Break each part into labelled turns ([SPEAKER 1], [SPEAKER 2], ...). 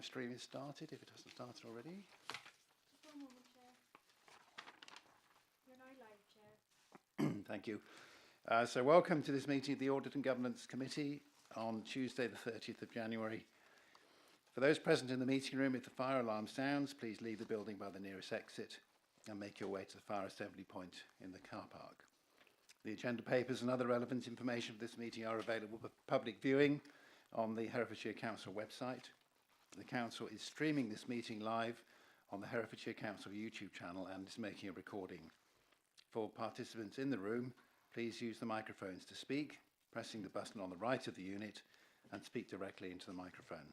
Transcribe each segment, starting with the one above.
[SPEAKER 1] Stream is started, if it hasn't started already.
[SPEAKER 2] Just one moment, Chair. You're now live, Chair.
[SPEAKER 1] Thank you. So welcome to this meeting of the Audit and Governance Committee on Tuesday the 30th of January. For those present in the meeting room, if the fire alarm sounds, please leave the building by the nearest exit and make your way to the fire assembly point in the car park. The agenda papers and other relevant information for this meeting are available for public viewing on the Herefordshire Council website. The Council is streaming this meeting live on the Herefordshire Council YouTube channel and is making a recording. For participants in the room, please use the microphones to speak, pressing the button on the right of the unit, and speak directly into the microphone.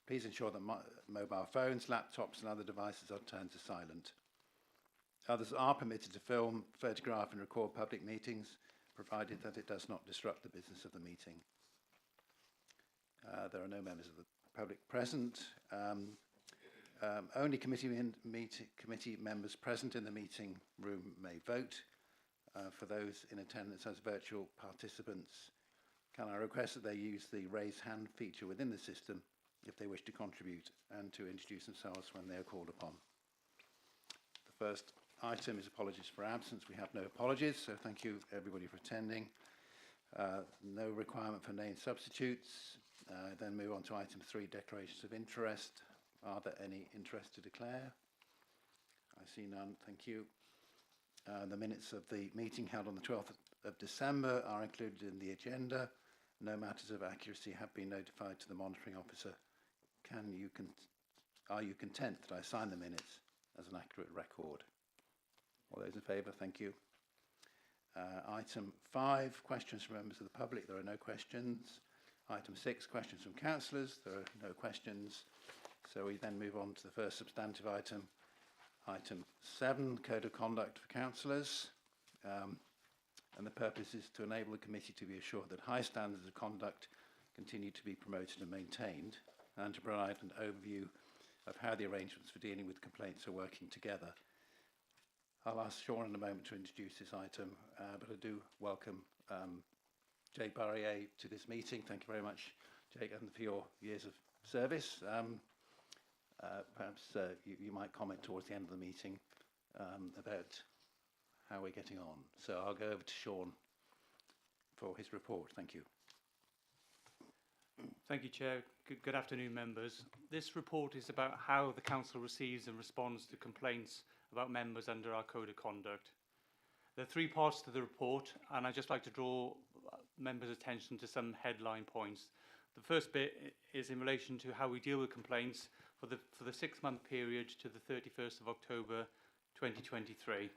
[SPEAKER 1] Please ensure that mobile phones, laptops and other devices are turned to silent. Others are permitted to film, photograph and record public meetings, provided that it does not disrupt the business of the meeting. There are no members of the public present. Only committee members present in the meeting room may vote. For those in attendance as virtual participants, can I request that they use the raise hand feature within the system if they wish to contribute and to introduce themselves when they are called upon. The first item is apologies for absence. We have no apologies, so thank you everybody for attending. No requirement for name substitutes. Then move on to item 3, declarations of interest. Are there any interest to declare? I see none, thank you. The minutes of the meeting held on the 12th of December are included in the agenda. No matters of accuracy have been notified to the monitoring officer. Are you content that I sign the minutes as an accurate record? All those in favour, thank you. Item 5, questions from members of the public. There are no questions. Item 6, questions from councillors. There are no questions. So we then move on to the first substantive item. Item 7, code of conduct for councillors. And the purpose is to enable the committee to be assured that high standards of conduct continue to be promoted and maintained, and to provide an overview of how the arrangements for dealing with complaints are working together. I'll ask Sean in a moment to introduce this item, but I do welcome Jake Barrier to this meeting. Thank you very much, Jake, and for your years of service. Perhaps you might comment towards the end of the meeting about how we're getting on. So I'll go over to Sean for his report. Thank you.
[SPEAKER 3] Thank you, Chair. Good afternoon, members. This report is about how the Council receives and responds to complaints about members under our Code of Conduct. There are 3 parts to the report, and I'd just like to draw members' attention to some headline points. The first bit is in relation to how we deal with complaints for the 6-month period to the 31st of October 2023.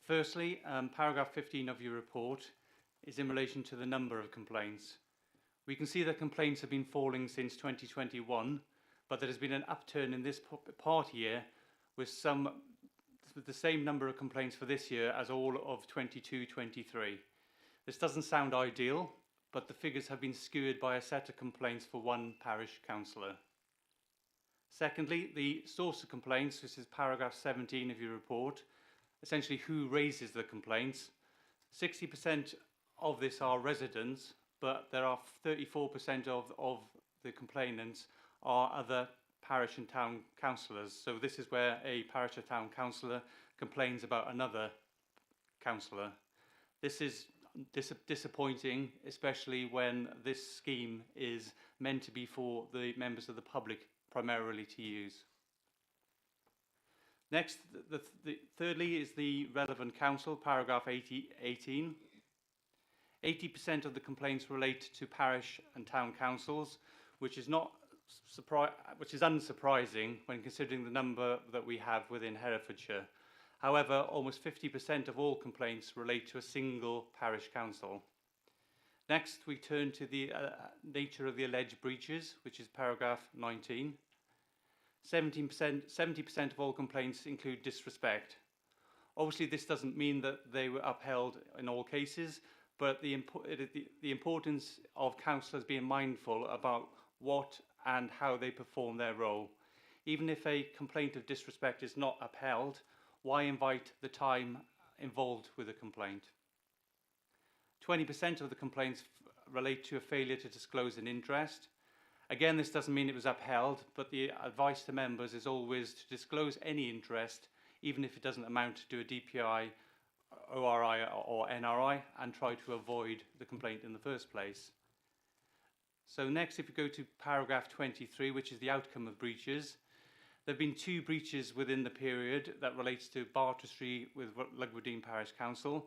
[SPEAKER 3] Firstly, paragraph 15 of your report is in relation to the number of complaints. We can see that complaints have been falling since 2021, but there has been an upturn in this part year with the same number of complaints for this year as all of 22-23. This doesn't sound ideal, but the figures have been skewed by a set of complaints for one parish councillor. Secondly, the source of complaints, this is paragraph 17 of your report, essentially who raises the complaints. 60% of this are residents, but there are 34% of the complainants are other parish and town councillors. So this is where a parish or town councillor complains about another councillor. This is disappointing, especially when this scheme is meant to be for the members of the public primarily to use. Next, thirdly is the relevant council, paragraph 18. 80% of the complaints relate to parish and town councils, which is unsurprising when considering the number that we have within Herefordshire. However, almost 50% of all complaints relate to a single parish council. Next, we turn to the nature of the alleged breaches, which is paragraph 19. 70% of all complaints include disrespect. Obviously, this doesn't mean that they were upheld in all cases, but the importance of councillors being mindful about what and how they perform their role. Even if a complaint of disrespect is not upheld, why invite the time involved with a complaint? 20% of the complaints relate to a failure to disclose an interest, Again, this doesn't mean it was upheld, but the advice to members is always to disclose any interest, even if it doesn't amount to a DPI, ORI or NRI, and try to avoid the complaint in the first place. So next, if you go to paragraph 23, which is the outcome of breaches, there have been 2 breaches within the period that relates to Bartistry with Lugwardine Parish Council.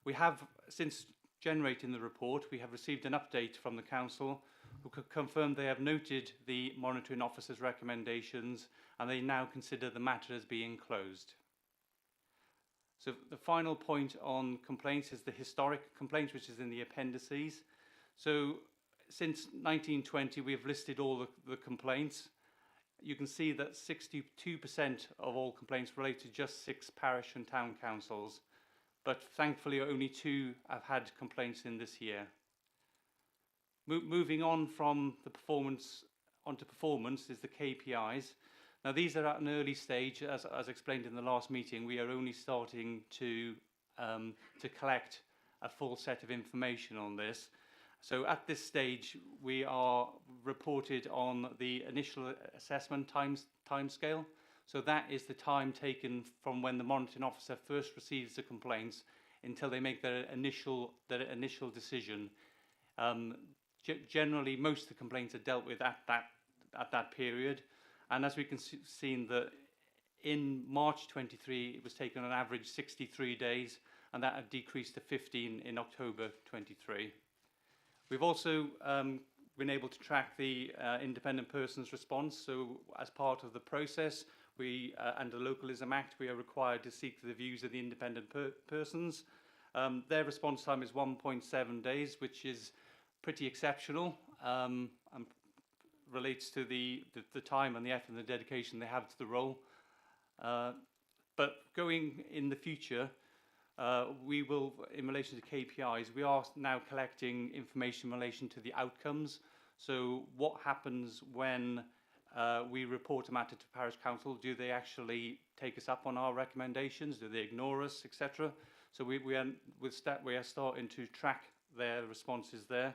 [SPEAKER 3] We have, since generating the report, we have received an update from the Council who could confirm they have noted the monitoring officer's recommendations and they now consider the matter as being closed. So the final point on complaints is the historic complaints, which is in the appendices. So since 1920, we have listed all the complaints. You can see that 62% of all complaints relate to just 6 parish and town councils, but thankfully only 2 have had complaints in this year. Moving on from the performance onto performance is the KPIs. Now these are at an early stage, as explained in the last meeting. We are only starting to collect a full set of information on this. So at this stage, we are reported on the initial assessment timescale. So that is the time taken from when the monitoring officer first receives the complaints until they make their initial decision. Generally, most of the complaints are dealt with at that period. And as we can see that in March 23, it was taken on average 63 days, and that had decreased to 15 in October 23. We've also been able to track the independent person's response. So as part of the process, we, under the Localism Act, we are required to seek the views of the independent persons. Their response time is 1.7 days, which is pretty exceptional and relates to the time and the effort and the dedication they have to the role. But going in the future, we will, in relation to KPIs, we are now collecting information in relation to the outcomes. So what happens when we report a matter to Parish Council? Do they actually take us up on our recommendations? Do they ignore us, etc.? So we are starting to track their responses there.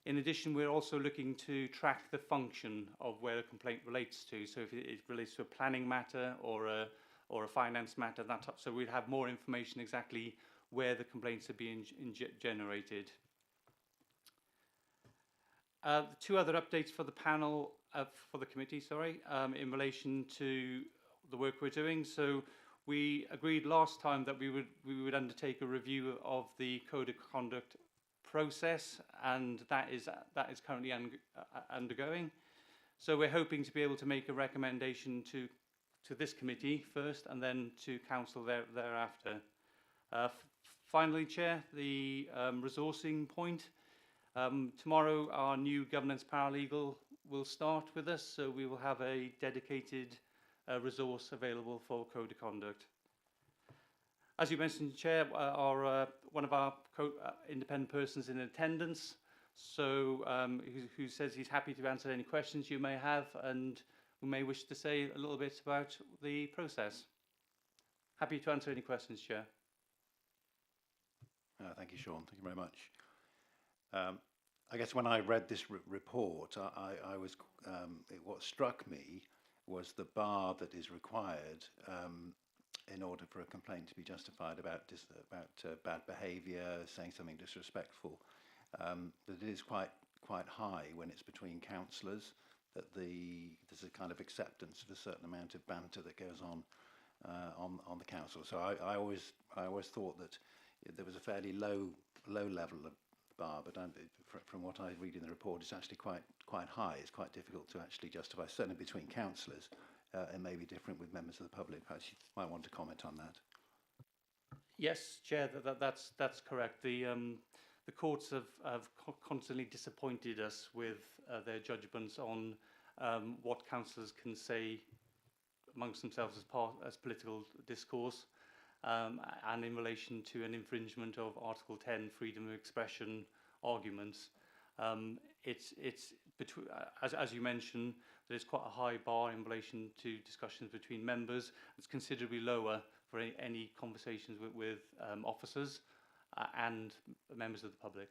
[SPEAKER 3] In addition, we're also looking to track the function of where a complaint relates to. So if it relates to a planning matter or a finance matter, so we'll have more information exactly where the complaints are being generated. The 2 other updates for the panel, for the committee, sorry, in relation to the work we're doing. So we agreed last time that we would undertake a review of the Code of Conduct process, and that is currently undergoing. So we're hoping to be able to make a recommendation to this committee first and then to council thereafter. Finally, Chair, the resourcing point. Tomorrow our new governance paralegal will start with us, so we will have a dedicated resource available for Code of Conduct. As you mentioned, Chair, one of our independent persons in attendance, so who says he's happy to answer any questions you may have and who may wish to say a little bit about the process. Happy to answer any questions, Chair.
[SPEAKER 1] Thank you, Sean. Thank you very much. I guess when I read this report, I was what struck me was the bar that is required in order for a complaint to be justified about bad behaviour, saying something disrespectful. That it is quite high when it's between councillors. That there's a kind of acceptance of a certain amount of banter that goes on the council. So I always thought that there was a fairly low level of bar, but from what I read in the report, it's actually quite high. It's quite difficult to actually justify, certainly between councillors. It may be different with members of the public. Perhaps you might want to comment on that.
[SPEAKER 3] Yes, Chair, that's correct. The courts have constantly disappointed us with their judgments on what councillors can say amongst themselves as political discourse, and in relation to an infringement of Article 10 freedom of expression arguments. It's between, as you mentioned, there's quite a high bar in relation to discussions between members. It's considerably lower for any conversations with officers and members of the public.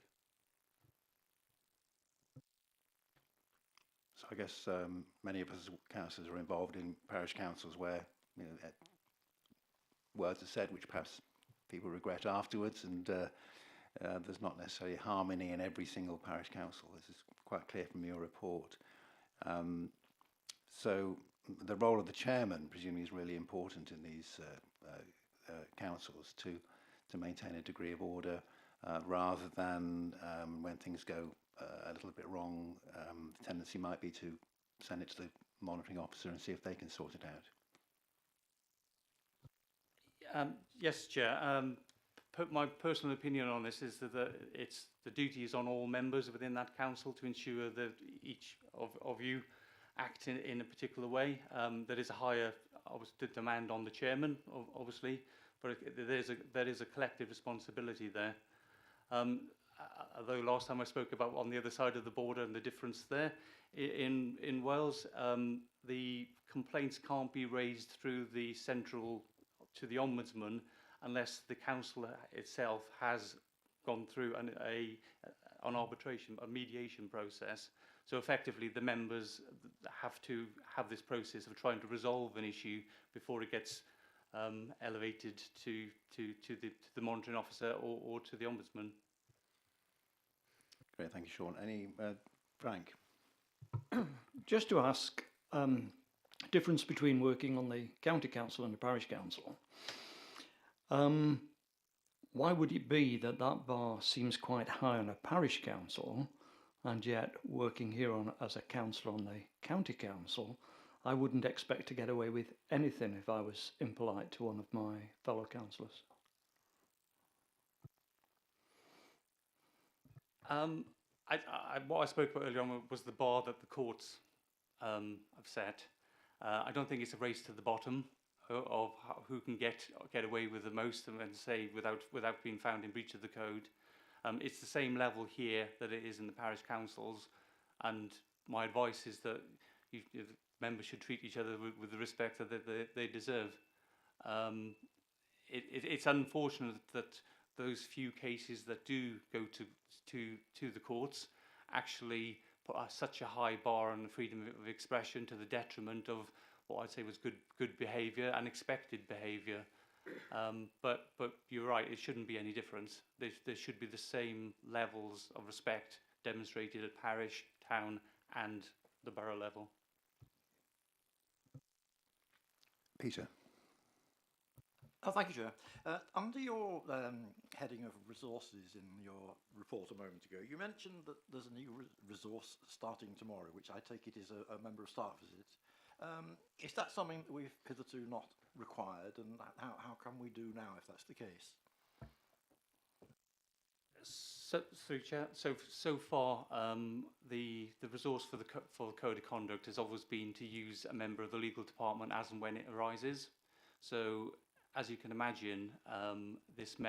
[SPEAKER 1] So I guess many of us as councillors are involved in parish councils where words are said which perhaps people regret afterwards, and there's not necessarily harmony in every single parish council. This is quite clear from your report. So the role of the chairman, presumably, is really important in these councils to maintain a degree of order, rather than when things go a little bit wrong, the tendency might be to send it to the monitoring officer and see if they can sort it out.
[SPEAKER 3] Yes, Chair. My personal opinion on this is that the duty is on all members within that council to ensure that each of you act in a particular way. There is a higher demand on the chairman, obviously, but there is a collective responsibility there. Although last time I spoke about on the other side of the border and the difference there, in Wales, the complaints can't be raised through the central to the Ombudsman unless the council itself has gone through an arbitration, a mediation process. So effectively, the members have to have this process of trying to resolve an issue before it gets elevated to the monitoring officer or to the Ombudsman.
[SPEAKER 1] Great, thank you, Sean. Any Frank?
[SPEAKER 4] Just to ask, difference between working on the county council and the parish council. Why would it be that that bar seems quite high on a parish council, and yet working here as a councillor on the county council, I wouldn't expect to get away with anything if I was impolite to one of my fellow councillors?
[SPEAKER 3] What I spoke about earlier on was the bar that the courts have set. I don't think it's a race to the bottom of who can get away with the most and say without being found in breach of the code. It's the same level here that it is in the parish councils, and my advice is that members should treat each other with the respect that they deserve. It's unfortunate that those few cases that do go to the courts actually put such a high bar on the freedom of expression to the detriment of what I'd say was good behaviour and expected behaviour. But you're right, it shouldn't be any difference. There should be the same levels of respect demonstrated at parish, town and the borough level.
[SPEAKER 1] Peter?
[SPEAKER 5] Thank you, Chair. Under your heading of resources in your report a moment ago, you mentioned that there's a new resource starting tomorrow, which I take it is a member of staff, is it? Is that something that we've hitherto not required, and how can we do now if that's the case?
[SPEAKER 3] Chair, so far, the resource for the code of conduct has always been to use a member of the legal department as and when it arises. So, as you can imagine, this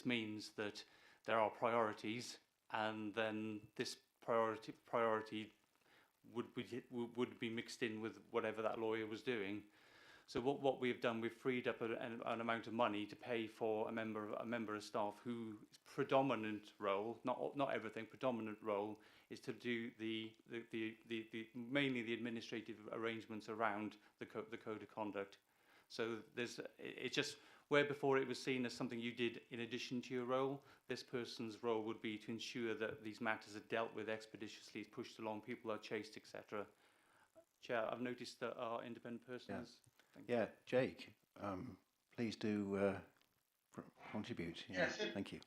[SPEAKER 3] means that there are priorities, and then this priority would be mixed in with whatever that lawyer was doing. So what we've done, we've freed up an amount of money to pay for a member of staff whose predominant role, not everything, predominant role is to do mainly the administrative arrangements around the code of conduct. So it's just where before it was seen as something you did in addition to your role, this person's role would be to ensure that these matters are dealt with expeditiously, pushed along, people are chased, etc. Chair, I've noticed that our independent persons.
[SPEAKER 1] Yeah, Jake, please do contribute. Yeah,
[SPEAKER 6] Yes,
[SPEAKER 1] thank you.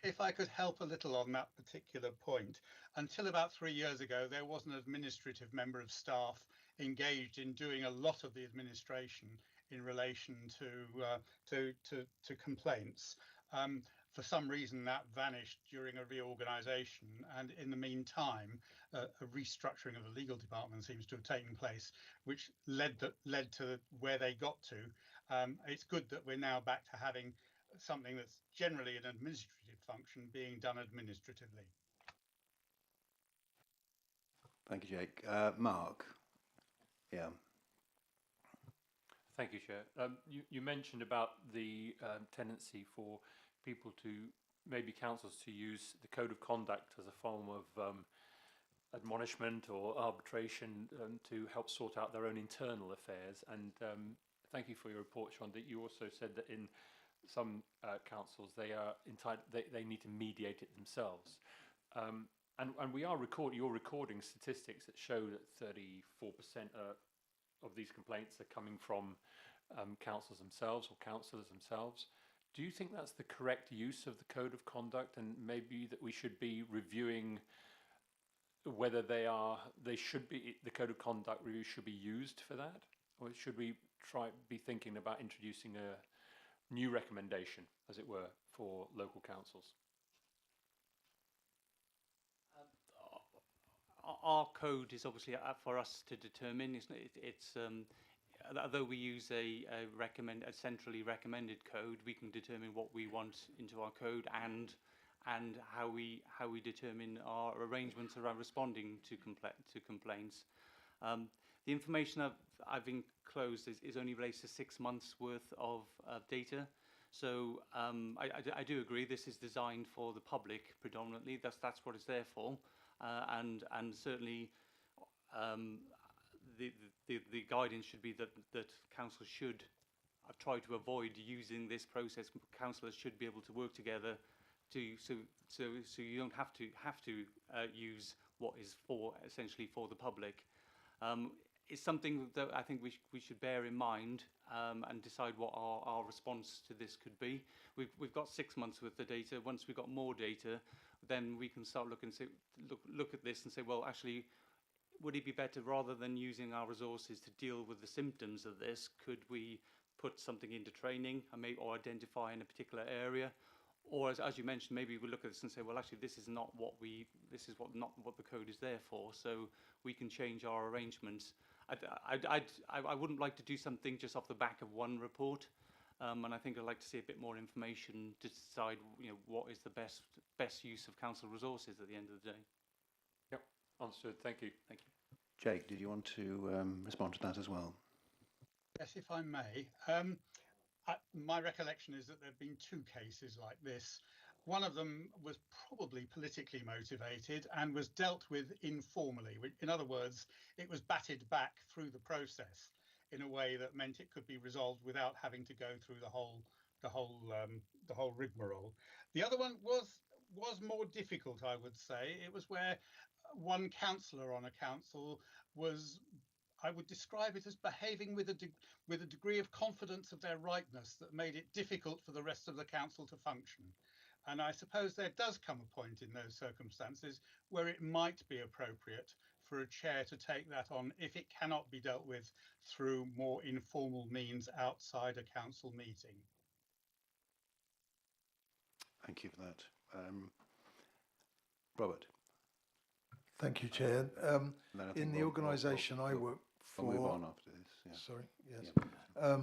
[SPEAKER 6] If I could help a little on that particular point. Until about 3 years ago, there was an administrative member of staff engaged in doing a lot of the administration in relation to complaints. For some reason, that vanished during a reorganisation, and in the meantime, a restructuring of the legal department seems to have taken place, which led to where they got to. It's good that we're now back to having something that's generally an administrative function being done administratively.
[SPEAKER 1] Thank you, Jake. Mark? Yeah.
[SPEAKER 7] Thank you, Chair. You mentioned about the tendency for people to, maybe councils, to use the code of conduct as a form of admonishment or arbitration to help sort out their own internal affairs. And thank you for your report, Sean. That you also said that in some councils they are entitled, they need to mediate it themselves. And we are you're recording statistics that show that 34% of these complaints are coming from councils themselves or councillors themselves. Do you think that's the correct use of the code of conduct, and maybe that we should be reviewing whether the code of conduct review should be used for that, or should we be thinking about introducing a new recommendation, as it were, for local councils?
[SPEAKER 3] Our code is obviously for us to determine. Although we use a centrally recommended code, we can determine what we want into our code and how we determine our arrangements around responding to complaints. The information I've enclosed is only relates to 6 months worth of data. So I do agree this is designed for the public predominantly. That's what it's there for, and certainly the guidance should be that councils should try to avoid using this process. Councillors should be able to work together so you don't have to use what is essentially for the public. It's something that I think we should bear in mind and decide what our response to this could be. We've got 6 months worth of data. Once we've got more data, then we can start looking look at this and say, well, actually, would it be better, rather than using our resources to deal with the symptoms of this, could we put something into training or identify in a particular area? Or as you mentioned, maybe we look at this and say, well, actually, this is not what the code is there for. So we can change our arrangements. I wouldn't like to do something just off the back of one report, and I think I'd like to see a bit more information to decide, what is the best use of council resources at the end of the day.
[SPEAKER 7] Yep, understood. Thank you.
[SPEAKER 3] Thank you.
[SPEAKER 1] Jake, did you want to respond to that as well?
[SPEAKER 6] Yes, if I may. My recollection is that there have been 2 cases like this. One of them was probably politically motivated and was dealt with informally. In other words, it was batted back through the process in a way that meant it could be resolved without having to go through the whole rigmarole. The other one was more difficult, I would say. It was where one councillor on a council was, I would describe it as behaving with a degree of confidence of their rightness that made it difficult for the rest of the council to function. And I suppose there does come a point in those circumstances where it might be appropriate for a chair to take that on if it cannot be dealt with through more informal means outside a council meeting.
[SPEAKER 1] Thank you for that. Robert.
[SPEAKER 8] Thank you, Chair. In the organisation I work for...
[SPEAKER 1] We'll move on after this. Yeah.
[SPEAKER 8] Sorry, yes.
[SPEAKER 1] Yeah.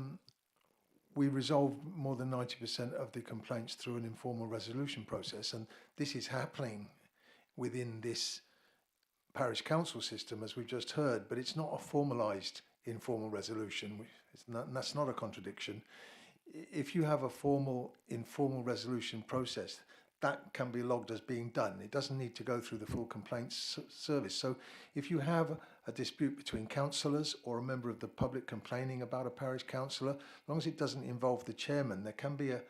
[SPEAKER 8] We resolve more than 90% of the complaints through an informal resolution process, and this is happening within this parish council system, as we've just heard, but it's not a formalised informal resolution. That's not a contradiction. If you have a formal informal resolution process, that can be logged as being done. It doesn't need to go through the full complaints service. So if you have a dispute between councillors or a member of the public complaining about a parish councillor, as long as it doesn't involve the chairman, there can be a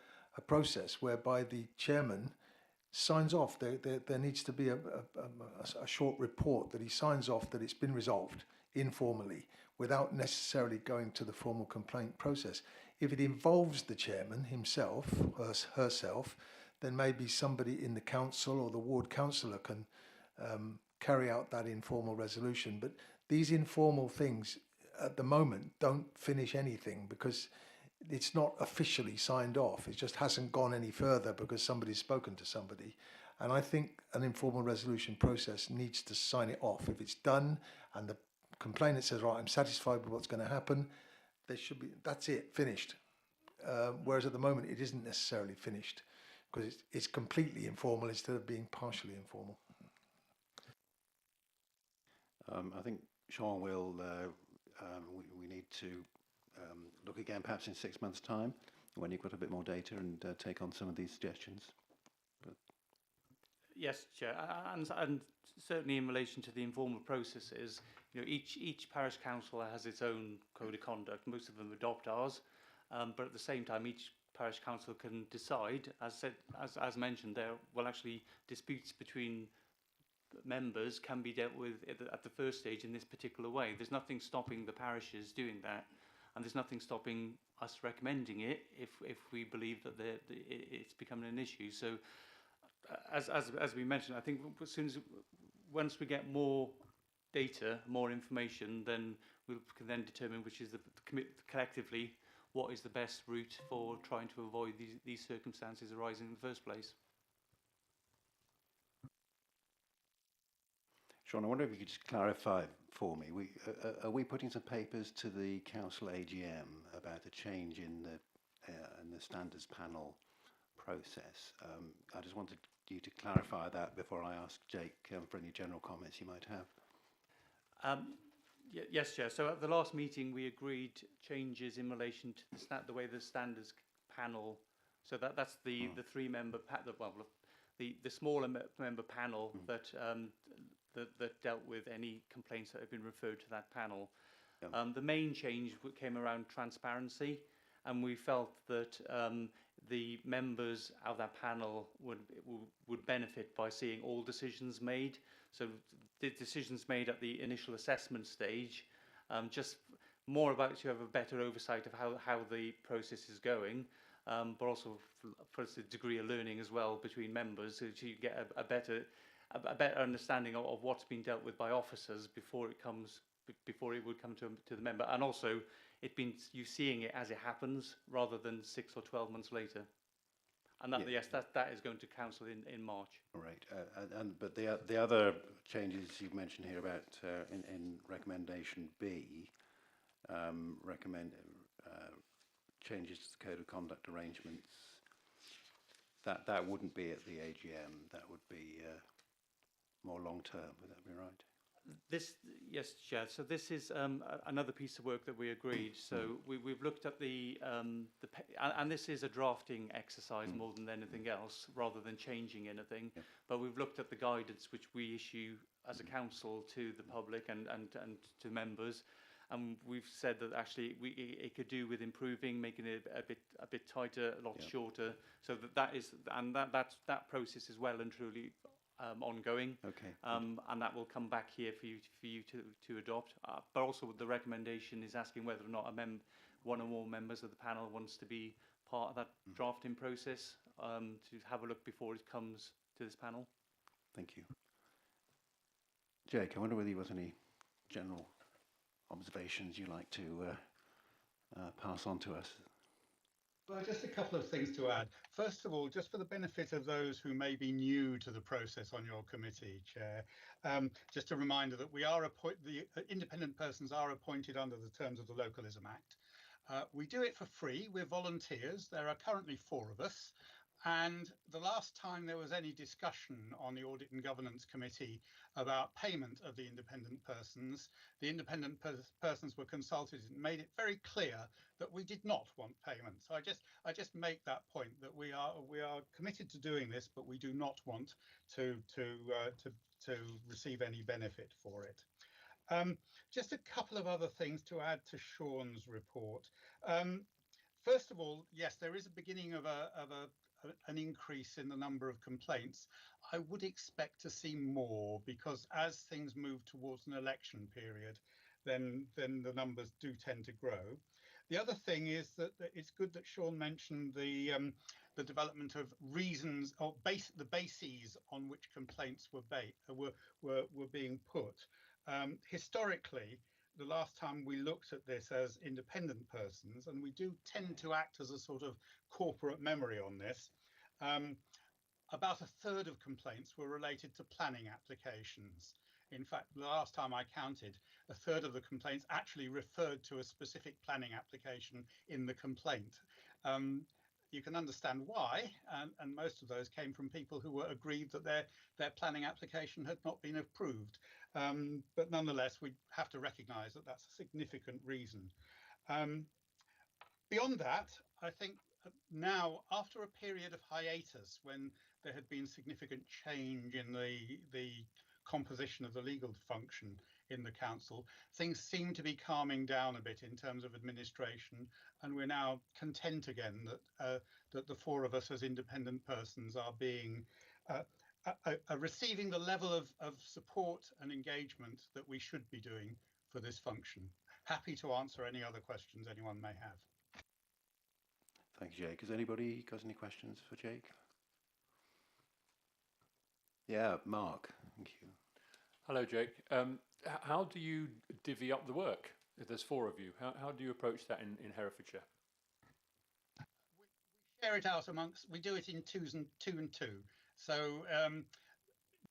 [SPEAKER 8] process whereby the chairman signs off. There needs to be a short report that he signs off that it's been resolved informally without necessarily going to the formal complaint process. If it involves the chairman himself or herself, then maybe somebody in the council or the ward councillor can carry out that informal resolution. But these informal things at the moment don't finish anything because it's not officially signed off. It just hasn't gone any further because somebody's spoken to somebody. And I think an informal resolution process needs to sign it off. If it's done and the complainant says, right, I'm satisfied with what's going to happen, there should be, that's it, finished. Whereas at the moment it isn't necessarily finished, because it's completely informal instead of being partially informal.
[SPEAKER 1] I think, Sean, we need to look again perhaps in 6 months' time when you've got a bit more data and take on some of these suggestions. But
[SPEAKER 3] Yes, Chair, and certainly in relation to the informal processes, you know, each parish council has its own code of conduct. Most of them adopt ours, but at the same time, each parish council can decide, as mentioned, there will actually disputes between members can be dealt with at the first stage in this particular way. There's nothing stopping the parishes doing that, and there's nothing stopping us recommending it if we believe that it's becoming an issue. So, as we mentioned, I think once we get more data, more information, then we can then determine which is collectively what is the best route for trying to avoid these circumstances arising in the first place.
[SPEAKER 1] Sean, I wonder if you could just clarify for me. Are we putting some papers to the council AGM about a change in the standards panel process? I just wanted you to clarify that before I ask Jake for any general comments you might have.
[SPEAKER 3] Yes, Chair. So at the last meeting, we agreed changes in relation to the way the standards panel. So that's the three-member the smaller member panel that dealt with any complaints that had been referred to that panel. The main change came around transparency, and we felt that the members of that panel would benefit by seeing all decisions made. So the decisions made at the initial assessment stage, just more about to have a better oversight of how the process is going, but also for a degree of learning as well between members, so you get a better understanding of what's been dealt with by officers before it would come to the member, and also you seeing it as it happens rather than 6 or 12 months later. And that, yes, that is going to council in March. All right, but the other changes you've mentioned here about in recommendation B, changes to the code of conduct arrangements. That wouldn't be at the AGM. That would be more long term. Would that be right? Yes, Chair. So this is another piece of work that we agreed. So we've looked at and this is a drafting exercise more than anything else, rather than changing anything. Yeah. But we've looked at the guidance which we issue as a council to the public and to members, and we've said that actually it could do with improving, making it a bit tighter, a lot shorter. So that process is well and truly ongoing. Okay. And that will come back here for you to adopt. But also the recommendation is asking whether or not one or more members of the panel wants to be part of that drafting process, to have a look before it comes to this panel. Thank you. Jake, I wonder whether you have any general observations you'd like to pass on to us.
[SPEAKER 6] Well, just a couple of things to add. First of all, just for the benefit of those who may be new to the process on your committee, Chair, just a reminder that the independent persons are appointed under the terms of the Localism Act. We do it for free. We're volunteers. There are currently 4 of us. And the last time there was any discussion on the Audit and Governance Committee about payment of the independent persons, the independent persons were consulted and made it very clear that we did not want payment. So I just make that point, that we are committed to doing this, but we do not want to receive any benefit for it. Just a couple of other things to add to Sean's report. First of all, yes, there is a beginning of an increase in the number of complaints. I would expect to see more, because as things move towards an election period, then the numbers do tend to grow. The other thing is that it's good that Sean mentioned the development of reasons, or the bases on which complaints were being put. Historically, the last time we looked at this as independent persons, and we do tend to act as a sort of corporate memory on this, about 1/3 of complaints were related to planning applications. In fact, the last time I counted, 1/3 of the complaints actually referred to a specific planning application in the complaint. You can understand why, and most of those came from people who were aggrieved that their planning application had not been approved. But nonetheless, we have to recognise that that's a significant reason. Beyond that, I think now, after a period of hiatus when there had been significant change in the composition of the legal function in the council, things seem to be calming down a bit in terms of administration, and we're now content again that the four of us as independent persons are being receiving the level of support and engagement that we should be doing for this function. Happy to answer any other questions anyone may have.
[SPEAKER 1] Thank you, Jake. Has anybody got any questions for Jake? Yeah, Mark. Thank you.
[SPEAKER 7] Hello, Jake. How do you divvy up the work? If there's four of you, how do you approach that in Herefordshire?
[SPEAKER 6] We share it out amongst. We do it in two and two. So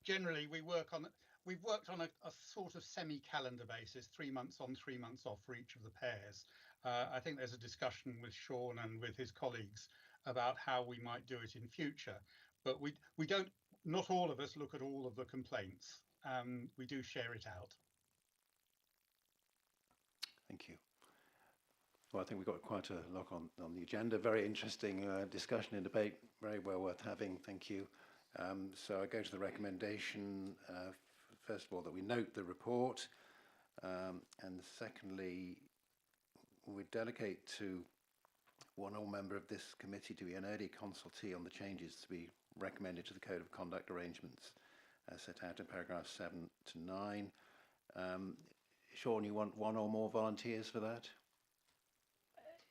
[SPEAKER 6] generally, we've worked on a sort of semi-calendar basis, 3 months on, 3 months off for each of the pairs. I think there's a discussion with Sean and with his colleagues about how we might do it in future, but we don't. Not all of us look at all of the complaints. We do share it out.
[SPEAKER 1] Thank you. Well, I think we've got quite a lot on the agenda. Very interesting discussion and debate. Very well worth having. Thank you. So I go to the recommendation, first of all, that we note the report, and secondly, we delegate to one or member of this committee to be an early consultee on the changes to be recommended to the Code of Conduct arrangements set out in paragraphs 7 to 9. Sean, you want one or more volunteers for that?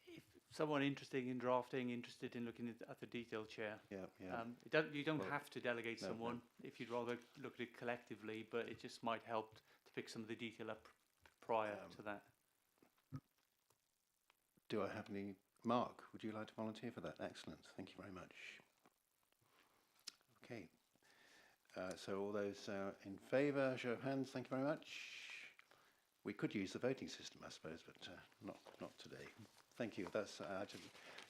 [SPEAKER 3] If someone interested in drafting, interested in looking at the detail, Chair.
[SPEAKER 1] Yeah.
[SPEAKER 3] You don't have to delegate someone if you'd rather look at it collectively, but it just might help to pick some of the detail up prior to that.
[SPEAKER 1] Do I have any? Mark, would you like to volunteer for that? Excellent. Thank you very much. Okay. So all those in favour, show of hands. Thank you very much. We could use the voting system, I suppose, but not today. Thank you. That's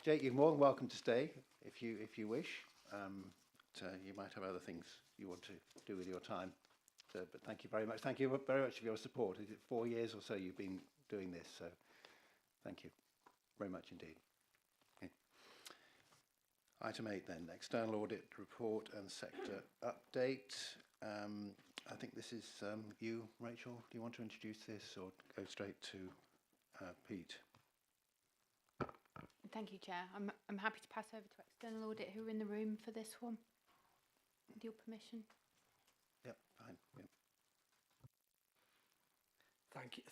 [SPEAKER 1] Jake. You're more than welcome to stay if you wish. You might have other things you want to do with your time. But thank you very much. Thank you very much for your support. Is it 4 years or so you've been doing this? So thank you very much indeed. Okay. Item 8 then, external audit report and sector update. I think this is you, Rachel. Do you want to introduce this or go straight to Pete?
[SPEAKER 2] Thank you, Chair. I'm happy to pass over to external audit who are in the room for this one, with your permission.
[SPEAKER 1] Yep, fine. Yep.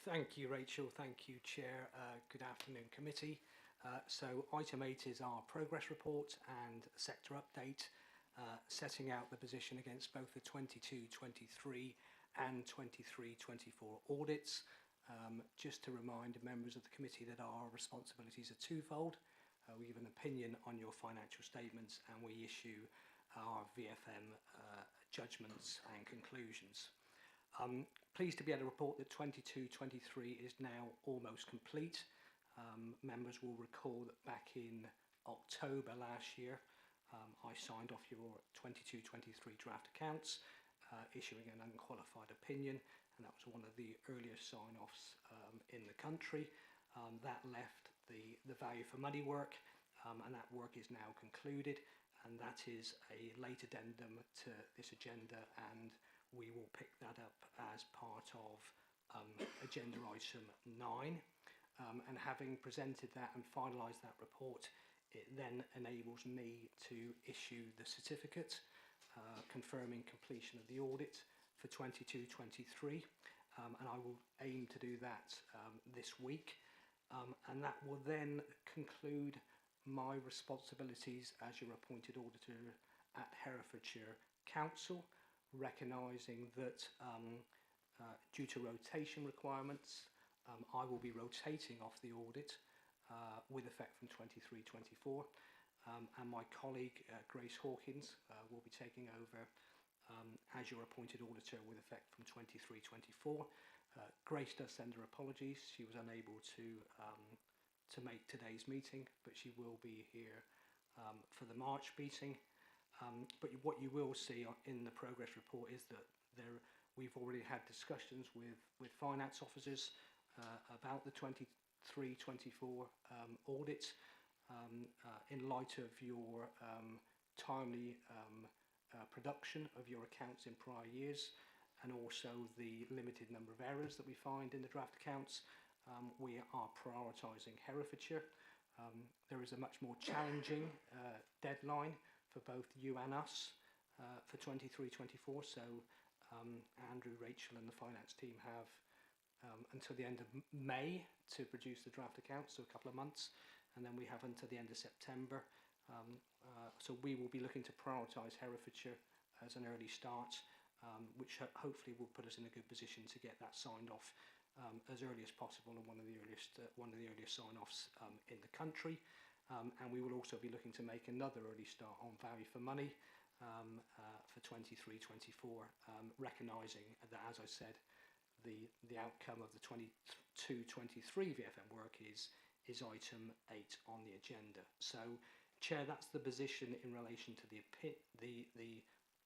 [SPEAKER 9] Thank you, Rachel. Thank you, Chair. Good afternoon, committee. So item 8 is our progress report and sector update, setting out the position against both the 22-23 and 23-24 audits. Just to remind members of the committee that our responsibilities are twofold. We give an opinion on your financial statements and we issue our VFM judgments and conclusions. Pleased to be able to report that 22-23 is now almost complete. Members will recall that back in October last year, I signed off your 22-23 draft accounts, issuing an unqualified opinion, and that was one of the earliest sign-offs in the country. That left the value for money work, and that work is now concluded, and that is a late addendum to this agenda, and we will pick that up as part of agenda item 9. And having presented that and finalised that report, it then enables me to issue the certificate confirming completion of the audit for 22-23, and I will aim to do that this week, and that will then conclude my responsibilities as your appointed auditor at Herefordshire Council, recognising that due to rotation requirements, I will be rotating off the audit with effect from 23-24, and my colleague Grace Hawkins will be taking over as your appointed auditor with effect from 23-24. Grace does send her apologies. She was unable to make today's meeting, but she will be here for the March meeting. But what you will see in the progress report is that we've already had discussions with finance officers about the 23-24 audit in light of your timely production of your accounts in prior years, and also the limited number of errors that we find in the draft accounts. We are prioritising Herefordshire. There is a much more challenging deadline for both you and us for 23-24, so Andrew, Rachel and the finance team have until the end of May to produce the draft accounts, so a couple of months, and then we have until the end of September. So we will be looking to prioritise Herefordshire as an early start, which hopefully will put us in a good position to get that signed off as early as possible, and one of the earliest sign-offs in the country. And we will also be looking to make another early start on value for money for 23-24, recognising that, as I said, the outcome of the 22-23 VFM work is item 8 on the agenda. So, Chair, that's the position in relation to the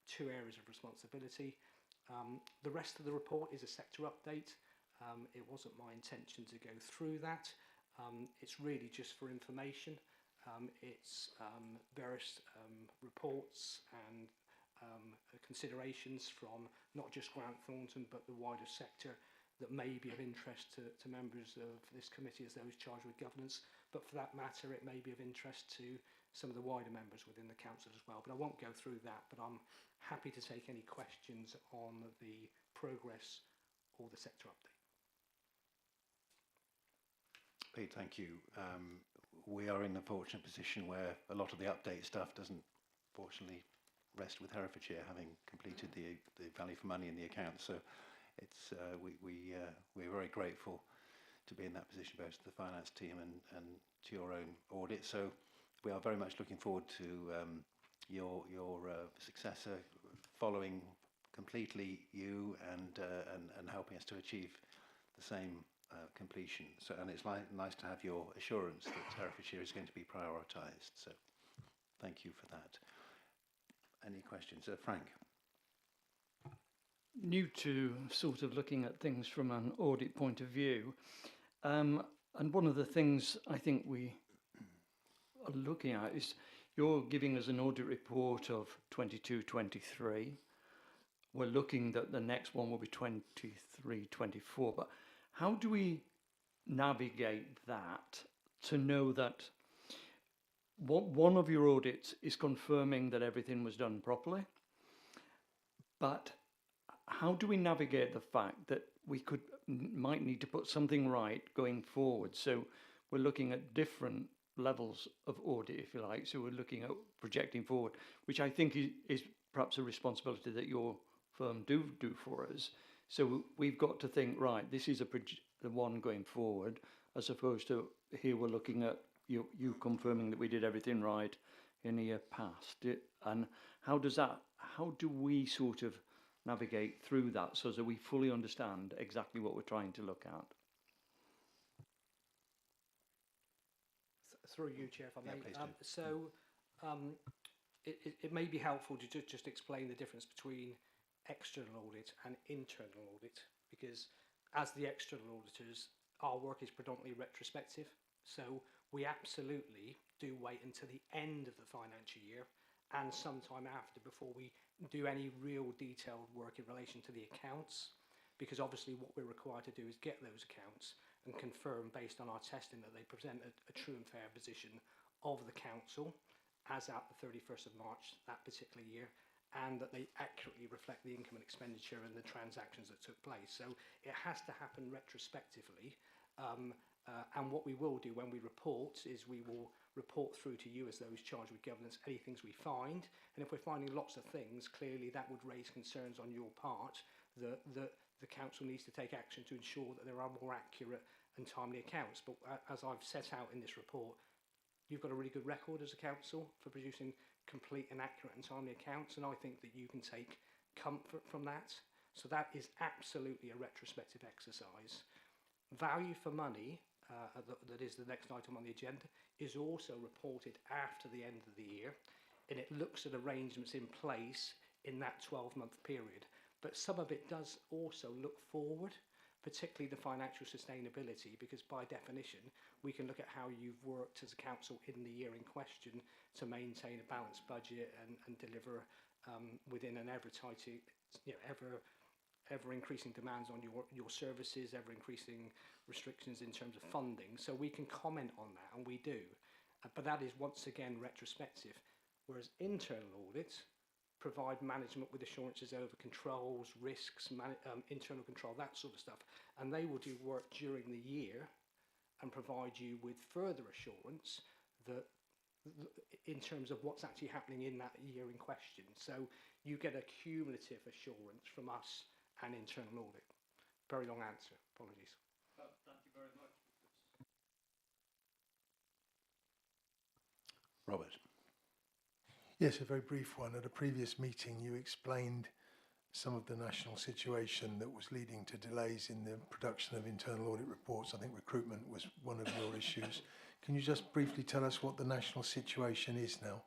[SPEAKER 9] two areas of responsibility. The rest of the report is a sector update. It wasn't my intention to go through that. It's really just for information. It's various reports and considerations from not just Grant Thornton but the wider sector that may be of interest to members of this committee as those charged with governance, but for that matter it may be of interest to some of the wider members within the council as well. But I won't go through that, but I'm happy to take any questions on the progress or the sector update.
[SPEAKER 1] Pete, thank you. We are in the fortunate position where a lot of the update stuff doesn't fortunately rest with Herefordshire having completed the value for money in the account. So it's we're very grateful to be in that position, both to the finance team and to your own audit. So we are very much looking forward to your successor following completely you and helping us to achieve the same completion. So, and it's nice to have your assurance that Herefordshire is going to be prioritised. So thank you for that. Any questions? Frank?
[SPEAKER 4] New to sort of looking at things from an audit point of view, and one of the things I think we are looking at is you're giving us an audit report of 22-23. We're looking that the next one will be 23-24, but how do we navigate that to know that one of your audits is confirming that everything was done properly, but how do we navigate the fact that we might need to put something right going forward? So we're looking at different levels of audit, if you like. So we're looking at projecting forward, which I think is perhaps a responsibility that your firm do for us. So we've got to think, right, this is the one going forward, as opposed to here we're looking at you confirming that we did everything right in the year past. And how do we sort of navigate through that so that we fully understand exactly what we're trying to look at?
[SPEAKER 9] Through you, Chair, if I may.
[SPEAKER 1] Yeah,
[SPEAKER 9] It may be helpful to just explain the difference between external audit and internal audit, because as the external auditors, our work is predominantly retrospective. So we absolutely do wait until the end of the financial year and sometime after before we do any real detailed work in relation to the accounts, because obviously what we're required to do is get those accounts and confirm based on our testing that they present a true and fair position of the council as at the 31st of March that particular year, and that they accurately reflect the income and expenditure and the transactions that took place. So it has to happen retrospectively. And what we will do when we report is we will report through to you as those charged with governance any things we find. And if we're finding lots of things, clearly that would raise concerns on your part that the council needs to take action to ensure that there are more accurate and timely accounts. But as I've set out in this report, you've got a really good record as a council for producing complete and accurate and timely accounts, and I think that you can take comfort from that. So that is absolutely a retrospective exercise. Value for money, that is the next item on the agenda, is also reported after the end of the year, and it looks at arrangements in place in that 12-month period. But some of it does also look forward, particularly the financial sustainability, because by definition, we can look at how you've worked as a council in the year in question to maintain a balanced budget and deliver within an ever tighter, ever increasing demands on your services, ever increasing restrictions in terms of funding. So we can comment on that, and we do. But that is once again retrospective, whereas internal audits provide management with assurances over controls, risks, internal control, that sort of stuff. And they will do work during the year and provide you with further assurance that in terms of what's actually happening in that year in question. So you get a cumulative assurance from us and internal audit. Very long answer, apologies.
[SPEAKER 7] Thank you very much.
[SPEAKER 1] Robert.
[SPEAKER 8] Yes, a very brief one. At a previous meeting, you explained some of the national situation that was leading to delays in the production of internal audit reports. I think recruitment was one of your issues. Can you just briefly tell us what the national situation is now?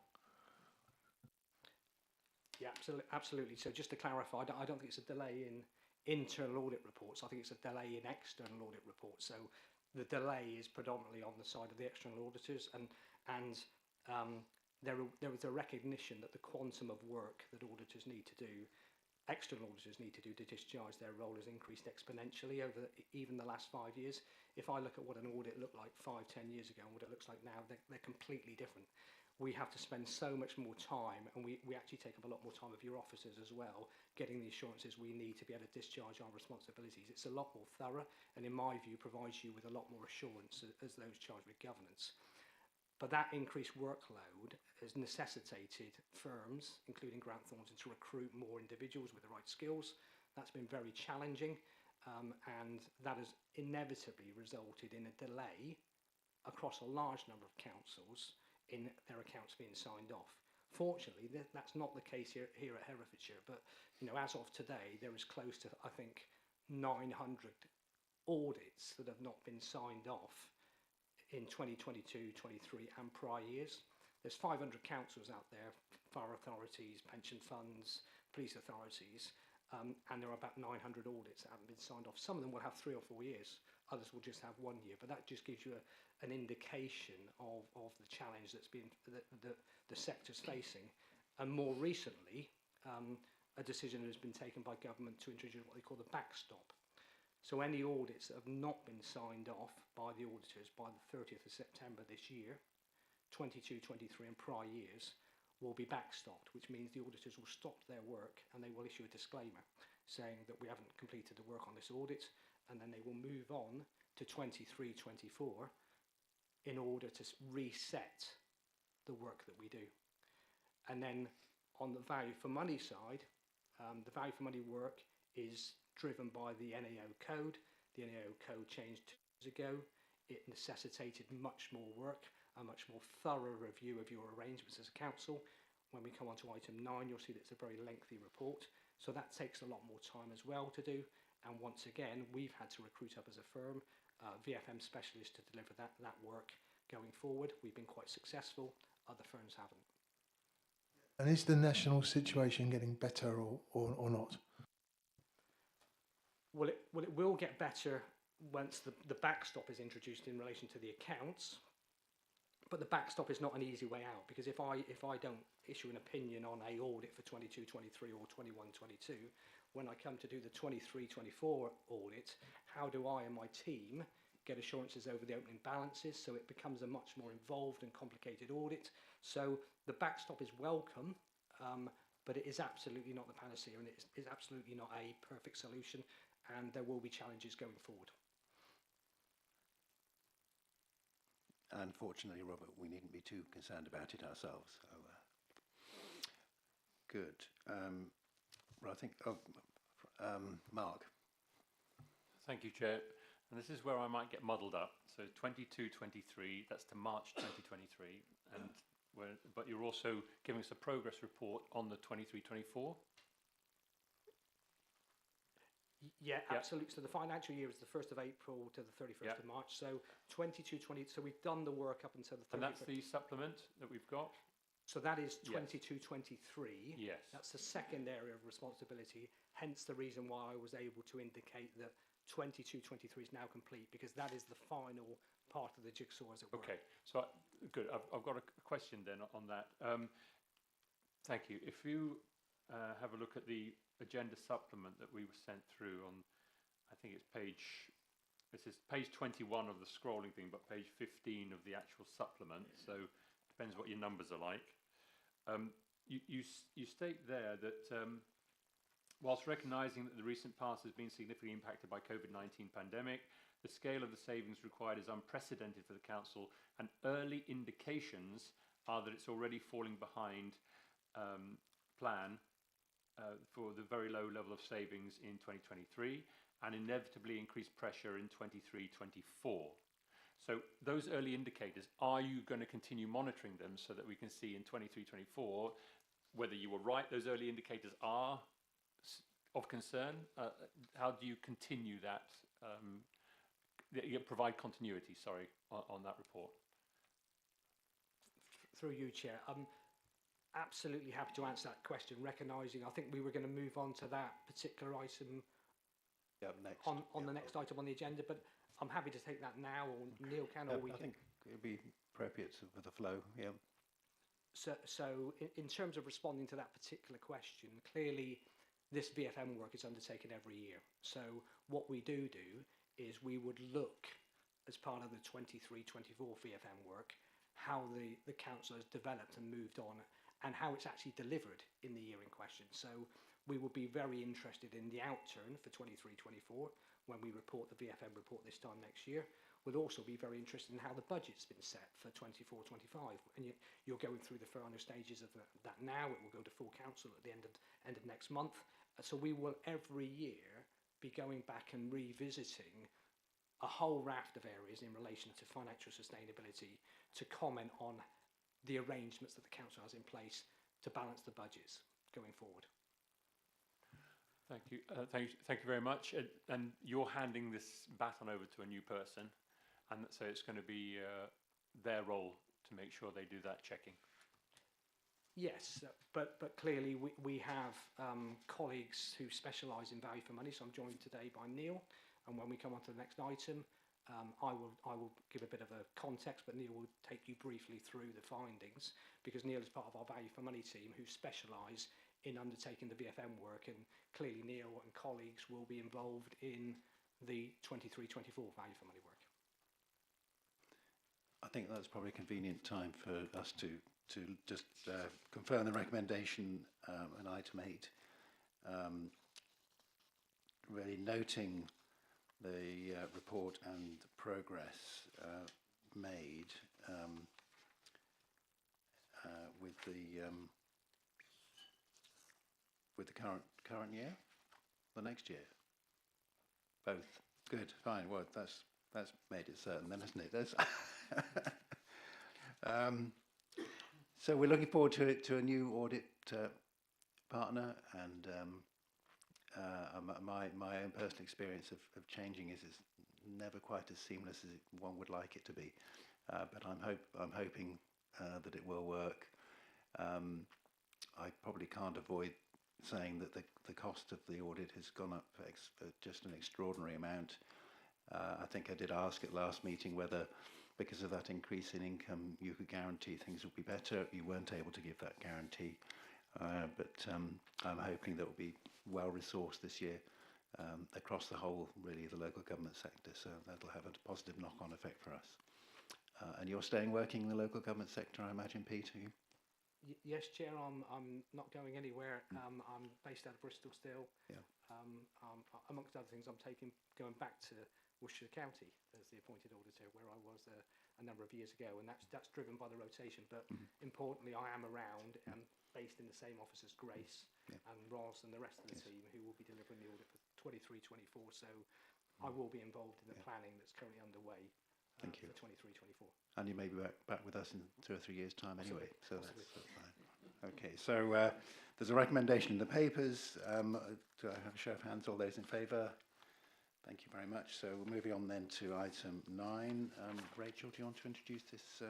[SPEAKER 9] Yeah, absolutely. So just to clarify, I don't think it's a delay in internal audit reports. I think it's a delay in external audit reports. So the delay is predominantly on the side of the external auditors, and there is a recognition that the quantum of work that auditors need to do, external auditors need to do to discharge their role has increased exponentially over even the last 5 years. If I look at what an audit looked like 5-10 years ago and what it looks like now, they're completely different. We have to spend so much more time, and we actually take up a lot more time of your officers as well, getting the assurances we need to be able to discharge our responsibilities. It's a lot more thorough, and in my view, provides you with a lot more assurance as those charged with governance. But that increased workload has necessitated firms, including Grant Thornton, to recruit more individuals with the right skills. That's been very challenging, and that has inevitably resulted in a delay across a large number of councils in their accounts being signed off. Fortunately, that's not the case here at Herefordshire, but as of today, there is close to, I think, 900 audits that have not been signed off in 2022, 23 and prior years. There's 500 councils out there, fire authorities, pension funds, police authorities, and there are about 900 audits that haven't been signed off. Some of them will have 3 or 4 years, others will just have 1 year, but that just gives you an indication of the challenge that's been the sector's facing. And more recently, a decision has been taken by government to introduce what they call the backstop. So any audits that have not been signed off by the auditors by the 30th of September this year, 22, 23 and prior years, will be backstopped, which means the auditors will stop their work and they will issue a disclaimer saying that we haven't completed the work on this audit, and then they will move on to 23, 24 in order to reset the work that we do. And then on the value for money side, the value for money work is driven by the NAO code. The NAO code changed 2 years ago. It necessitated much more work, a much more thorough review of your arrangements as a council. When we come on to item 9, you'll see that it's a very lengthy report. So that takes a lot more time as well to do. And once again, we've had to recruit up as a firm, VFM specialists to deliver that work going forward. We've been quite successful, other firms haven't.
[SPEAKER 8] And is the national situation getting better or not?
[SPEAKER 9] Well, it will get better once the backstop is introduced in relation to the accounts, but the backstop is not an easy way out, because if I don't issue an opinion on a audit for 22, 23 or 21, 22, when I come to do the 23, 24 audit, how do I and my team get assurances over the opening balances? So it becomes a much more involved and complicated audit. So the backstop is welcome, but it is absolutely not the panacea, and it is absolutely not a perfect solution. And there will be challenges going forward.
[SPEAKER 1] Unfortunately, Robert, we needn't be too concerned about it ourselves. So, good. Well, I think, Mark.
[SPEAKER 7] Thank you, Chair. And this is where I might get muddled up. So 22-23, that's to March 2023, but you're also giving us a progress report on the 23-24.
[SPEAKER 9] Yeah, absolutely. So the financial year is the 1st of April to the 31st of March. So 22-20. So we've done the work up until the 31st.
[SPEAKER 7] And that's the supplement that we've got?
[SPEAKER 9] So that is 22-23.
[SPEAKER 7] Yes.
[SPEAKER 9] That's the second area of responsibility. Hence the reason why I was able to indicate that 22-23 is now complete, because that is the final part of the jigsaw, as it were.
[SPEAKER 7] Okay, so good. I've got a question then on that. Thank you. If you have a look at the agenda supplement that we were sent through on, I think it's this is page 21 of the scrolling thing, but page 15 of the actual supplement. So depends what your numbers are like. You state there that whilst recognising that the recent past has been significantly impacted by COVID-19 pandemic, the scale of the savings required is unprecedented for the council, and early indications are that it's already falling behind plan for the very low level of savings in 2023 and inevitably increased pressure in 23-24. So those early indicators, are you going to continue monitoring them so that we can see in 23-24 whether you were right, those early indicators are of concern? How do you continue that, provide continuity, sorry, on that report?
[SPEAKER 9] Through you, Chair. I'm absolutely happy to answer that question, recognising I think we were going to move on to that particular item
[SPEAKER 1] Next.
[SPEAKER 9] on the next item on the agenda, but I'm happy to take that now, or Neil can, or we
[SPEAKER 1] I
[SPEAKER 9] can.
[SPEAKER 1] think it would be appropriate for the flow, yeah.
[SPEAKER 9] So in terms of responding to that particular question, clearly this VFM work is undertaken every year. So what we do is we would look, as part of the 23-24 VFM work, how the council has developed and moved on, and how it's actually delivered in the year in question. So we will be very interested in the outturn for 23-24 when we report the VFM report this time next year. We'll also be very interested in how the budget's been set for 24-25. And you're going through the final stages of that now. It will go to full council at the end of next month. So we will every year be going back and revisiting a whole raft of areas in relation to financial sustainability to comment on the arrangements that the council has in place to balance the budgets going forward.
[SPEAKER 7] Thank you. Thank you very much. And you're handing this baton over to a new person, and so it's going to be their role to make sure they do that checking.
[SPEAKER 9] Yes, but clearly we have colleagues who specialise in value for money. So I'm joined today by Neil, and when we come on to the next item, I will give a bit of a context, but Neil will take you briefly through the findings, because Neil is part of our value for money team who specialise in undertaking the VFM work, and clearly Neil and colleagues will be involved in the 23-24 value for money work.
[SPEAKER 1] I think that's probably a convenient time for us to just confirm the recommendation in item 8, really noting the report and progress made with the current year, the next year, both. Good, fine. Well, that's made it certain then, hasn't it? So we're looking forward to a new audit partner, and my own personal experience of changing is never quite as seamless as one would like it to be, but I'm hoping that it will work. I probably can't avoid saying that the cost of the audit has gone up just an extraordinary amount. I think I did ask at last meeting whether, because of that increase in income, you could guarantee things would be better. You weren't able to give that guarantee, but I'm hoping that will be well resourced this year across the whole, really, the local government sector. So that'll have a positive knock-on effect for us. And you're staying working in the local government sector, I imagine, Pete, are you?
[SPEAKER 9] Yes, Chair, I'm not going anywhere. I'm based out of Bristol still.
[SPEAKER 1] Yeah.
[SPEAKER 9] Amongst other things, I'm going back to Worcestershire County as the appointed auditor, where I was a number of years ago, and that's driven by the rotation. But importantly, I am around and based in the same office as Grace and Ross and the rest of the team, who will be delivering the audit for 23-24. So I will be involved in the planning that's currently underway.
[SPEAKER 1] Thank you.
[SPEAKER 9] For 23-24.
[SPEAKER 1] And you may be back with us in 2 or 3 years' time anyway. So
[SPEAKER 9] Possibly.
[SPEAKER 1] that's fine. Okay, so there's a recommendation in the papers. Do I have a show of hands? All those in favour? Thank you very much. So we're moving on then to item 9. Rachel, do you want to introduce this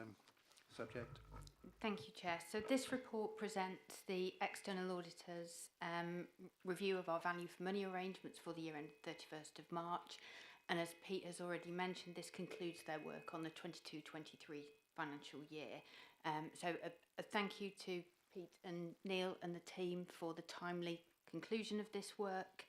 [SPEAKER 1] subject.
[SPEAKER 2] Thank you, Chair. So this report presents the external auditors' review of our value for money arrangements for the year ended 31st of March. And as Pete has already mentioned, this concludes their work on the 22-23 financial year. So a thank you to Pete and Neil and the team for the timely conclusion of this work.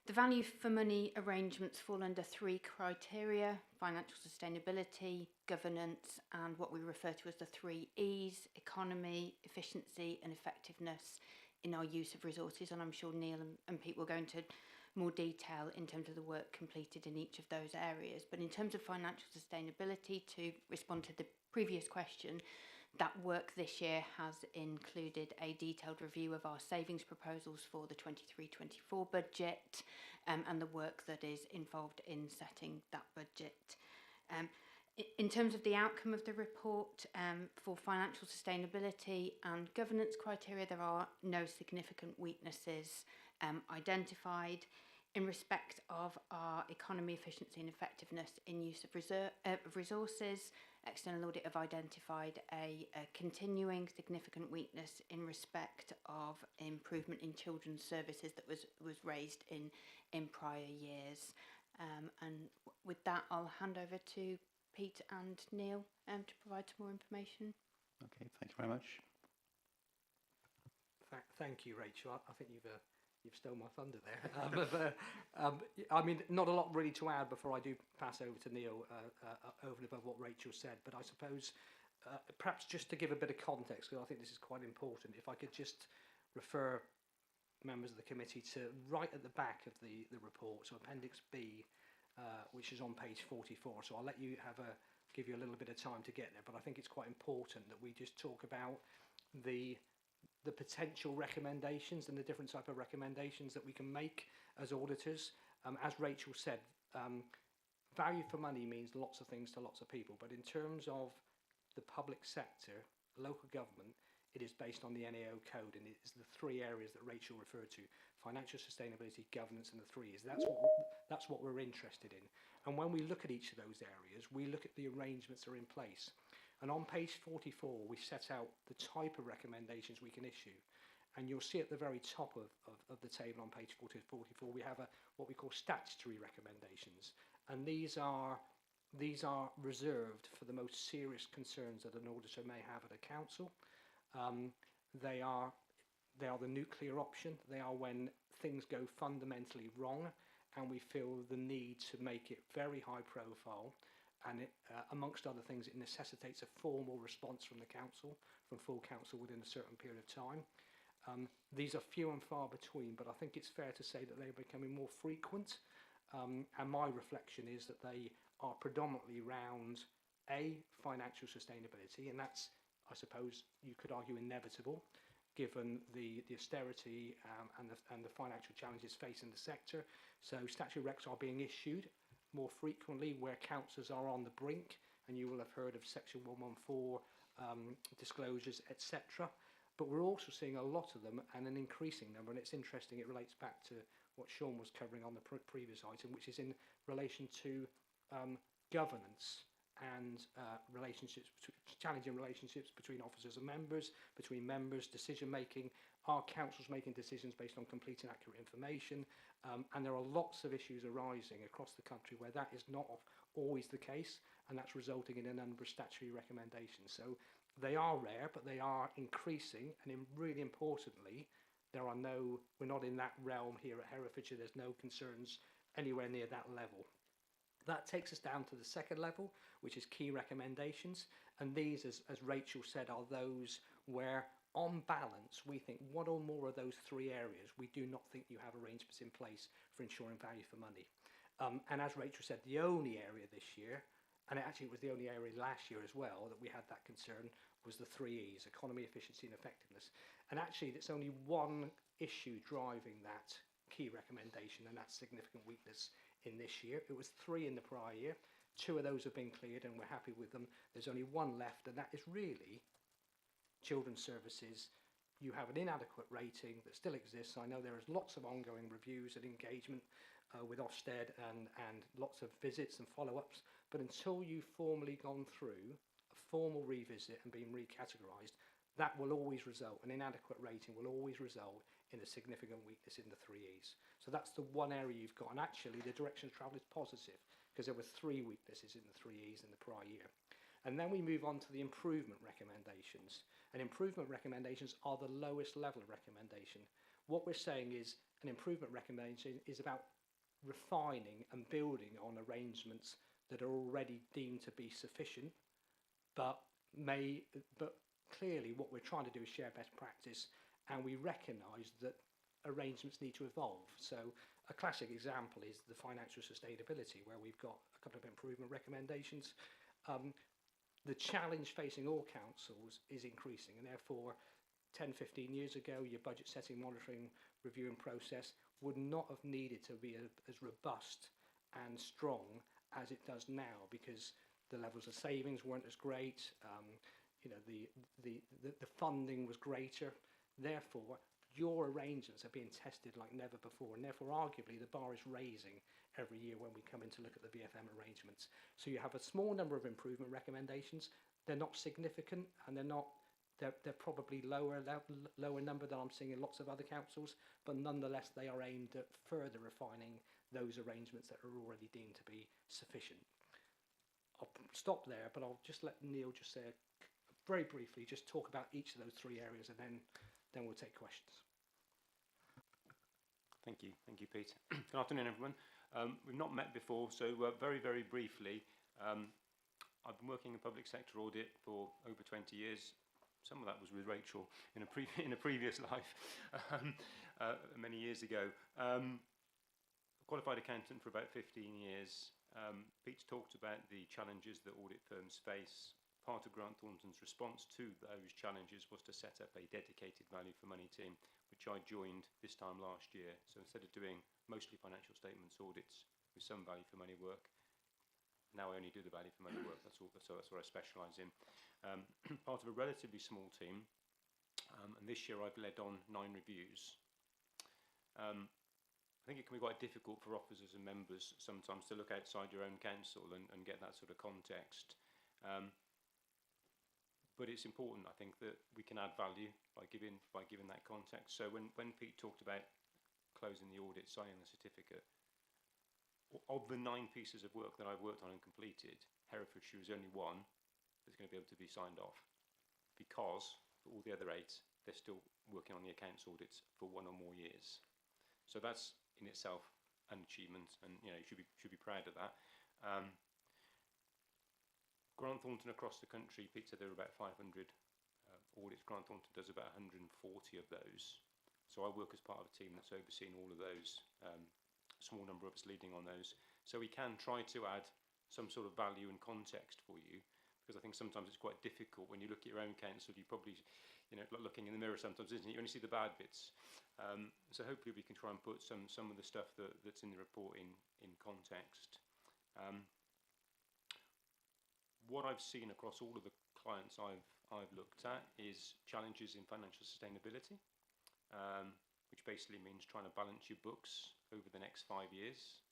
[SPEAKER 2] The value for money arrangements fall under three criteria: financial sustainability, governance, and what we refer to as the three E's: economy, efficiency, and effectiveness in our use of resources. And I'm sure Neil and Pete will go into more detail in terms of the work completed in each of those areas. But in terms of financial sustainability, to respond to the previous question, that work this year has included a detailed review of our savings proposals for the 23-24 budget and the work that is involved in setting that budget. In terms of the outcome of the report, for financial sustainability and governance criteria, there are no significant weaknesses identified. In respect of our economy, efficiency and effectiveness in use of resources, external audit have identified a continuing significant weakness in respect of improvement in children's services that was raised in prior years. And with that, I'll hand over to Pete and Neil to provide some more information.
[SPEAKER 1] Okay, thank you very much.
[SPEAKER 9] Thank you, Rachel. I think you've stolen my thunder there. I mean, not a lot really to add before I do pass over to Neil over and above what Rachel said. But I suppose perhaps just to give a bit of context, because I think this is quite important, if I could just refer members of the committee to right at the back of the report, so Appendix B, which is on page 44. So I'll let you give you a little bit of time to get there. But I think it's quite important that we just talk about the potential recommendations and the different type of recommendations that we can make as auditors. As Rachel said, value for money means lots of things to lots of people, but in terms of the public sector, local government, it is based on the NAO code, and it's the three areas that Rachel referred to: financial sustainability, governance, and the three E's. That's what we're interested in. And when we look at each of those areas, we look at the arrangements that are in place. And on page 44, we set out the type of recommendations we can issue. And you'll see at the very top of the table on page 44, we have what we call statutory recommendations. And these are reserved for the most serious concerns that an auditor may have at a council. They are the nuclear option. They are when things go fundamentally wrong and we feel the need to make it very high profile. And amongst other things, it necessitates a formal response from the council, from full council within a certain period of time. These are few and far between, but I think it's fair to say that they're becoming more frequent. And my reflection is that they are predominantly around financial sustainability, and that's, I suppose, you could argue inevitable, given the austerity and the financial challenges facing the sector. So statutory recs are being issued more frequently where councillors are on the brink, and you will have heard of section 114 disclosures, etc. But we're also seeing a lot of them and an increasing number, and it's interesting, it relates back to what Sean was covering on the previous item, which is in relation to governance and challenging relationships between officers and members, between members, decision making. Are councils making decisions based on complete and accurate information? And there are lots of issues arising across the country where that is not always the case, and that's resulting in a number of statutory recommendations. So they are rare, but they are increasing, and really importantly, we're not in that realm here at Herefordshire. There's no concerns anywhere near that level. That takes us down to the second level, which is key recommendations. And these, as Rachel said, are those where, on balance, we think one or more of those three areas, we do not think you have arrangements in place for ensuring value for money. And as Rachel said, the only area this year, and actually it was the only area last year as well, that we had that concern, was the three E's: economy, efficiency and effectiveness. And actually it's only one issue driving that key recommendation, and that's significant weakness in this year. It was 3 in the prior year. 2 of those have been cleared and we're happy with them. There's only 1 left, and that is really children's services. You have an inadequate rating that still exists. I know there is lots of ongoing reviews and engagement with Ofsted and lots of visits and follow-ups, but until you've formally gone through a formal revisit and being recategorised, that will always result, an inadequate rating will always result in a significant weakness in the 3Es. So that's the one area you've got. And actually, the direction of travel is positive because there were 3 weaknesses in the 3Es in the prior year. And then we move on to the improvement recommendations. And improvement recommendations are the lowest level of recommendation. What we're saying is an improvement recommendation is about refining and building on arrangements that are already deemed to be sufficient, but clearly what we're trying to do is share best practice, and we recognise that arrangements need to evolve. So a classic example is the financial sustainability, where we've got a couple of improvement recommendations. The challenge facing all councils is increasing, and therefore 10-15 years ago your budget setting, monitoring, reviewing process would not have needed to be as robust and strong as it does now, because the levels of savings weren't as great, the funding was greater. Therefore your arrangements are being tested like never before, and therefore arguably the bar is raising every year when we come in to look at the VFM arrangements. So you have a small number of improvement recommendations. They're not significant, and they're probably lower number than I'm seeing in lots of other councils, but nonetheless they are aimed at further refining those arrangements that are already deemed to be sufficient. I'll stop there, but I'll just let Neil just say very briefly, just talk about each of those 3 areas, and then we'll take questions.
[SPEAKER 10] Thank you, Pete. Good afternoon, everyone. We've not met before, so very, very briefly, I've been working in public sector audit for over 20 years. Some of that was with Rachel in a previous life, many years ago. Qualified accountant for about 15 years. Pete's talked about the challenges that audit firms face. Part of Grant Thornton's response to those challenges was to set up a dedicated value for money team, which I joined this time last year. So instead of doing mostly financial statements audits with some value for money work, now I only do the value for money work. That's what I specialise in. Part of a relatively small team, and this year I've led on 9 reviews. I think it can be quite difficult for officers and members sometimes to look outside your own council and get that sort of context. But it's important, I think, that we can add value by giving that context. So when Pete talked about closing the audit, signing the certificate, of the 9 pieces of work that I've worked on and completed, Herefordshire is only one that's going to be able to be signed off, because for all the other 8, they're still working on the accounts audits for 1 or more years. So that's in itself an achievement, and you should be proud of that. Grant Thornton across the country, Pete said there are about 500 audits. Grant Thornton does about 140 of those. So I work as part of a team that's overseeing all of those, a small number of us leading on those. So we can try to add some sort of value and context for you, because I think sometimes it's quite difficult when you look at your own council. You probably, like looking in the mirror sometimes, isn't it? You only see the bad bits. So hopefully we can try and put some of the stuff that's in the report in context. What I've seen across all of the clients I've looked at is challenges in financial sustainability, which basically means trying to balance your books over the next 5 years,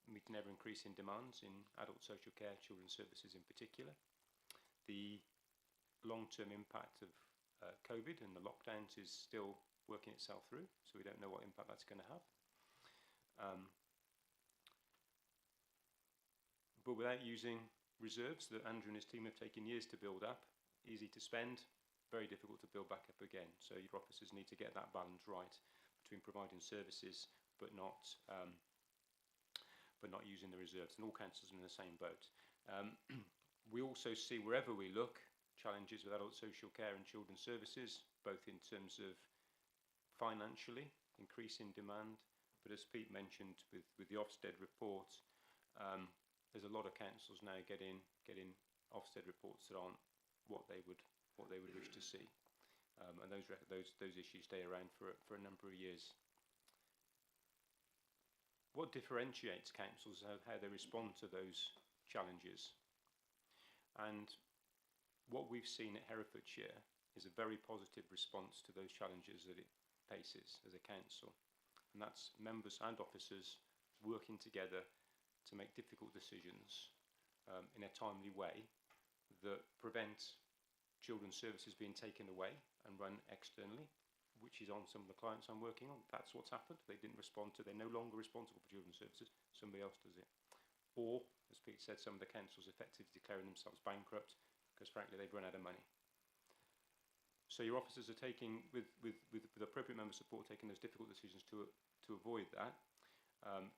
[SPEAKER 10] meeting ever increasing demands in adult social care, children's services in particular. The long-term impact of COVID and the lockdowns is still working itself through, so we don't know what impact that's going to have. But without using reserves that Andrew and his team have taken years to build up, easy to spend, very difficult to build back up again. So your officers need to get that balance right between providing services but not using the reserves. And all councils are in the same boat. We also see, wherever we look, challenges with adult social care and children's services, both in terms of financially increasing demand, but as Pete mentioned with the Ofsted report, there's a lot of councils now getting Ofsted reports that aren't what they would wish to see, and those issues stay around for a number of years. What differentiates councils is how they respond to those challenges, and what we've seen at Herefordshire is a very positive response to those challenges that it faces as a council, and that's members and officers working together to make difficult decisions in a timely way that prevent children's services being taken away and run externally, which is on some of the clients I'm working on. That's what's happened. They didn't respond to, they're no longer responsible for children's services, somebody else does it. Or, as Pete said, some of the councils effectively declaring themselves bankrupt because frankly they've run out of money. So your officers are taking, with appropriate member support, taking those difficult decisions to avoid that.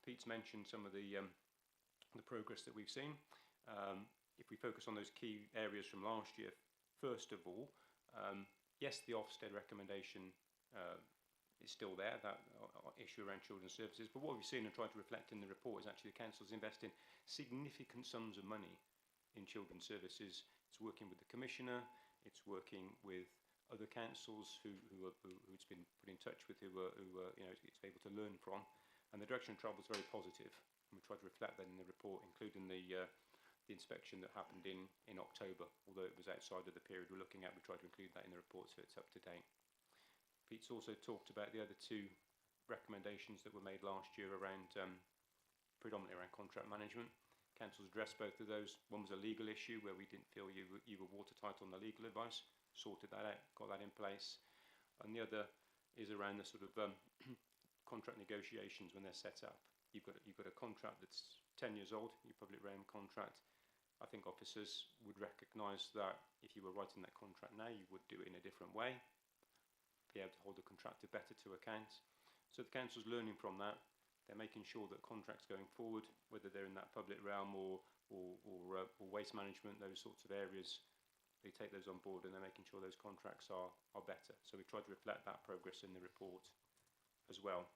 [SPEAKER 10] Pete's mentioned some of the progress that we've seen. If we focus on those key areas from last year, first of all, yes, the Ofsted recommendation is still there, that issue around children's services, but what we've seen and tried to reflect in the report is actually the council's investing significant sums of money in children's services. It's working with the Commissioner, it's working with other councils who it's been put in touch with, who you know, it's able to learn from, and the direction of travel is very positive. And we tried to reflect that in the report, including the inspection that happened in October, although it was outside of the period we're looking at. We tried to include that in the report so it's up to date. Pete's also talked about the other two recommendations that were made last year around, predominantly around contract management. Council's addressed both of those. One was a legal issue where we didn't feel you were watertight on the legal advice, sorted that out, got that in place. And the other is around the sort of contract negotiations when they're set up. You've got a contract that's 10 years old, your public realm contract. I think officers would recognise that if you were writing that contract now, you would do it in a different way, be able to hold the contractor better to account. So the council's learning from that. They're making sure that contracts going forward, whether they're in that public realm or waste management, those sorts of areas, they take those on board and they're making sure those contracts are better. So we've tried to reflect that progress in the report as well.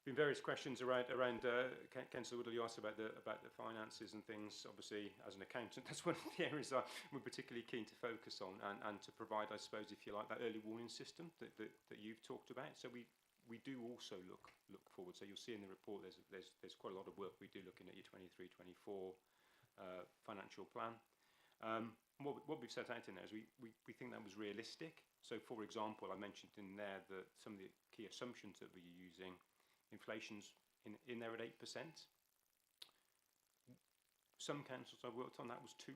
[SPEAKER 10] Been various questions around Councillor Woodall, you asked about the finances and things. Obviously, as an accountant, that's one of the areas we're particularly keen to focus on and to provide, I suppose, if you like, that early warning system that you've talked about. So we do also look forward. So you'll see in the report there's quite a lot of work we do looking at your 23-24 financial plan. What we've set out in there is we think that was realistic. So, for example, I mentioned in there that some of the key assumptions that we're using, inflation's in there at 8%. Some councils I worked on, that was 2%,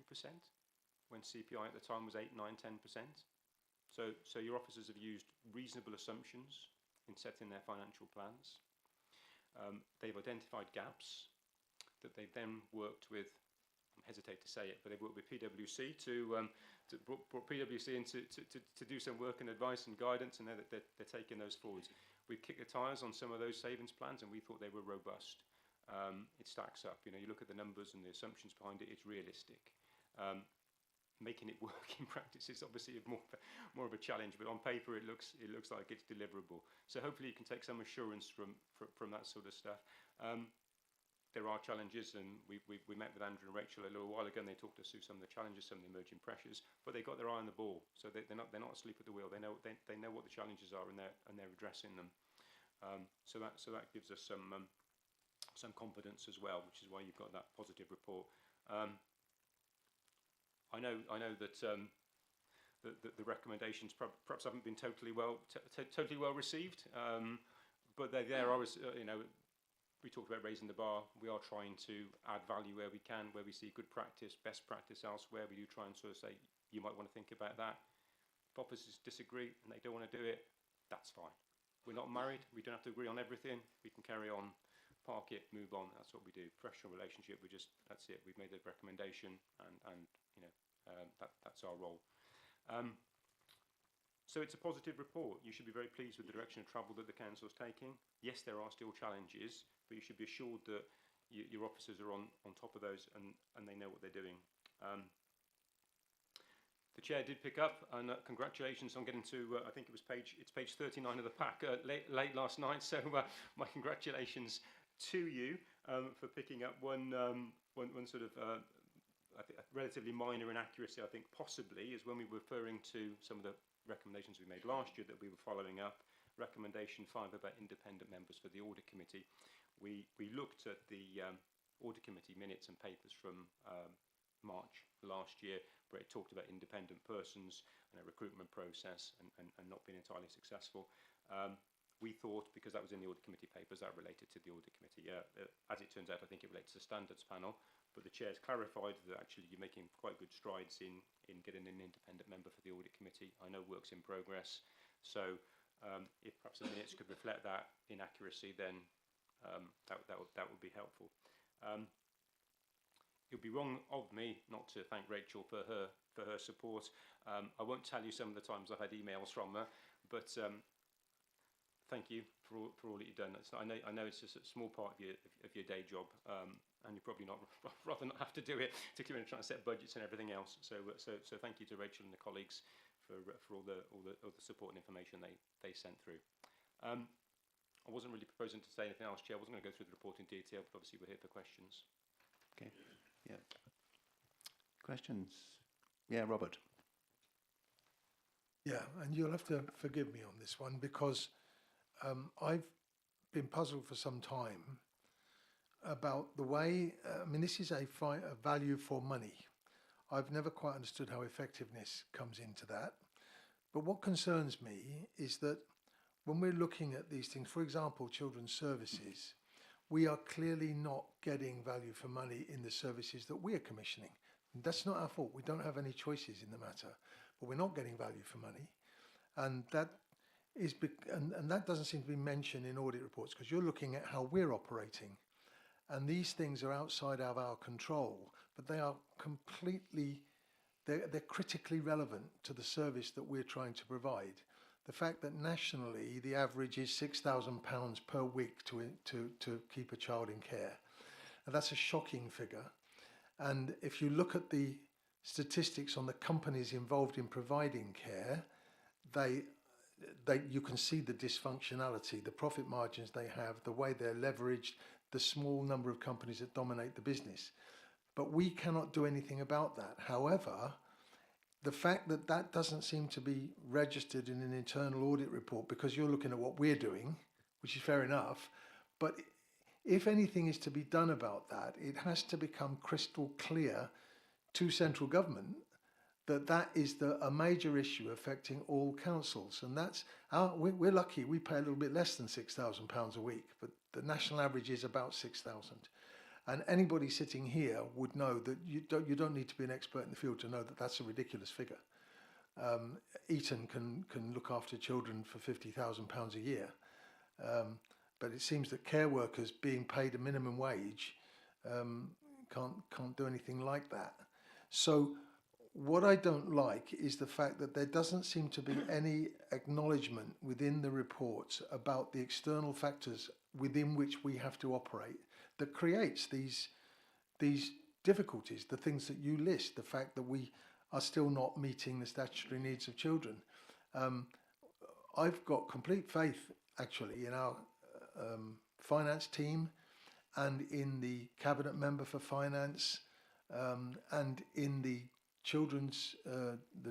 [SPEAKER 10] when CPI at the time was 8, 9, 10%. So your officers have used reasonable assumptions in setting their financial plans. They've identified gaps that they've then worked with, I hesitate to say it, but they've worked with PwC to brought PwC in to do some work and advice and guidance, and they're taking those forwards. We've kicked the tyres on some of those savings plans and we thought they were robust. It stacks up. You know, you look at the numbers and the assumptions behind it, it's realistic. Making it work in practice is obviously more of a challenge, but on paper it looks like it's deliverable. So hopefully you can take some assurance from that sort of stuff. There are challenges, and we met with Andrew and Rachel a little while ago, and they talked us through some of the challenges, some of the emerging pressures, but they got their eye on the ball, so they're not asleep at the wheel. They know what the challenges are, and they're addressing them. So that gives us some confidence as well, which is why you've got that positive report. I know that the recommendations perhaps haven't been totally well received, but they're there. You know, we talked about raising the bar. We are trying to add value where we can, where we see good practice, best practice elsewhere. We do try and sort of say, you might want to think about that. If officers disagree and they don't want to do it, that's fine. We're not married. We don't have to agree on everything. We can carry on, park it, move on. That's what we do. Professional relationship. That's it. We've made the recommendation, and you know, that's our role. So it's a positive report. You should be very pleased with the direction of travel that the council is taking. Yes, there are still challenges, but you should be assured that your officers are on top of those and they know what they're doing. The chair did pick up, and congratulations on getting to, I think it's page 39 of the pack late last night. So my congratulations to you for picking up one sort of I think a relatively minor inaccuracy. I think possibly is when we were referring to some of the recommendations we made last year that we were following up. Recommendation 5 about independent members for the Audit Committee. We looked at the Audit Committee minutes and papers from March last year, where it talked about independent persons and a recruitment process and not being entirely successful. We thought, because that was in the Audit Committee papers, that related to the Audit Committee. As it turns out, I think it relates to the Standards Panel, but the chair's clarified that actually you're making quite good strides in getting an independent member for the audit committee. I know work's in progress, so if perhaps the minutes could reflect that inaccuracy, then that would be helpful. It would be wrong of me not to thank Rachel for her support. I won't tell you some of the times I've had emails from her, but thank you for all that you've done. I know it's just a small part of your day job, and you're probably not rather not have to do it, particularly when you're trying to set budgets and everything else. So thank you to Rachel and the colleagues for all the support and information they sent through. I wasn't really proposing to say anything else, Chair. I wasn't going to go through the report in detail, but obviously we're here for questions.
[SPEAKER 1] Okay. Yeah. Questions? Yeah, Robert.
[SPEAKER 8] Yeah, and you'll have to forgive me on this one because I've been puzzled for some time about the way, this is a value for money. I've never quite understood how effectiveness comes into that. But what concerns me is that when we're looking at these things, for example, children's services, we are clearly not getting value for money in the services that we are commissioning. That's not our fault. We don't have any choices in the matter, but we're not getting value for money. And that is, and that doesn't seem to be mentioned in audit reports because you're looking at how we're operating. And these things are outside of our control, but they are completely, they're critically relevant to the service that we're trying to provide. The fact that nationally the average is £6,000 per week to keep a child in care. And that's a shocking figure. And if you look at the statistics on the companies involved in providing care, you can see the dysfunctionality, the profit margins they have, the way they're leveraged, the small number of companies that dominate the business. But we cannot do anything about that. However, the fact that that doesn't seem to be registered in an internal audit report because you're looking at what we're doing, which is fair enough, but if anything is to be done about that, it has to become crystal clear to central government that that is a major issue affecting all councils. And that's we're lucky, we pay a little bit less than £6,000 a week, but the national average is about 6,000. And anybody sitting here would know that you don't need to be an expert in the field to know that that's a ridiculous figure. Eton can look after children for £50,000 a year. But it seems that care workers being paid a minimum wage can't do anything like that. So what I don't like is the fact that there doesn't seem to be any acknowledgement within the reports about the external factors within which we have to operate that creates these difficulties, the things that you list, the fact that we are still not meeting the statutory needs of children. I've got complete faith, actually, in our finance team and in the cabinet member for finance and in the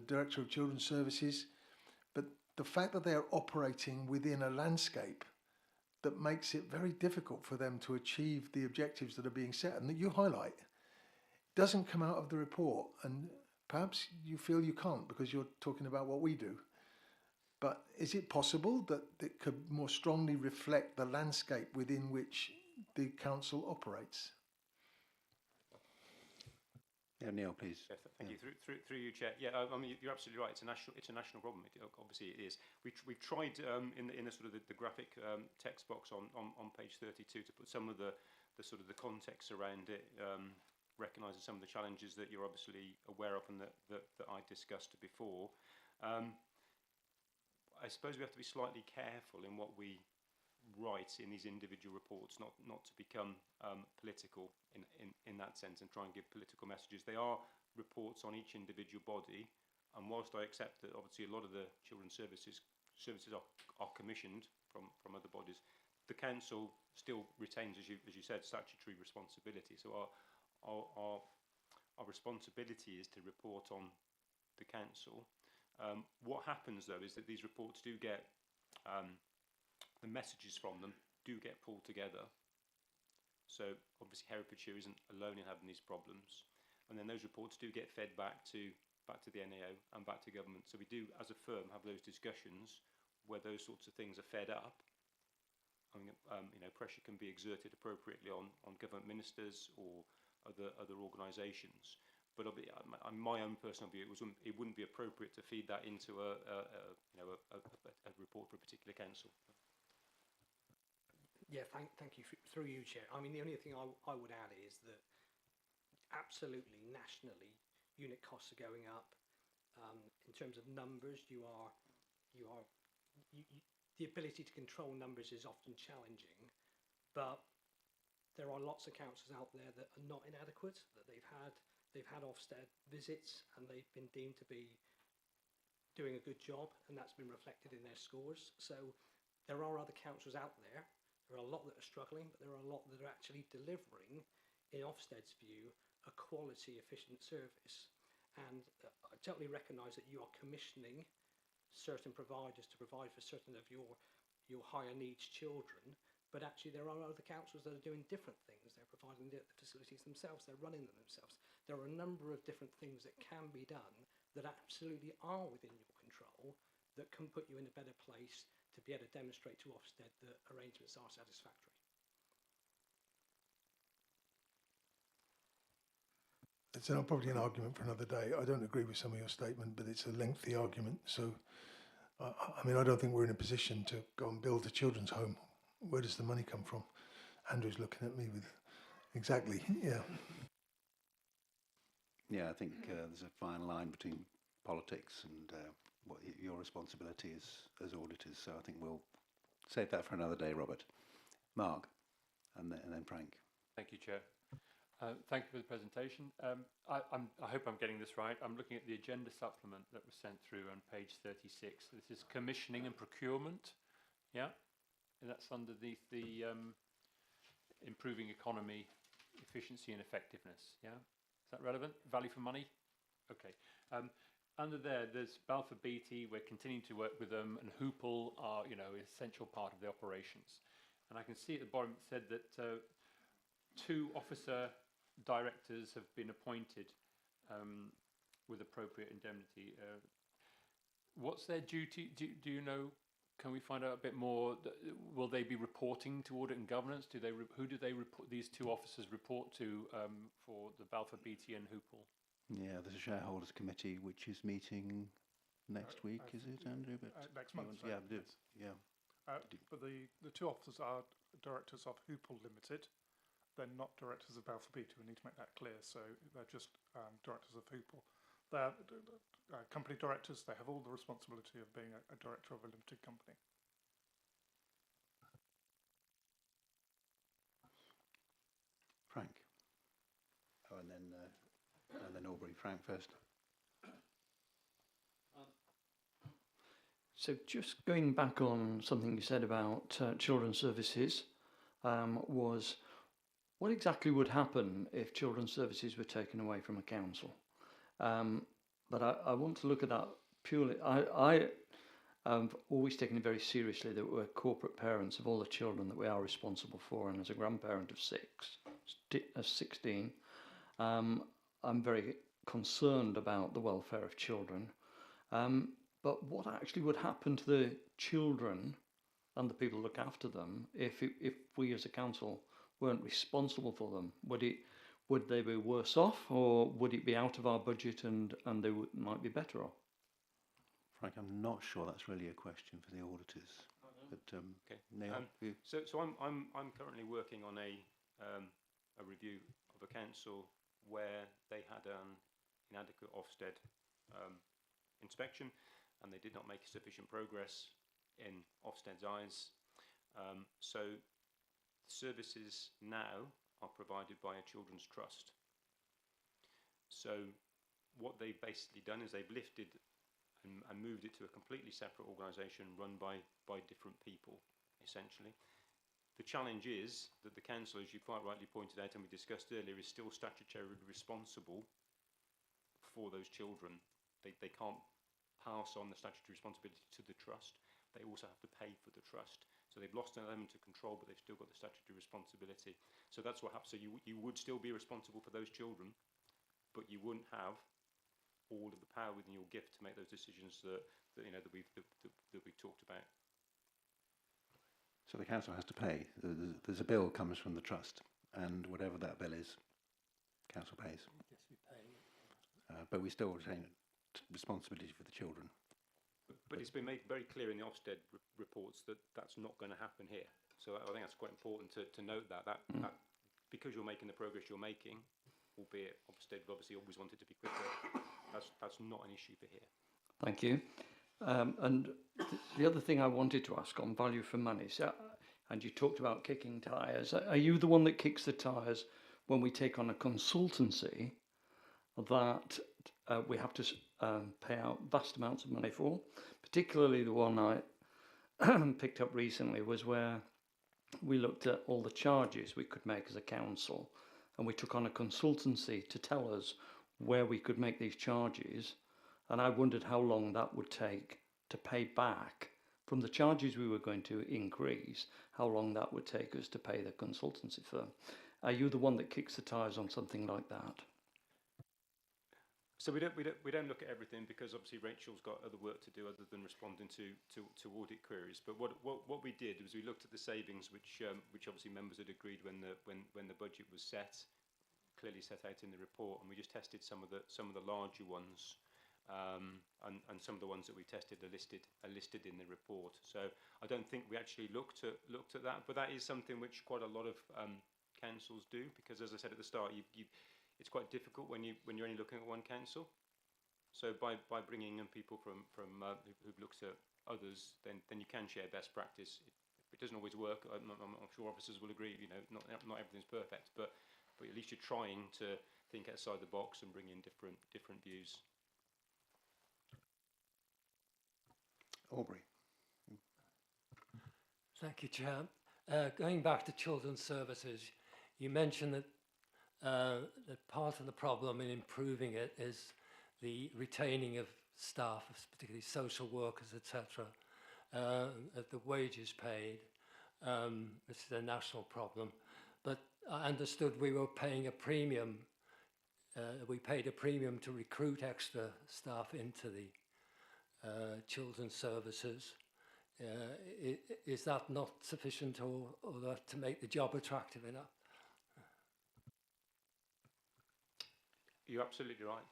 [SPEAKER 8] director of children's services. But the fact that they're operating within a landscape that makes it very difficult for them to achieve the objectives that are being set and that you highlight doesn't come out of the report. And perhaps you feel you can't because you're talking about what we do. But is it possible that it could more strongly reflect the landscape within which the council operates?
[SPEAKER 1] Yeah, Neil, please.
[SPEAKER 10] Yeah, thank you. Through you, Chair. Yeah, I mean, you're absolutely right. It's a national problem. Obviously, it is. We've tried in the sort of the graphic text box on page 32 to put some of the sort of the context around it, recognising some of the challenges that you're obviously aware of and that I discussed before. I suppose we have to be slightly careful in what we write in these individual reports, not to become political in that sense and try and give political messages. They are reports on each individual body, and whilst I accept that obviously a lot of the children's services are commissioned from other bodies, the council still retains, as you said, statutory responsibility. So our responsibility is to report on the council. What happens though is that these reports do get the messages from them do get pulled together. So obviously Herefordshire isn't alone in having these problems, and then those reports do get fed back to the NAO and back to government. So we do, as a firm, have those discussions where those sorts of things are fed up. I mean, pressure can be exerted appropriately on government ministers or other organisations. But my own personal view, it wouldn't be appropriate to feed that into a report for a particular council.
[SPEAKER 9] Yeah, thank you. Through you, Chair. I mean, the only thing I would add is that absolutely nationally, unit costs are going up. In terms of numbers, the ability to control numbers is often challenging, but there are lots of councils out there that are not inadequate, that they've had Ofsted visits and they've been deemed to be doing a good job, and that's been reflected in their scores. So there are other councils out there. There are a lot that are struggling, but there are a lot that are actually delivering, in Ofsted's view, a quality, efficient service. And I totally recognise that you are commissioning certain providers to provide for certain of your higher needs children, but actually there are other councils that are doing different things. They're providing the facilities themselves, they're running them themselves. There are a number of different things that can be done that absolutely are within your control, that can put you in a better place to be able to demonstrate to Ofsted that arrangements are satisfactory.
[SPEAKER 8] It's probably an argument for another day. I don't agree with some of your statement, but it's a lengthy argument. So, I mean, I don't think we're in a position to go and build a children's home. Where does the money come from? Andrew's looking at me with, exactly, yeah.
[SPEAKER 1] Yeah, I think there's a fine line between politics and what your responsibility is as auditors. So I think we'll save that for another day, Robert. Mark, and then Frank.
[SPEAKER 7] Thank you, Chair. Thank you for the presentation. I hope I'm getting this right. I'm looking at the agenda supplement that was sent through on page 36. This is commissioning and procurement. Yeah, and that's underneath the improving economy, efficiency and effectiveness. Yeah, is that relevant? Value for money? Okay. Under there's Balfour Beatty. We're continuing to work with them, and Hoople are, an essential part of the operations. And I can see at the bottom it said that 2 officer directors have been appointed with appropriate indemnity. What's their duty? Do you know? Can we find out a bit more? Will they be reporting to Audit and Governance? Who do they report? These 2 officers report to for the Balfour Beatty and Hoople?
[SPEAKER 1] Yeah, there's a shareholders committee which is meeting next week, is it, Andrew? But
[SPEAKER 11] next month.
[SPEAKER 1] Yeah, yeah.
[SPEAKER 11] But the 2 officers are directors of Hoople Limited. They're not directors of Balfour Beatty. We need to make that clear. So they're just directors of Hoople. They're company directors. They have all the responsibility of being a director of a limited company.
[SPEAKER 1] Frank. Oh, and then Aubrey. Frank first.
[SPEAKER 4] So just going back on something you said about children's services, was what exactly would happen if children's services were taken away from a council? But I want to look at that purely. I have always taken it very seriously that we're corporate parents of all the children that we are responsible for, and as a grandparent of 16, I'm very concerned about the welfare of children. But what actually would happen to the children and the people who look after them if we as a council weren't responsible for them? Would they be worse off, or would it be out of our budget and they might be better off?
[SPEAKER 1] Frank, I'm not sure that's really a question for the auditors. But
[SPEAKER 10] Okay.
[SPEAKER 1] Neil,
[SPEAKER 10] So I'm currently working on a review of a council where they had an inadequate Ofsted inspection, and they did not make sufficient progress in Ofsted's eyes. So services now are provided by a children's trust. So what they've basically done is they've lifted and moved it to a completely separate organisation run by different people, essentially. The challenge is that the council, as you quite rightly pointed out and we discussed earlier, is still statutorily responsible for those children. They can't pass on the statutory responsibility to the trust. They also have to pay for the trust. So they've lost an element of control, but they've still got the statutory responsibility. So that's what happens. So you would still be responsible for those children, but you wouldn't have all of the power within your gift to make those decisions that we've talked about.
[SPEAKER 1] so the council has to pay. There's a bill comes from the trust, and whatever that bill is, council pays.
[SPEAKER 7] Yes, we pay.
[SPEAKER 1] But we still retain responsibility for the children.
[SPEAKER 10] But it's been made very clear in the Ofsted reports that that's not going to happen here. So I think that's quite important to note that because you're making the progress you're making, albeit Ofsted obviously always wanted to be quicker, that's not an issue for here.
[SPEAKER 4] Thank you. And the other thing I wanted to ask on value for money, so, and you talked about kicking tyres. Are you the one that kicks the tyres when we take on a consultancy that we have to pay out vast amounts of money for? Particularly the one I picked up recently was where we looked at all the charges we could make as a council, and we took on a consultancy to tell us where we could make these charges. And I wondered how long that would take to pay back from the charges we were going to increase, how long that would take us to pay the consultancy firm. Are you the one that kicks the tyres on something like that?
[SPEAKER 10] So we don't look at everything, because obviously Rachel's got other work to do other than responding to audit queries. But what we did was we looked at the savings which obviously members had agreed when the budget was set, clearly set out in the report, and we just tested some of the larger ones. And some of the ones that we tested are listed in the report. So I don't think we actually looked at that, but that is something which quite a lot of councils do, because as I said at the start, it's quite difficult when you're only looking at one council. So by bringing in people from who've looked at others, then you can share best practice. It doesn't always work. I'm sure officers will agree. You know, not everything's perfect, but at least you're trying to think outside the box and bring in different views.
[SPEAKER 1] Aubrey.
[SPEAKER 12] Thank you, Chair. Going back to children's services, you mentioned that part of the problem in improving it is the retaining of staff, particularly social workers, etc., the wages paid. This is a national problem. But I understood we were paying a premium. We paid a premium to recruit extra staff into the children's services. Is that not sufficient, or that to make the job attractive enough?
[SPEAKER 10] You're absolutely right,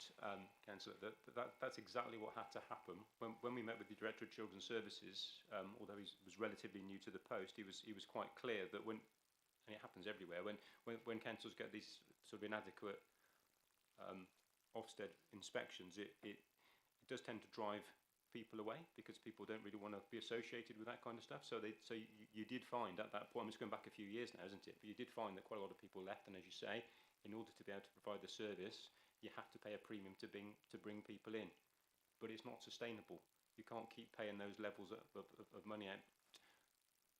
[SPEAKER 10] Councillor. That's exactly what had to happen. When we met with the Director of Children's Services, although he was relatively new to the post, he was quite clear that and it happens everywhere, when councils get these sort of inadequate Ofsted inspections, it does tend to drive people away, because people don't really want to be associated with that kind of stuff. So you did find at that point, it's going back a few years now, isn't it? But you did find that quite a lot of people left, and as you say, in order to be able to provide the service, you have to pay a premium to bring people in. But it's not sustainable. You can't keep paying those levels of money out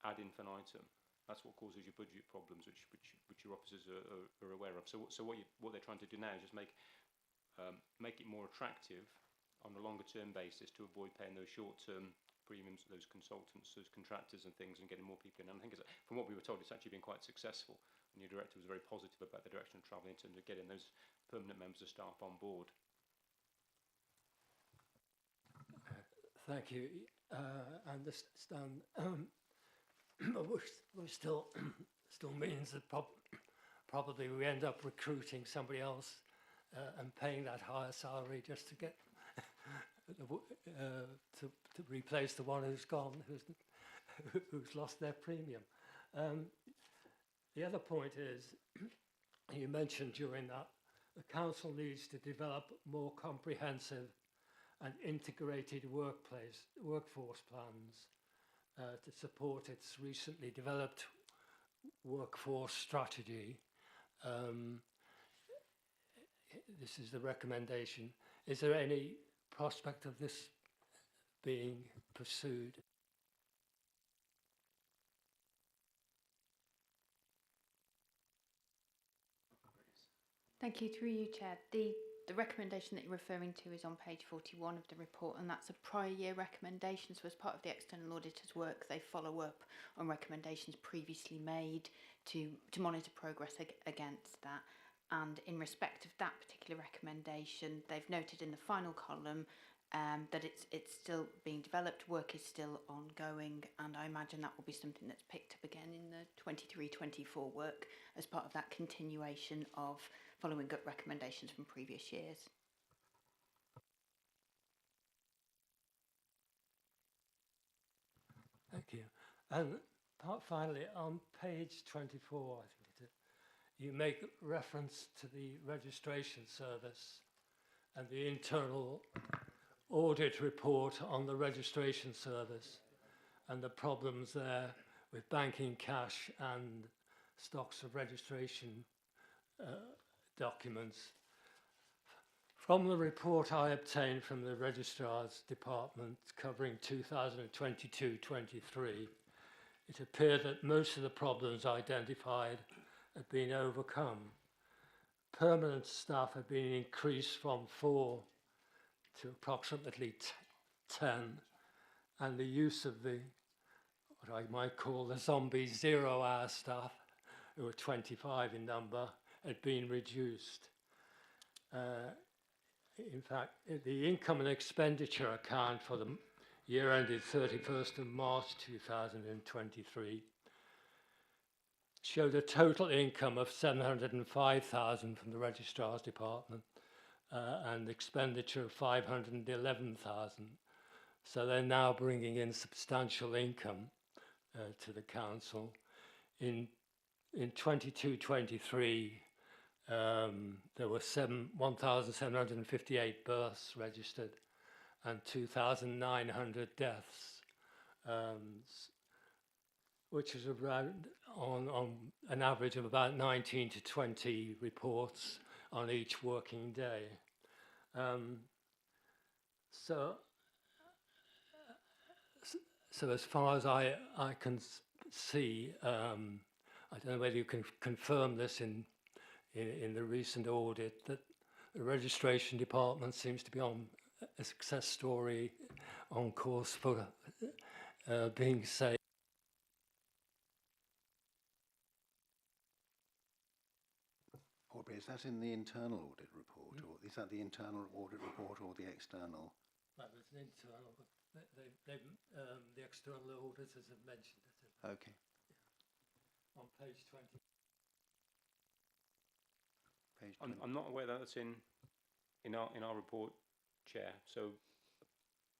[SPEAKER 10] ad infinitum. That's what causes your budget problems, which your officers are aware of. So what they're trying to do now is just make it more attractive on a longer term basis, to avoid paying those short term premiums, those consultants, those contractors and things, and getting more people in. And I think from what we were told, it's actually been quite successful. And your director was very positive about the direction of travel in terms of getting those permanent members of staff on board.
[SPEAKER 12] Thank you. I understand. Which still means that probably we end up recruiting somebody else and paying that higher salary just to get to replace the one who's gone, who's lost their premium. The other point is, you mentioned during that, the council needs to develop more comprehensive and integrated workforce plans to support its recently developed workforce strategy. This is the recommendation. Is there any prospect of this being pursued?
[SPEAKER 2] Thank you. Through you, Chair. The recommendation that you're referring to is on page 41 of the report, and that's a prior year recommendation. So as part of the external auditor's work, they follow up on recommendations previously made to monitor progress against that. And in respect of that particular recommendation, they've noted in the final column that it's still being developed, work is still ongoing, and I imagine that will be something that's picked up again in the 23-24 work as part of that continuation of following up recommendations from previous years.
[SPEAKER 12] Thank you. And finally, on page 24, I think it is, you make reference to the registration service and the internal audit report on the registration service and the problems there with banking cash and stocks of registration documents. From the report I obtained from the Registrar's Department covering 2022-23, it appeared that most of the problems identified had been overcome. Permanent staff had been increased from 4 to approximately 10, and the use of the, what I might call the zombie 0-hour staff, who were 25 in number, had been reduced. In fact, the income and expenditure account for the year ended 31st of March 2023 showed a total income of 705,000 from the Registrar's Department and expenditure of 511,000. So they're now bringing in substantial income to the council. In 22-23, there were 1,758 births registered and 2,900 deaths, which is around on an average of about 19 to 20 reports on each working day. So as far as I can see, I don't know whether you can confirm this in the recent audit, that the registration department seems to be on a success story, on course for being safe.
[SPEAKER 1] Aubrey, is that in the internal audit report, or is that the internal audit report or the external?
[SPEAKER 12] That was an internal, but the external auditors have mentioned it.
[SPEAKER 1] Okay.
[SPEAKER 12] Yeah. On page 20.
[SPEAKER 1] Page 20.
[SPEAKER 10] I'm not aware that that's in our report, Chair. So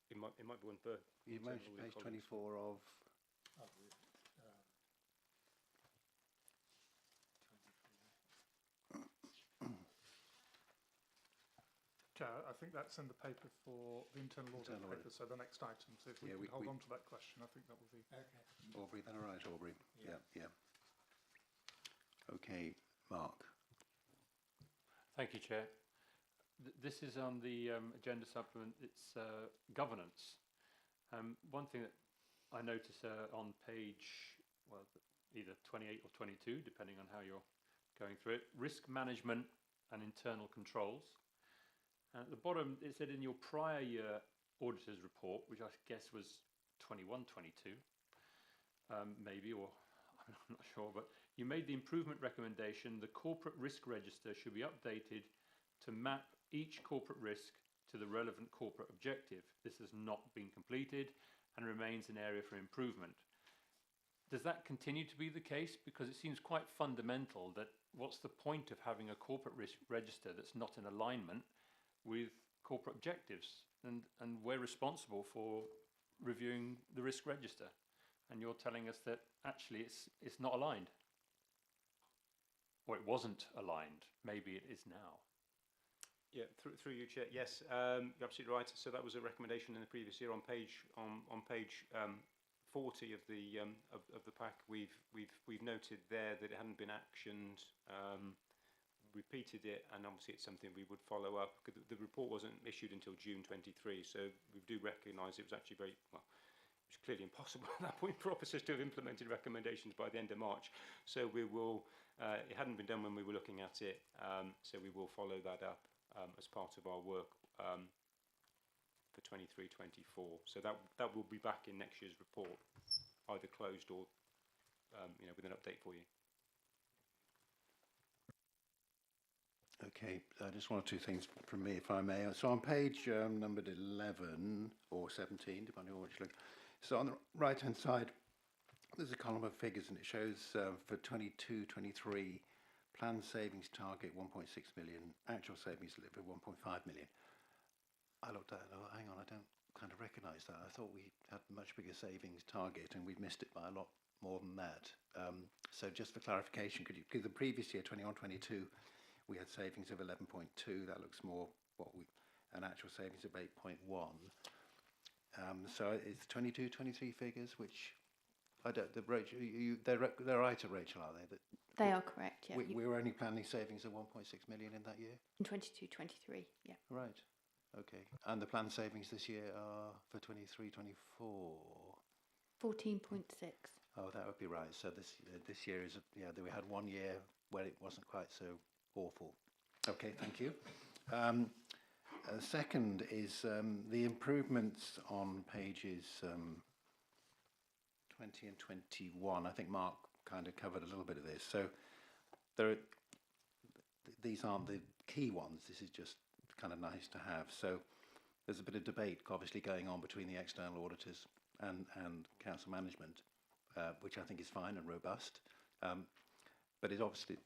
[SPEAKER 10] it might be one for.
[SPEAKER 1] You mentioned page 24 of.
[SPEAKER 11] Chair, I think that's in the paper for the internal audit paper, so the next item. So if we could hold on to that question, I think that would be...
[SPEAKER 12] Okay.
[SPEAKER 1] Aubrey, that all right, Aubrey? Yeah. Okay, Mark.
[SPEAKER 7] Thank you, Chair. This is on the agenda supplement. It's governance. One thing that I notice on page, well, either 28 or 22, depending on how you're going through it, risk management and internal controls. At the bottom, it said in your prior year auditor's report, which I guess was 21-22, maybe, or I'm not sure, but you made the improvement recommendation: the corporate risk register should be updated to map each corporate risk to the relevant corporate objective. This has not been completed and remains an area for improvement. Does that continue to be the case? Because it seems quite fundamental that what's the point of having a corporate risk register that's not in alignment with corporate objectives? And we're responsible for reviewing the risk register, and you're telling us that actually it's not aligned, or it wasn't aligned. Maybe it is now.
[SPEAKER 10] Yeah, through you, Chair. Yes, you're absolutely right. So that was a recommendation in the previous year on page 40 of the pack. We've noted there that it hadn't been actioned. Repeated it, and obviously it's something we would follow up. The report wasn't issued until June 23, so we do recognise it was actually it was clearly impossible at that point for officers to have implemented recommendations by the end of March. So we will, it hadn't been done when we were looking at it, so we will follow that up as part of our work for 23-24. So that will be back in next year's report, either closed or with an update for you.
[SPEAKER 1] Okay, just one or two things from me, if I may. So on page numbered 11 or 17, depending on which you look. So on the right-hand side, there's a column of figures, and it shows for 22-23, planned savings target 1.6 million, actual savings delivered 1.5 million. I looked at it, oh, hang on, I don't kind of recognise that. I thought we had a much bigger savings target, and we've missed it by a lot more than that. So just for clarification, could you, because the previous year, 21-22, we had savings of 11.2. That looks more an actual savings of 8.1. So it's 22-23 figures, which I don't. Rachel, they're right, Rachel, are they? That
[SPEAKER 2] They are correct. Yeah.
[SPEAKER 1] we were only planning savings of 1.6 million in that year.
[SPEAKER 2] In 22-23. Yeah.
[SPEAKER 1] Right. Okay. And the planned savings this year are for 23-24.
[SPEAKER 2] 14.6.
[SPEAKER 1] Oh, that would be right. So this year is we had 1 year where it wasn't quite so awful. Okay, thank you. Second is the improvements on pages 20 and 21. I think Mark kind of covered a little bit of this. So these aren't the key ones. This is just kind of nice to have. So there's a bit of debate obviously going on between the external auditors and council management, which I think is fine and robust. But it's obviously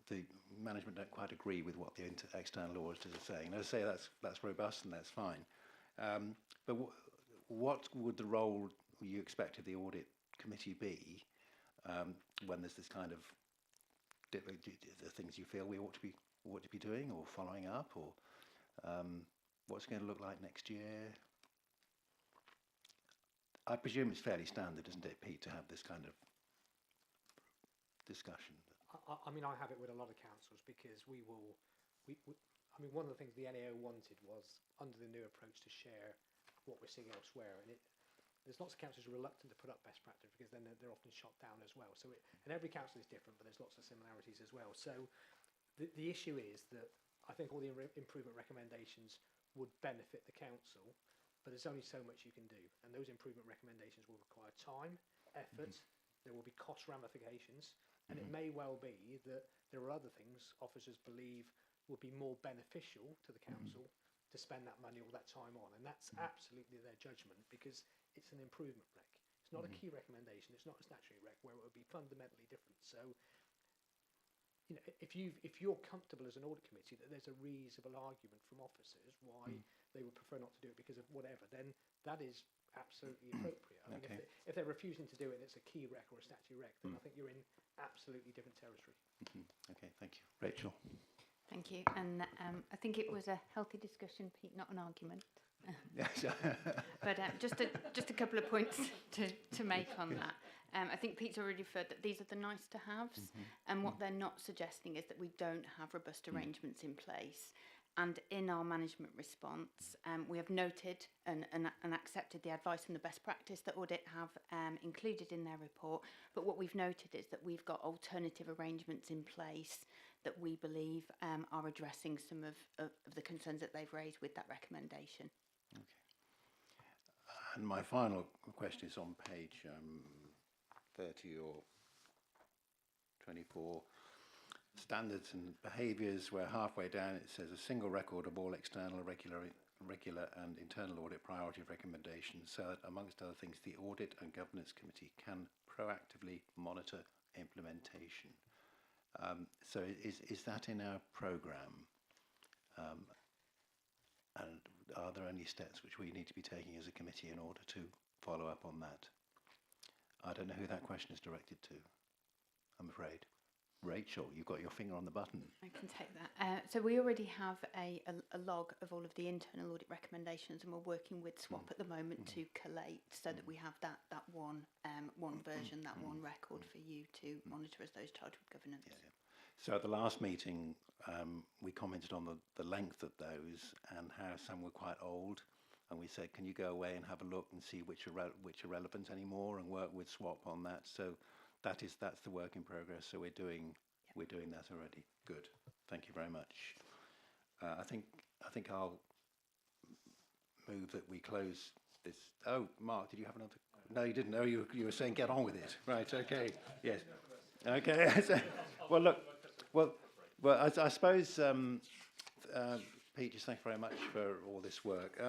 [SPEAKER 1] the management don't quite agree with what the external auditors are saying. And I say that's robust and that's fine. But what would the role you expect of the audit committee be when there's this kind of the things you feel we ought to be doing or following up, or what's it going to look like next year? I presume it's fairly standard, isn't it, Pete, to have this kind of discussion?
[SPEAKER 9] I mean, I have it with a lot of councils because I mean, one of the things the NAO wanted was, under the new approach, to share what we're seeing elsewhere. And there's lots of councils who are reluctant to put up best practice because then they're often shot down as well. So and every council is different, but there's lots of similarities as well. So the issue is that I think all the improvement recommendations would benefit the council, but there's only so much you can do. And those improvement recommendations will require time, effort, there will be cost ramifications, and it may well be that there are other things officers believe will be more beneficial to the council to spend that money or that time on. And that's absolutely their judgment, because it's an improvement rec. It's not a key recommendation, it's not a statutory rec where it would be fundamentally different. So, you know, if you're comfortable as an audit committee that there's a reasonable argument from officers why they would prefer not to do it because of whatever, then that is absolutely appropriate. I mean, if they're refusing to do it and it's a key rec or a statutory rec, then I think you're in absolutely different territory.
[SPEAKER 1] Okay, thank you. Rachel?
[SPEAKER 2] Thank you. And I think it was a healthy discussion, Pete, not an argument. But just a couple of points to make on that. I think Pete's already referred that these are the nice to haves, and what they're not suggesting is that we don't have robust arrangements in place. And in our management response, we have noted and accepted the advice and the best practice that Audit have included in their report. But what we've noted is that we've got alternative arrangements in place that we believe are addressing some of the concerns that they've raised with that recommendation.
[SPEAKER 1] Okay. And my final question is on page 30 or 24. Standards and behaviours, where halfway down it says a single record of all external, regular and internal audit priority recommendations, so that, amongst other things, the Audit and Governance Committee can proactively monitor implementation. So is that in our programme? And are there any steps which we need to be taking as a committee in order to follow up on that? I don't know who that question is directed to, I'm afraid. Rachel, you've got your finger on the button. I
[SPEAKER 2] can take that. So we already have a log of all of the internal audit recommendations, and we're working with SWAP at the moment to collate so that we have that one version, that one record for you to monitor as those charged with governance.
[SPEAKER 1] Yeah, yeah. So at the last meeting, we commented on the length of those and how some were quite old, and we said, can you go away and have a look and see which are relevant anymore, and work with SWAP on that. So that's the work in progress. So we're doing that already. Good. Thank you very much. I think I'll move that we close this. Oh, Mark, did you have another? No, you didn't. No, you were saying get on with it. Right. Okay. Yes. Okay. Well, look. Well, Well, I suppose, Pete, just thank you very much for all this work.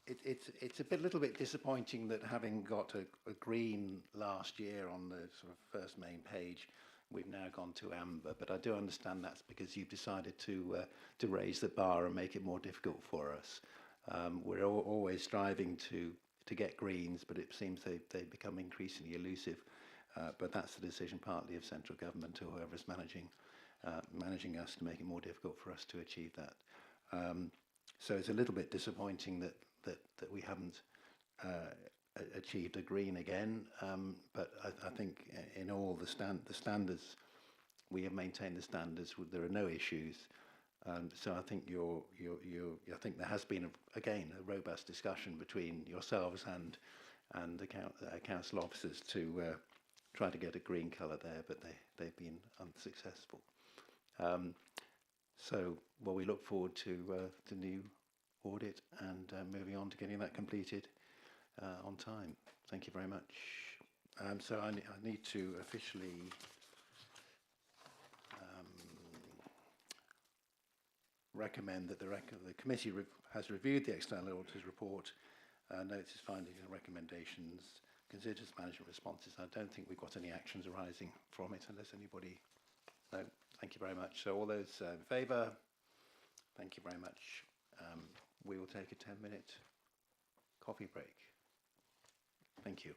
[SPEAKER 1] It's a little bit disappointing that having got a green last year on the sort of first main page, we've now gone to amber. But I do understand that's because you've decided to raise the bar and make it more difficult for us. We're always striving to get greens, but it seems they become increasingly elusive. But that's the decision partly of central government or whoever's managing us to make it more difficult for us to achieve that. So it's a little bit disappointing that we haven't achieved a green again. But I think in all the standards, we have maintained the standards. There are no issues. So I think I think there has been again a robust discussion between yourselves and the council officers to try to get a green colour there, but they've been unsuccessful. So we look forward to the new audit and moving on to getting that completed on time. Thank you very much. So I need to officially recommend that the committee has reviewed the external auditor's report, notes its findings and recommendations, considers management responses. I don't think we've got any actions arising from it unless anybody... No, thank you very much. So all those in favour, thank you very much. We will take a 10-minute coffee break. Thank you.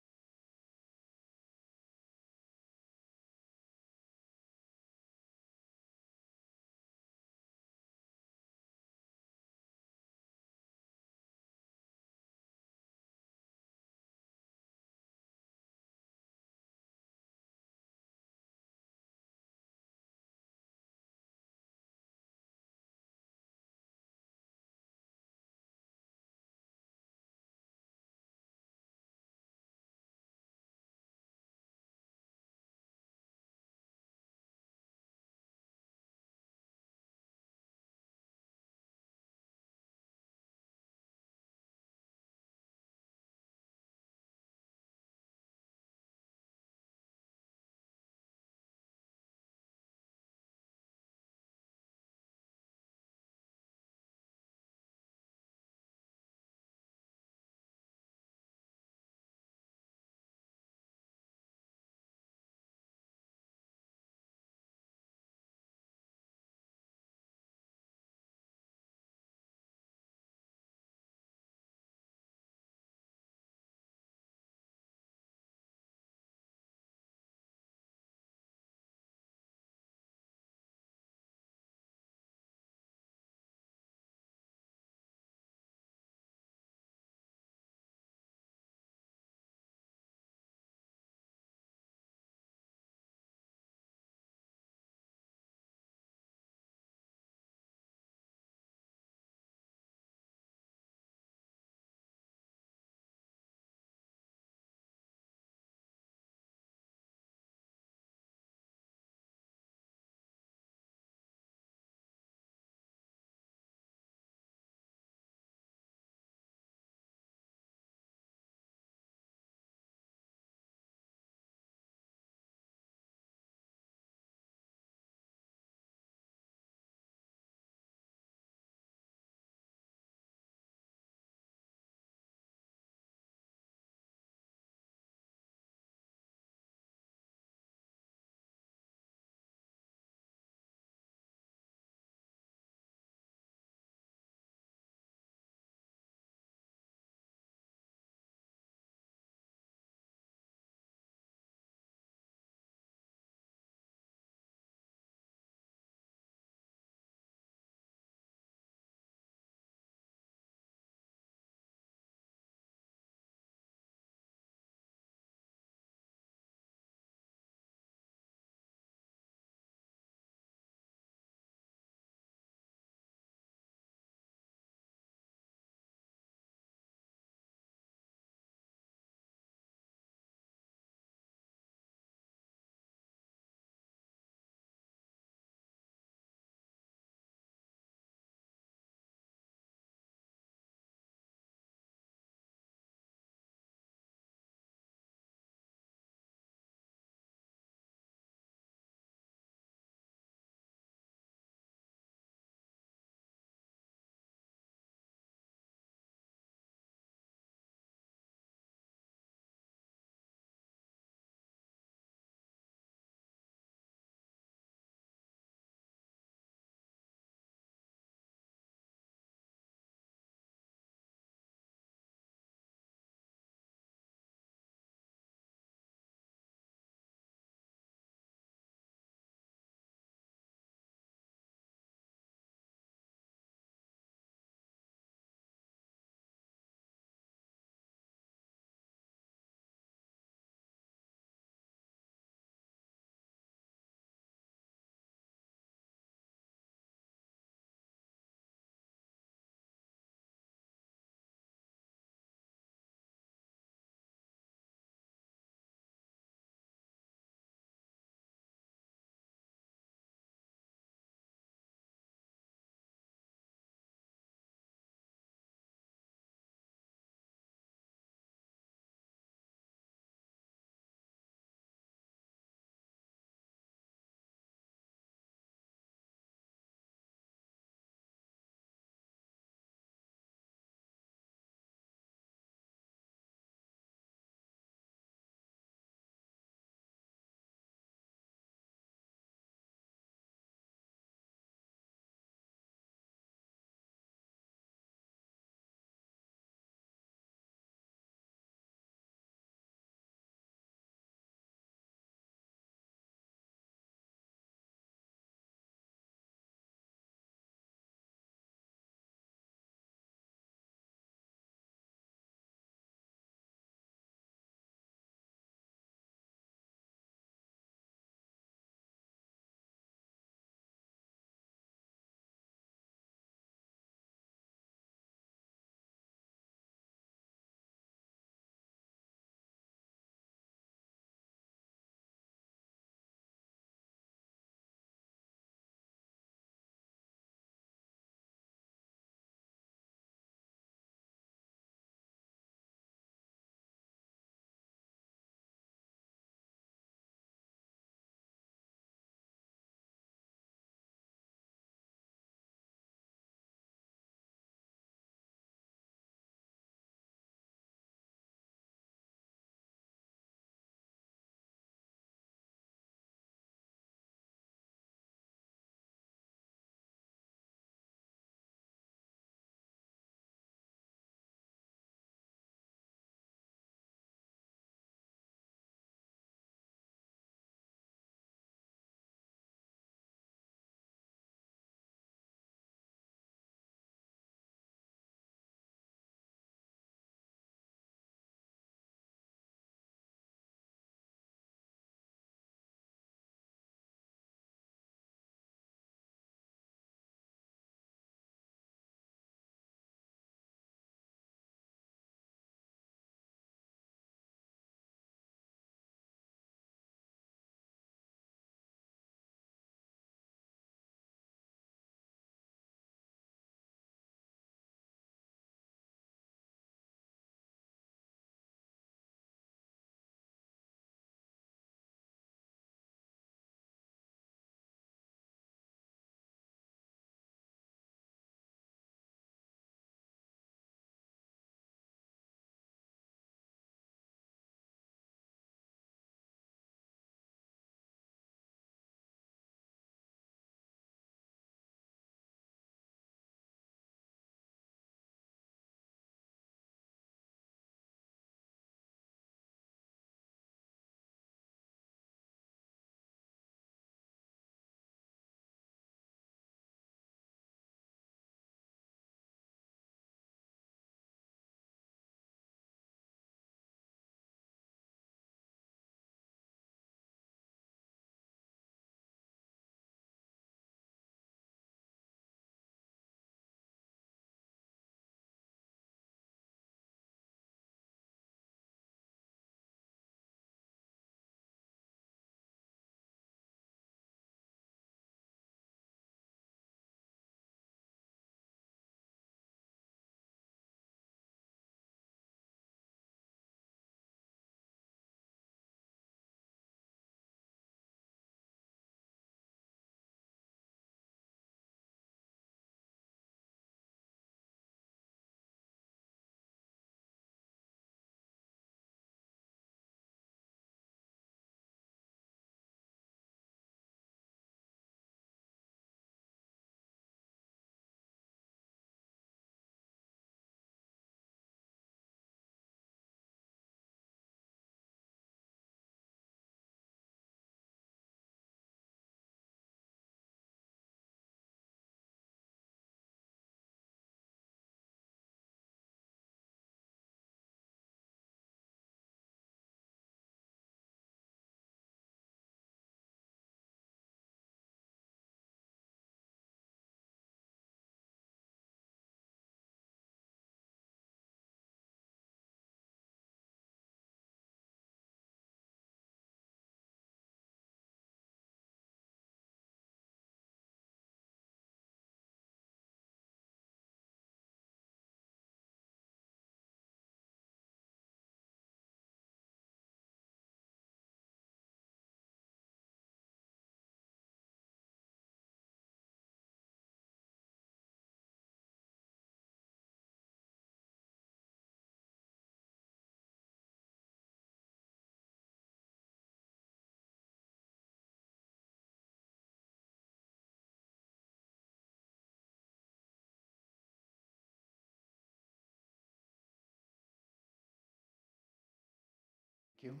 [SPEAKER 1] Thank you.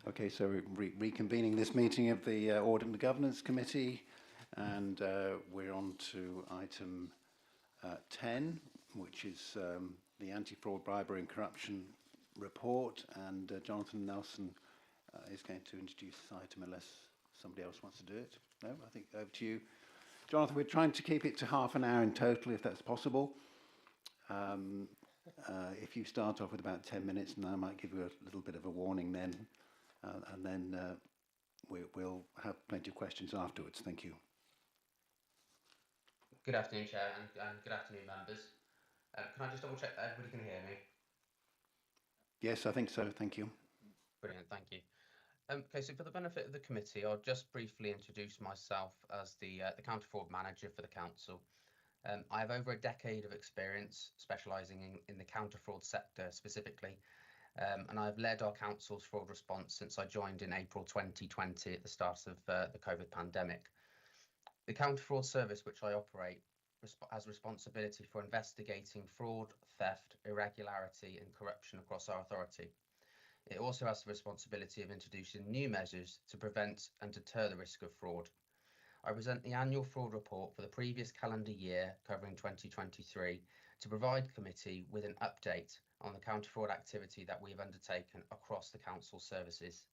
[SPEAKER 1] Okay, so we're reconvening this meeting of the Audit and Governance Committee, and we're on to item 10, which is the Anti-Fraud, Bribery and Corruption report, and Jonathan Nelson is going to introduce this item unless somebody else wants to do it. No, I think over to you. Jonathan, we're trying to keep it to half an hour in total, if that's possible. If you start off with about 10 minutes, and I might give you a little bit of a warning then, and then we'll have plenty of questions afterwards. Thank you.
[SPEAKER 13] Good afternoon, Chair, and good afternoon, members. Can I just double check that everybody can hear me?
[SPEAKER 1] Yes, I think so. Thank you.
[SPEAKER 13] Brilliant, thank you. Okay, so for the benefit of the committee, I'll just briefly introduce myself as the counter fraud manager for the council. I have over a decade of experience specialising in the counter fraud sector specifically, and I've led our council's fraud response since I joined in April 2020 at the start of the COVID pandemic. The counter fraud service which I operate has responsibility for investigating fraud, theft, irregularity and corruption across our authority. It also has the responsibility of introducing new measures to prevent and deter the risk of fraud. I present the annual fraud report for the previous calendar year covering 2023 to provide the committee with an update on the counter fraud activity that we have undertaken across the council services.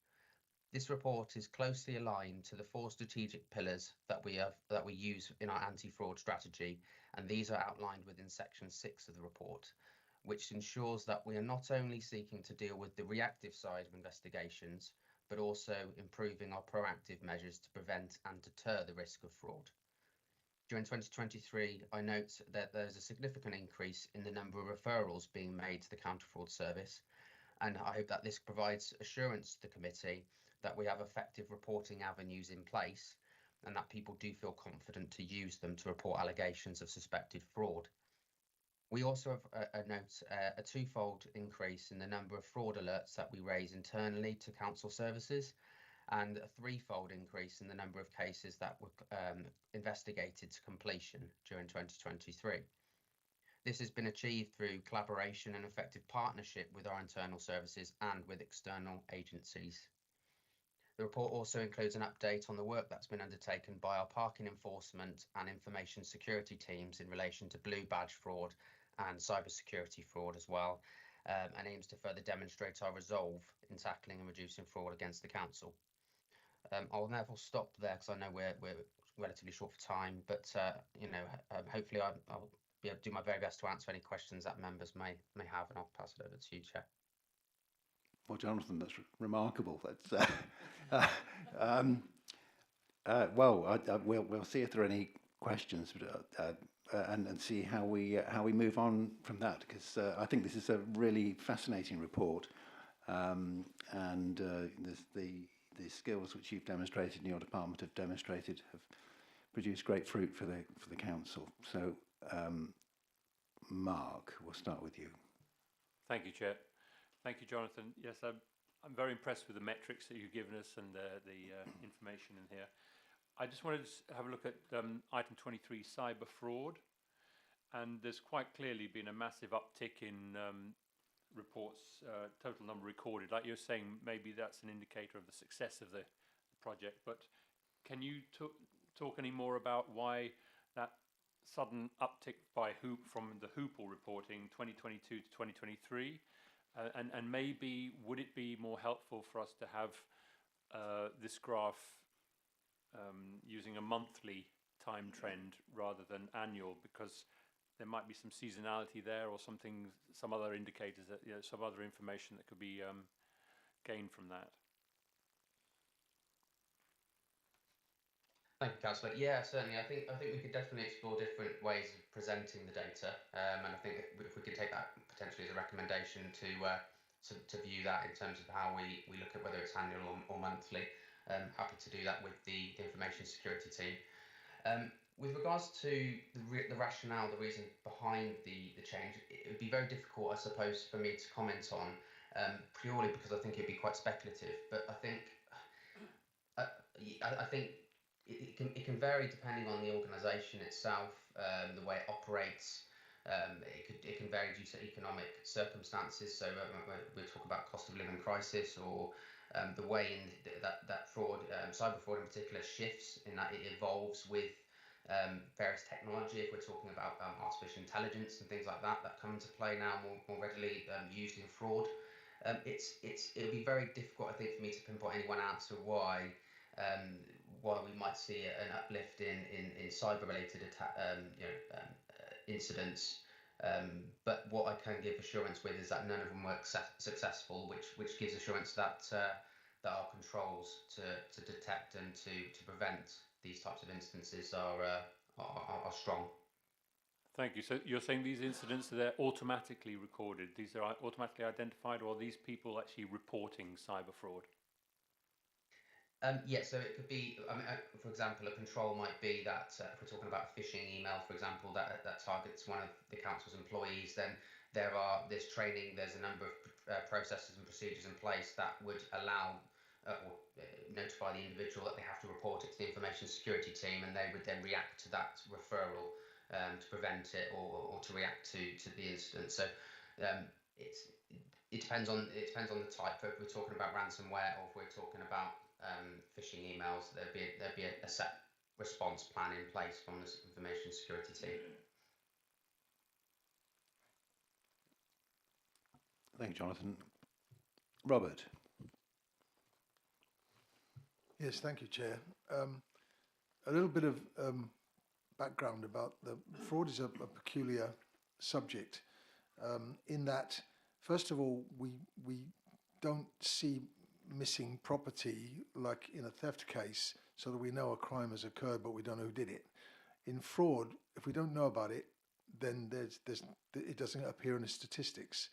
[SPEAKER 13] This report is closely aligned to the 4 strategic pillars that we use in our anti-fraud strategy, and these are outlined within section 6 of the report, which ensures that we are not only seeking to deal with the reactive side of investigations, but also improving our proactive measures to prevent and deter the risk of fraud. During 2023, I note that there's a significant increase in the number of referrals being made to the counter fraud service, and I hope that this provides assurance to the committee that we have effective reporting avenues in place and that people do feel confident to use them to report allegations of suspected fraud. We also have a twofold increase in the number of fraud alerts that we raise internally to council services, and a threefold increase in the number of cases that were investigated to completion during 2023. This has been achieved through collaboration and effective partnership with our internal services and with external agencies. The report also includes an update on the work that's been undertaken by our parking enforcement and information security teams in relation to blue badge fraud and cybersecurity fraud as well, and aims to further demonstrate our resolve in tackling and reducing fraud against the council. I'll therefore stop there because I know we're relatively short for time, but hopefully I'll be able to do my very best to answer any questions that members may have, and I'll pass it over to you, Chair.
[SPEAKER 1] Well, Jonathan, that's remarkable. That's we'll see if there are any questions and see how we move on from that, because I think this is a really fascinating report, and the skills which you've demonstrated and your department have demonstrated have produced great fruit for the council. So, Mark, we'll start with you.
[SPEAKER 7] Thank you, Chair. Thank you, Jonathan. Yes, I'm very impressed with the metrics that you've given us and the information in here. I just wanted to have a look at item 23, cyber fraud, and there's quite clearly been a massive uptick in reports, total number recorded. Like you're saying, maybe that's an indicator of the success of the project, but can you talk any more about why that sudden uptick from the Hoople reporting 2022 to 2023? And maybe would it be more helpful for us to have this graph using a monthly time trend rather than annual, because there might be some seasonality there or some other indicators that, some other information that could be gained from that.
[SPEAKER 13] Thank you, Councillor. Yeah, certainly. I think we could definitely explore different ways of presenting the data, and I think if we could take that potentially as a recommendation to view that in terms of how we look at whether it's annual or monthly. Happy to do that with the information security team. With regards to the rationale, the reason behind the change, it would be very difficult, I suppose, for me to comment on, purely because I think it'd be quite speculative. But I think it can vary depending on the organisation itself, the way it operates, It can vary due to economic circumstances. So we talk about cost of living crisis, or the way that fraud, cyber fraud in particular, shifts in that it evolves with various technology. If we're talking about artificial intelligence and things like that, that come into play now more readily used in fraud. It'll be very difficult, I think, for me to pinpoint any one answer why we might see an uplift in cyber-related incidents. But what I can give assurance with is that none of them were successful, which gives assurance that that our controls to detect and to prevent these types of instances are strong.
[SPEAKER 7] Thank you. So you're saying these incidents, they're automatically recorded, these are automatically identified, or are these people actually reporting cyber fraud?
[SPEAKER 13] Yeah, so it could be, for example, a control might be that if we're talking about a phishing email, for example, that targets one of the council's employees, then there's training, there's a number of processes and procedures in place that would allow or notify the individual that they have to report it to the information security team, and they would then react to that referral to prevent it or to react to the incident. So it depends on the type. If we're talking about ransomware, or if we're talking about phishing emails, there'd be a set response plan in place from the information security team.
[SPEAKER 1] Thank you, Jonathan. Robert.
[SPEAKER 8] Yes, thank you, Chair. A little bit of background about the fraud is a peculiar subject in that, first of all, we don't see missing property like in a theft case, so that we know a crime has occurred but we don't know who did it. In fraud, if we don't know about it, then it doesn't appear in the statistics.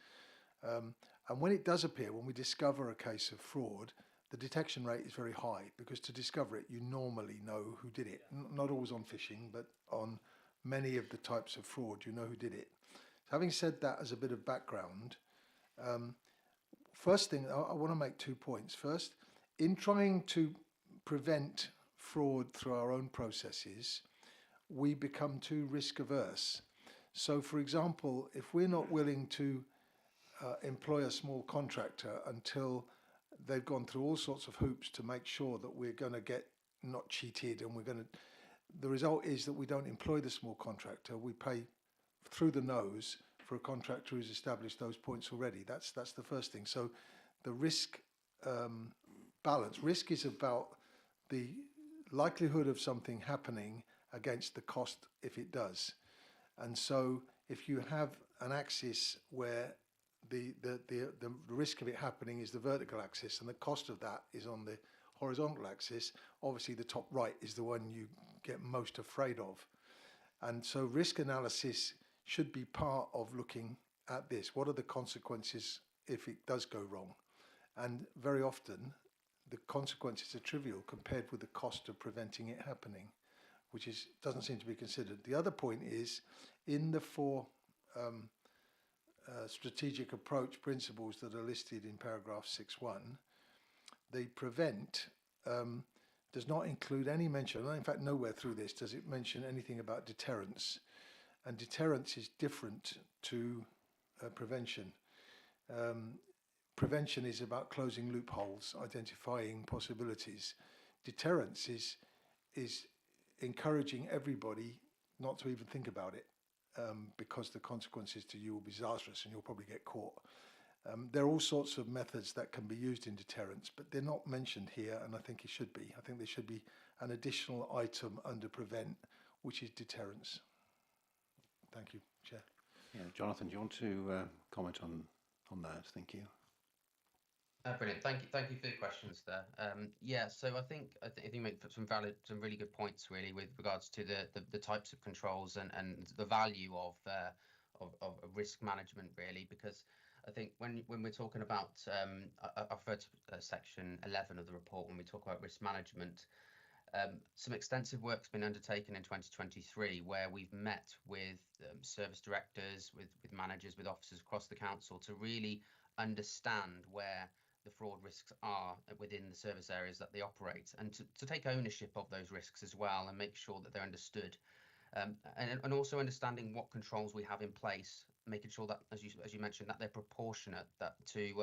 [SPEAKER 8] And when it does appear, when we discover a case of fraud, the detection rate is very high, because to discover it, you normally know who did it. Not always on phishing, but on many of the types of fraud, you know who did it. Having said that as a bit of background, first thing, I want to make 2 points. First, in trying to prevent fraud through our own processes, we become too risk averse. So, for example, if we're not willing to employ a small contractor until they've gone through all sorts of hoops to make sure that we're going to get not cheated, and the result is that we don't employ the small contractor, we pay through the nose for a contractor who's established those points already. That's the first thing. So the risk balance. Risk is about the likelihood of something happening against the cost if it does. And so if you have an axis where the risk of it happening is the vertical axis and the cost of that is on the horizontal axis, obviously the top right is the one you get most afraid of. And so risk analysis should be part of looking at this. What are the consequences if it does go wrong? And very often the consequences are trivial compared with the cost of preventing it happening, which doesn't seem to be considered. The other point is, in the 4 strategic approach principles that are listed in paragraph 6.1, the prevent does not include any mention, in fact nowhere through this does it mention anything about deterrence. And deterrence is different to prevention. Prevention is about closing loopholes, identifying possibilities. Deterrence is encouraging everybody not to even think about it, because the consequences to you will be disastrous and you'll probably get caught. There are all sorts of methods that can be used in deterrence, but they're not mentioned here, and I think it should be. I think there should be an additional item under prevent, which is deterrence. Thank you, Chair.
[SPEAKER 1] Yeah, Jonathan, do you want to comment on that? Thank you.
[SPEAKER 13] Brilliant. Thank you for your questions there. Yeah, so I think you make some really good points really with regards to the types of controls and the value of risk management really, because I think when we're talking about I refer to section 11 of the report when we talk about risk management. Some extensive work's been undertaken in 2023 where we've met with service directors, with managers, with officers across the council to really understand where the fraud risks are within the service areas that they operate, and to take ownership of those risks as well and make sure that they're understood. And also understanding what controls we have in place, making sure that, as you mentioned, that they're proportionate to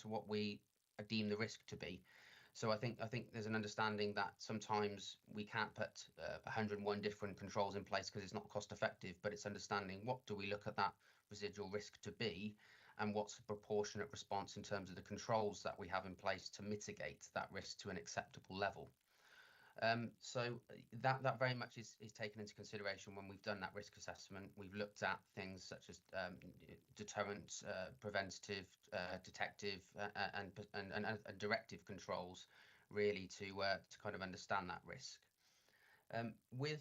[SPEAKER 13] what we deem the risk to be. So I think there's an understanding that sometimes we can't put 101 different controls in place because it's not cost effective, but it's understanding what do we look at that residual risk to be, and what's the proportionate response in terms of the controls that we have in place to mitigate that risk to an acceptable level. So that very much is taken into consideration when we've done that risk assessment. We've looked at things such as deterrent, preventative, detective, and directive controls, really to kind of understand that risk. With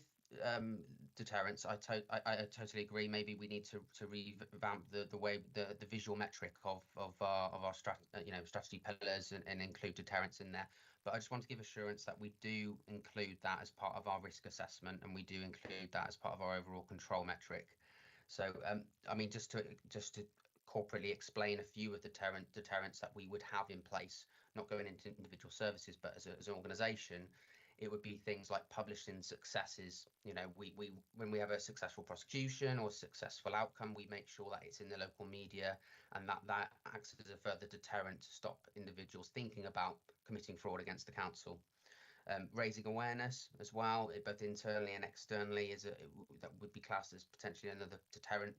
[SPEAKER 13] deterrence, I totally agree. Maybe we need to revamp the way the visual metric of our strategy pillars and include deterrence in there. But I just want to give assurance that we do include that as part of our risk assessment, and we do include that as part of our overall control metric. So I mean, just to corporately explain a few of the deterrents that we would have in place, not going into individual services, but as an organisation, it would be things like publishing successes. You know, we when we have a successful prosecution or successful outcome, we make sure that it's in the local media, and that acts as a further deterrent to stop individuals thinking about committing fraud against the council. Raising awareness as well, both internally and externally, that would be classed as potentially another deterrent.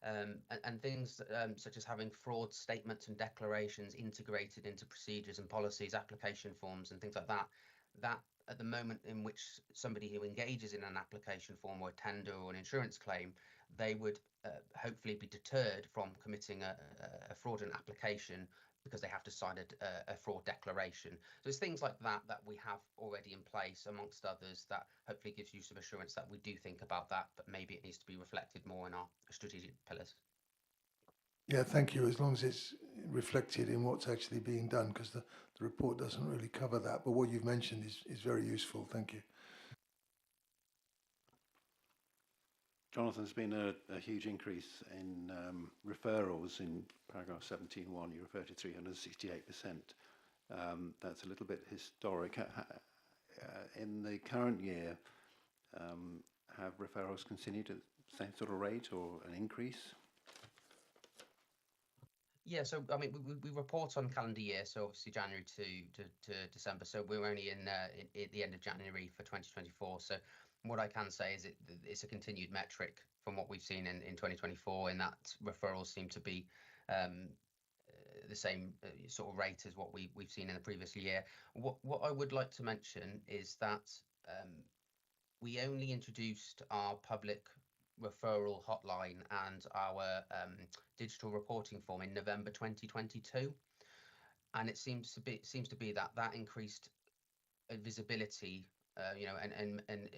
[SPEAKER 13] And things such as having fraud statements and declarations integrated into procedures and policies, application forms and things like that, that at the moment in which somebody who engages in an application form or a tender or an insurance claim, they would hopefully be deterred from committing a fraudulent application because they have to sign a fraud declaration. So it's things like that we have already in place, amongst others, that hopefully gives you some assurance that we do think about that, but maybe it needs to be reflected more in our strategic pillars.
[SPEAKER 8] Yeah, thank you. As long as it's reflected in what's actually being done, because the report doesn't really cover that. But what you've mentioned is very useful. Thank you.
[SPEAKER 1] Jonathan, there's been a huge increase in referrals. In paragraph 17.1, you refer to 368%. That's a little bit historic. In the current year, have referrals continued at the same sort of rate or an increase?
[SPEAKER 13] Yeah, so I mean, we report on calendar year, so obviously January to December. So we're only in at the end of January for 2024. So what I can say is it's a continued metric from what we've seen in 2024, in that referrals seem to be the same sort of rate as what we've seen in the previous year. What I would like to mention is that we only introduced our public referral hotline and our digital reporting form in November 2022, and it seems to be that increased visibility, and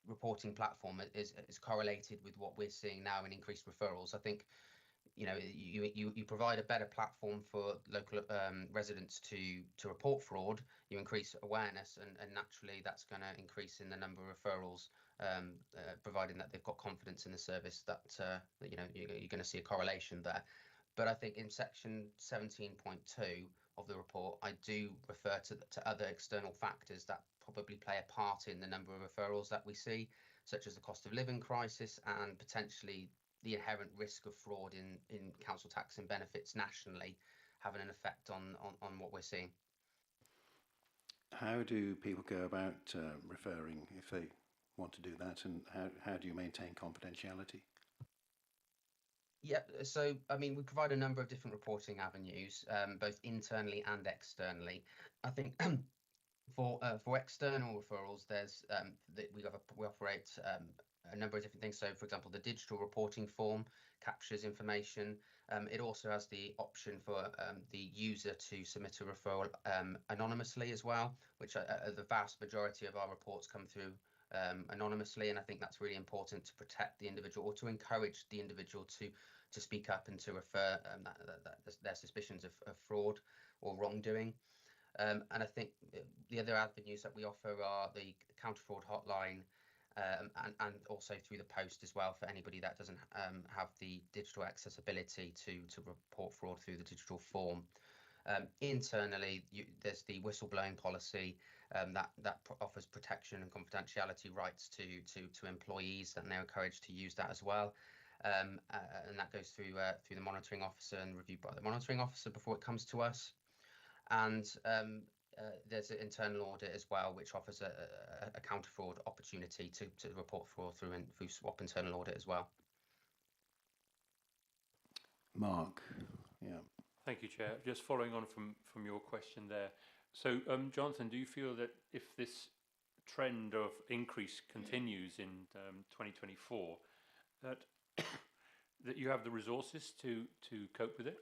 [SPEAKER 13] reporting platform is correlated with what we're seeing now in increased referrals. I think, you know, you provide a better platform for local residents to report fraud. You increase awareness, and naturally that's going to increase in the number of referrals, providing that they've got confidence in the service. That you know, you're going to see a correlation there. But I think in section 17.2 of the report, I do refer to other external factors that probably play a part in the number of referrals that we see, such as the cost of living crisis and potentially the inherent risk of fraud in council tax and benefits nationally, having an effect on what we're seeing.
[SPEAKER 1] How do people go about referring if they want to do that, and how do you maintain confidentiality?
[SPEAKER 13] Yeah, so I mean, we provide a number of different reporting avenues, both internally and externally. I think for external referrals, there's we operate a number of different things. So, for example, the digital reporting form captures information. It also has the option for the user to submit a referral anonymously as well, which the vast majority of our reports come through anonymously, and I think that's really important to protect the individual, or to encourage the individual to speak up and to refer their suspicions of fraud or wrongdoing. And I think the other avenues that we offer are the counter fraud hotline, and also through the post as well, for anybody that doesn't have the digital accessibility to report fraud through the digital form. Internally, there's the whistleblowing policy that offers protection and confidentiality rights to employees, and they're encouraged to use that as well. And that goes through the monitoring officer and reviewed by the monitoring officer before it comes to us. And there's an internal audit as well, which offers a counter fraud opportunity to report fraud through swap internal audit as well.
[SPEAKER 1] Mark, yeah.
[SPEAKER 7] Thank you, Chair. Just following on from your question there. So, Jonathan, do you feel that if this trend of increase continues in 2024, that that you have the resources to cope with it?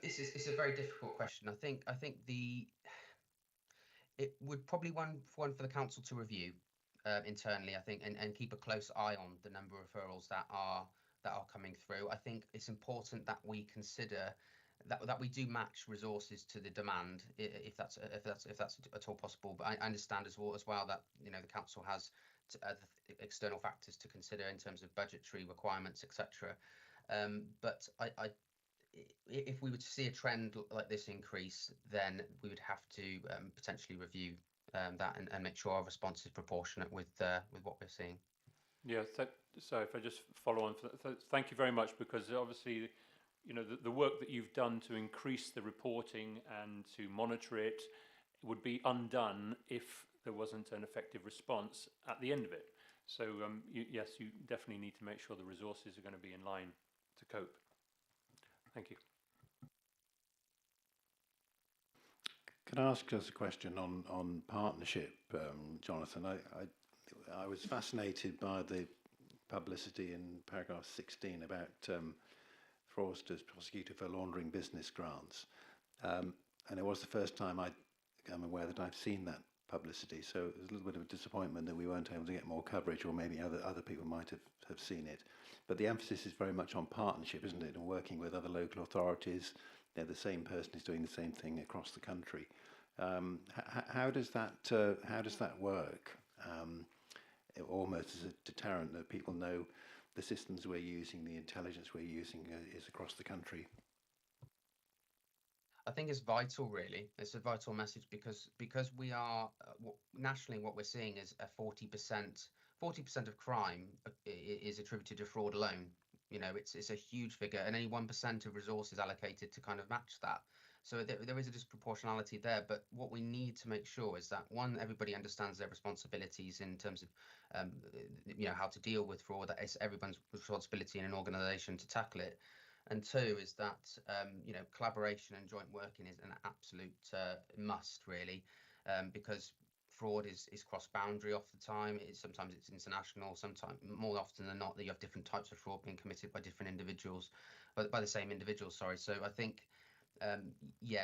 [SPEAKER 13] It's a very difficult question. I think it would probably one for the council to review internally. I think and keep a close eye on the number of referrals that are coming through. I think it's important that we consider that we do match resources to the demand, if that's at all possible. But I understand as well that the council has external factors to consider in terms of budgetary requirements, etc. But if we were to see a trend like this increase, then we would have to potentially review that and make sure our response is proportionate with what we're seeing.
[SPEAKER 7] Yeah, so if I just follow on, thank you very much, because obviously, the work that you've done to increase the reporting and to monitor it would be undone if there wasn't an effective response at the end of it. So yes, you definitely need to make sure the resources are going to be in line to cope. Thank you.
[SPEAKER 1] Can I ask just a question on partnership, Jonathan? I was fascinated by the publicity in paragraph 16 about fraudsters prosecuted for laundering business grants. And it was the first time I'm aware that I've seen that publicity. So it was a little bit of a disappointment that we weren't able to get more coverage, or maybe other people might have seen it. But the emphasis is very much on partnership, isn't it? And working with other local authorities. The same person is doing the same thing across the country. How does that work? Almost as a deterrent, that people know the systems we're using, the intelligence we're using is across the country.
[SPEAKER 13] I think it's vital, really. It's a vital message because we are nationally, what we're seeing is a 40% of crime is attributed to fraud alone. It's a huge figure, and only 1% of resources allocated to kind of match that. So there is a disproportionality there. But what we need to make sure is that, one, everybody understands their responsibilities in terms of how to deal with fraud. That it's everyone's responsibility in an organisation to tackle it. And two is that collaboration and joint working is an absolute must, really, because fraud is cross-boundary off the time. Sometimes it's international. Sometimes, more often than not, that you have different types of fraud being committed by different individuals, by the same individual. Sorry. So I think,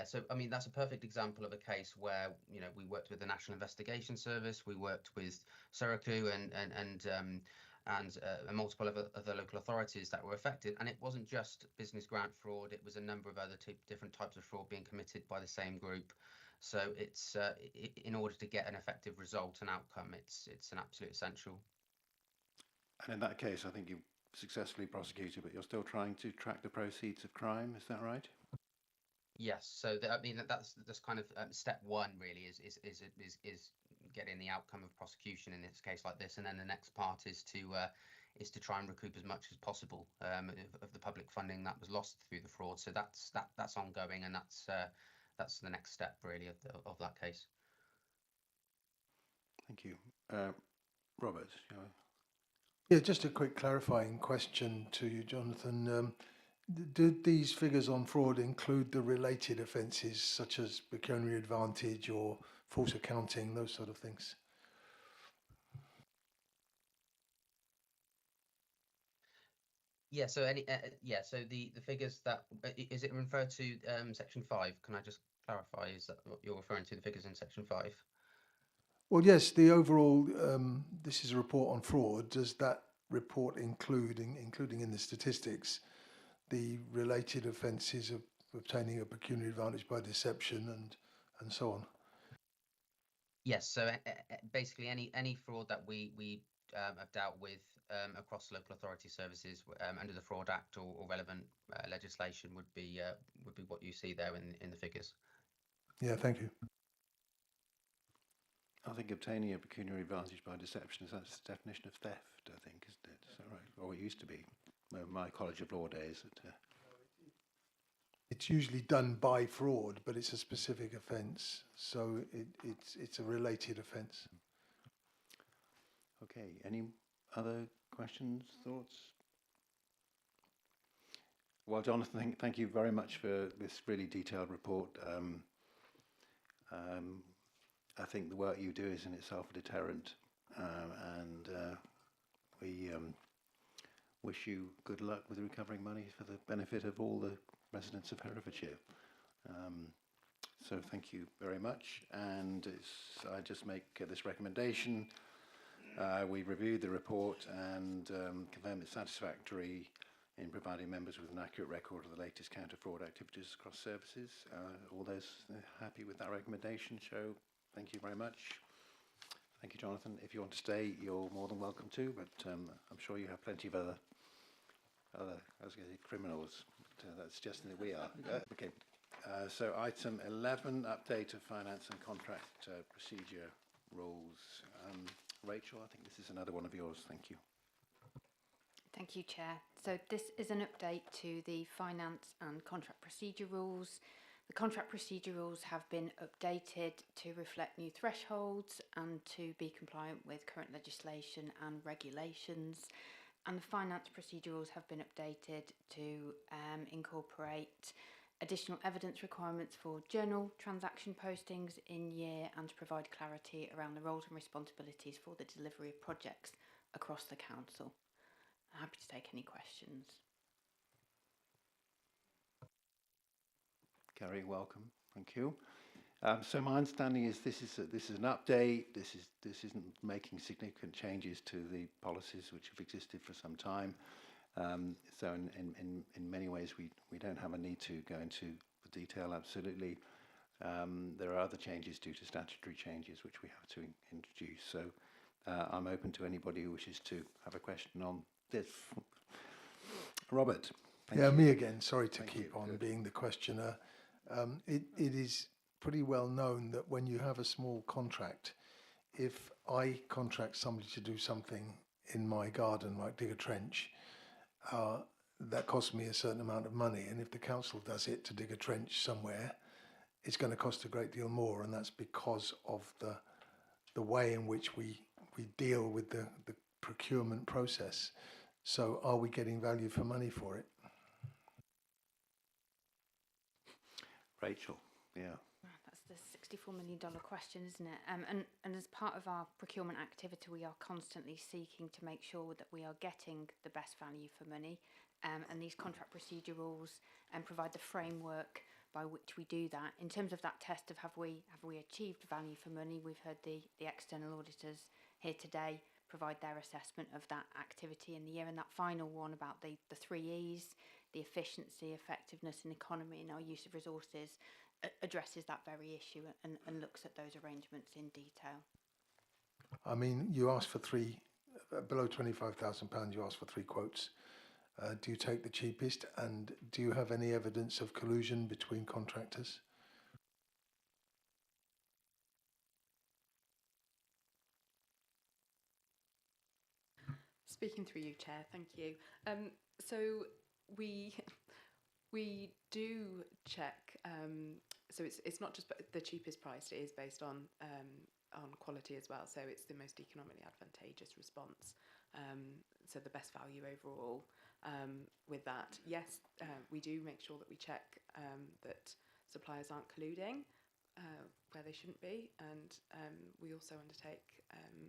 [SPEAKER 13] So I mean, that's a perfect example of a case where we worked with the National Investigation Service, we worked with Suraku and multiple other local authorities that were affected. And it wasn't just business grant fraud, it was a number of other different types of fraud being committed by the same group. So it's in order to get an effective result and outcome, it's an absolute essential.
[SPEAKER 1] And in that case, I think you successfully prosecuted, but you're still trying to track the proceeds of crime. Is that right?
[SPEAKER 13] Yes. So that's kind of step one, really, is getting the outcome of prosecution in this case like this, and then the next part is to try and recoup as much as possible of the public funding that was lost through the fraud. So that's ongoing, and that's the next step, really, of that case.
[SPEAKER 1] Thank you, Robert.
[SPEAKER 8] Yeah, just a quick clarifying question to you, Jonathan. Did these figures on fraud include the related offences such as pecuniary advantage or false accounting, those sort of things?
[SPEAKER 13] Yeah. So so the figures that is it referred to section 5? Can I just clarify? Is that what you're referring to? The figures in section 5?
[SPEAKER 8] Well, yes. The overall. This is a report on fraud. Does that report including in the statistics, the related offences of obtaining a pecuniary advantage by deception and so on?
[SPEAKER 13] Yes. So basically, any fraud that we have dealt with across local authority services under the Fraud Act or relevant legislation would be what you see there in the figures.
[SPEAKER 8] Yeah, thank you.
[SPEAKER 1] I think obtaining a pecuniary advantage by deception is that's the definition of theft, I think, isn't it? Is that right? Or it used to be. My College of Law days.
[SPEAKER 8] It's usually done by fraud, but it's a specific offence, so it's a related offence.
[SPEAKER 1] Okay, any other questions, thoughts? Well, Jonathan, thank you very much for this really detailed report. I think the work you do is in itself a deterrent, and we wish you good luck with recovering money for the benefit of all the residents of Herefordshire. So thank you very much, and I just make this recommendation. We reviewed the report and confirmed it's satisfactory in providing members with an accurate record of the latest counter-fraud activities across services. All those happy with that recommendation, show thank you very much. Thank you, Jonathan. If you want to stay, you're more than welcome to, but I'm sure you have plenty of other I was going to say criminals, but that's suggesting that we are. Okay. So item 11, update of finance and contract procedure rules. Rachel, I think this is another one of yours. Thank you.
[SPEAKER 2] Thank you, Chair. So this is an update to the finance and contract procedure rules. The contract procedure rules have been updated to reflect new thresholds and to be compliant with current legislation and regulations. And the finance procedure rules have been updated to incorporate additional evidence requirements for journal transaction postings in year and to provide clarity around the roles and responsibilities for the delivery of projects across the council. I'm happy to take any questions.
[SPEAKER 1] Carrie, welcome. Thank you. So my understanding is this is an update. This isn't making significant changes to the policies which have existed for some time. So in many ways we don't have a need to go into the detail. Absolutely, there are other changes due to statutory changes which we have to introduce. So I'm open to anybody who wishes to have a question on this. Robert.
[SPEAKER 8] Yeah, me again. Sorry to keep on being the questioner. It is pretty well known that when you have a small contract, if I contract somebody to do something in my garden, like dig a trench, that costs me a certain amount of money. And if the council does it to dig a trench somewhere, it's going to cost a great deal more. And that's because of the way in which we deal with the procurement process. So are we getting value for money for it?
[SPEAKER 1] Rachel, yeah.
[SPEAKER 2] That's the $64 million question, isn't it? And as part of our procurement activity, we are constantly seeking to make sure that we are getting the best value for money. And these contract procedure rules provide the framework by which we do that. In terms of that test of have we achieved value for money, we've heard the external auditors here today provide their assessment of that activity in the year. And that final one about the 3 E's, the efficiency, effectiveness and economy in our use of resources addresses that very issue and looks at those arrangements in detail.
[SPEAKER 8] I mean, you asked for below £25,000, you asked for 3 quotes. Do you take the cheapest, and do you have any evidence of collusion between contractors?
[SPEAKER 14] Speaking through you, Chair, thank you. So we do check. So it's not just the cheapest price; it is based on quality as well. So it's the most economically advantageous response. So the best value overall. With that, yes, we do make sure that we check that suppliers aren't colluding where they shouldn't be, and we also undertake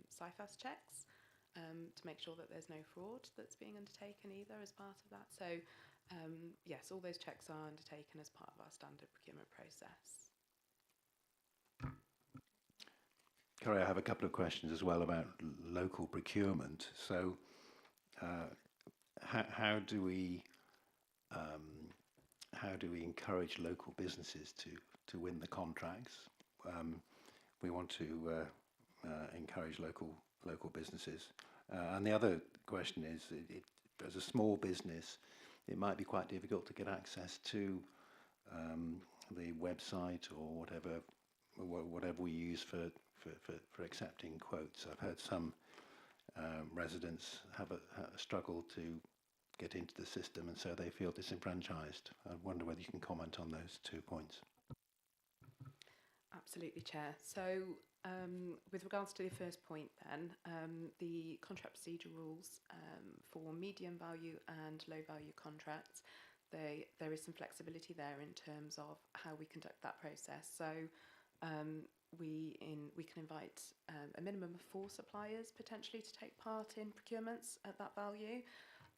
[SPEAKER 14] SIFAS checks to make sure that there's no fraud that's being undertaken either as part of that. So yes, all those checks are undertaken as part of our standard procurement process.
[SPEAKER 1] Corey, I have a couple of questions as well about local procurement. So how do we encourage local businesses to win the contracts? We want to encourage local businesses. And the other question is, as a small business, it might be quite difficult to get access to the website or whatever we use for accepting quotes. I've heard some residents have a struggle to get into the system, and so they feel disenfranchised. I wonder whether you can comment on those 2 points.
[SPEAKER 14] Absolutely, Chair. So with regards to the first point then, the contract procedure rules for medium value and low value contracts, there is some flexibility there in terms of how we conduct that process. So we can invite a minimum of 4 suppliers potentially to take part in procurements at that value,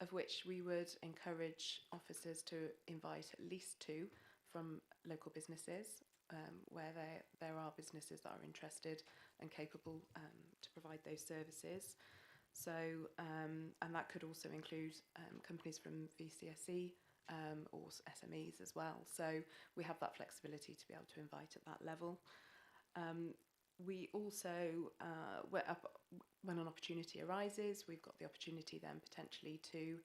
[SPEAKER 14] of which we would encourage officers to invite at least 2 from local businesses, where there are businesses that are interested and capable to provide those services. So, and that could also include companies from VCSE or SMEs as well. So we have that flexibility to be able to invite at that level. We also, when an opportunity arises, we've got the opportunity then potentially to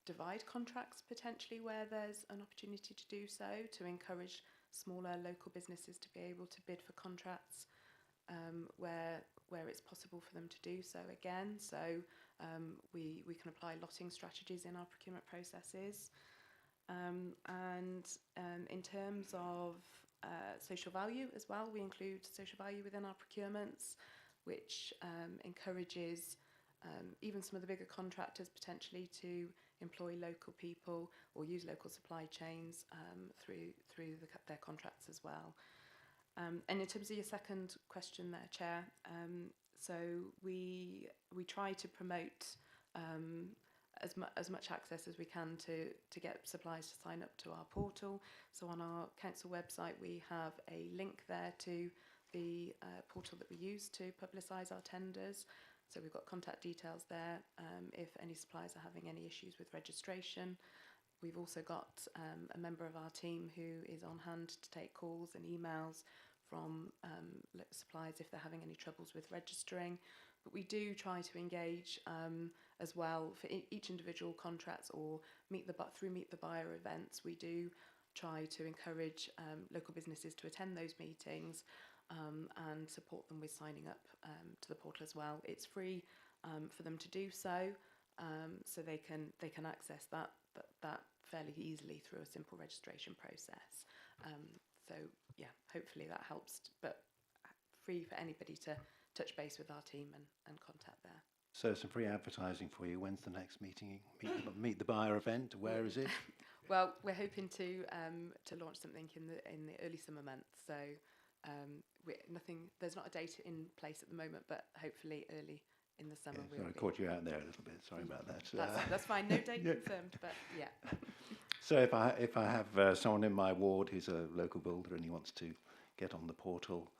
[SPEAKER 14] divide contracts potentially where there's an opportunity to do so, to encourage smaller local businesses to be able to bid for contracts where it's possible for them to do so again. So we can apply lotting strategies in our procurement processes. And in terms of social value as well, we include social value within our procurements, which encourages even some of the bigger contractors potentially to employ local people or use local supply chains through their contracts as well. And in terms of your second question there, Chair, so we try to promote as much access as we can to get suppliers to sign up to our portal. So on our council website, we have a link there to the portal that we use to publicise our tenders. So we've got contact details there if any suppliers are having any issues with registration. We've also got a member of our team who is on hand to take calls and emails from suppliers if they're having any troubles with registering. But we do try to engage as well for each individual contracts or through Meet the Buyer events. We do try to encourage local businesses to attend those meetings and support them with signing up to the portal as well. It's free for them to do so, so they can access that fairly easily through a simple registration process. So yeah, hopefully that helps, but free for anybody to touch base with our team and contact there.
[SPEAKER 1] So some free advertising for you. When's the next Meet the Buyer event? Where is it?
[SPEAKER 14] Well, we're hoping to launch something in the early summer months. So there's not a date in place at the moment, but hopefully early in the summer.
[SPEAKER 1] Yeah, I caught you out there a little bit. Sorry about that.
[SPEAKER 14] That's fine. No date confirmed, but yeah.
[SPEAKER 1] So if I have someone in my ward who's a local builder and he wants to get on the portal,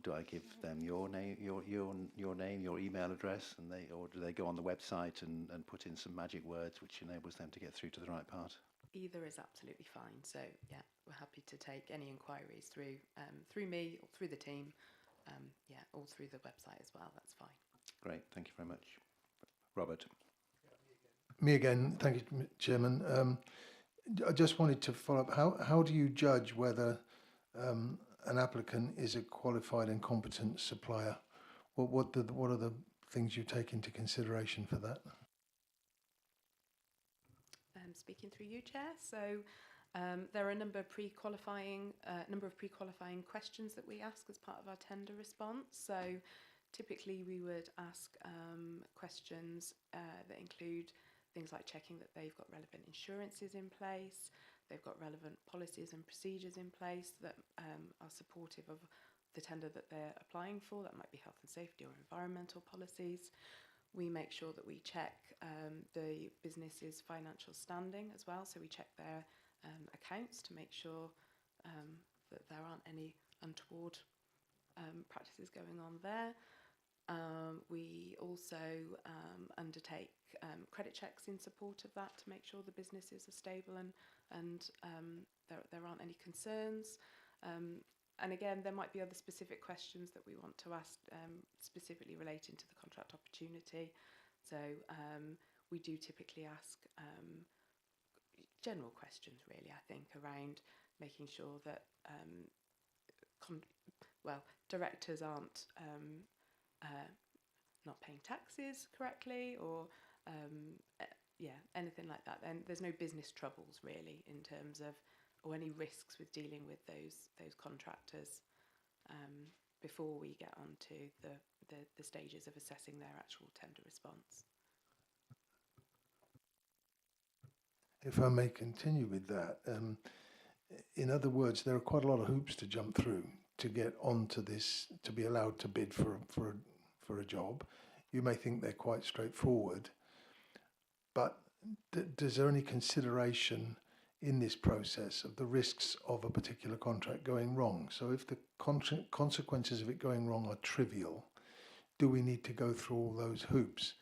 [SPEAKER 1] do I give them your name, your email address, or do they go on the website and put in some magic words which enables them to get through to the right part?
[SPEAKER 14] Either is absolutely fine. So yeah, we're happy to take any inquiries through me or through the team, or through the website as well. That's fine.
[SPEAKER 1] Great, thank you very much, Robert.
[SPEAKER 8] Me again. Thank you, Chairman. I just wanted to follow up. How do you judge whether an applicant is a qualified and competent supplier? What are the things you take into consideration for that?
[SPEAKER 14] Speaking through you, Chair. So there are a number of pre-qualifying questions that we ask as part of our tender response. So typically we would ask questions that include things like checking that they've got relevant insurances in place, they've got relevant policies and procedures in place that are supportive of the tender that they're applying for. That might be health and safety or environmental policies. We make sure that we check the business's financial standing as well. So we check their accounts to make sure that there aren't any untoward practices going on there. We also undertake credit checks in support of that to make sure the businesses are stable and there aren't any concerns. and again, there might be other specific questions that we want to ask specifically relating to the contract opportunity. So we do typically ask general questions, really, I think, around making sure that directors aren't not paying taxes correctly, or anything like that. Then there's no business troubles really in terms of, or any risks with dealing with those contractors before we get on to the stages of assessing their actual tender response.
[SPEAKER 8] If I may continue with that, in other words, there are quite a lot of hoops to jump through to get onto this, to be allowed to bid for a job. You may think they're quite straightforward, but is there any consideration in this process of the risks of a particular contract going wrong? So if the consequences of it going wrong are trivial, do we need to go through all those hoops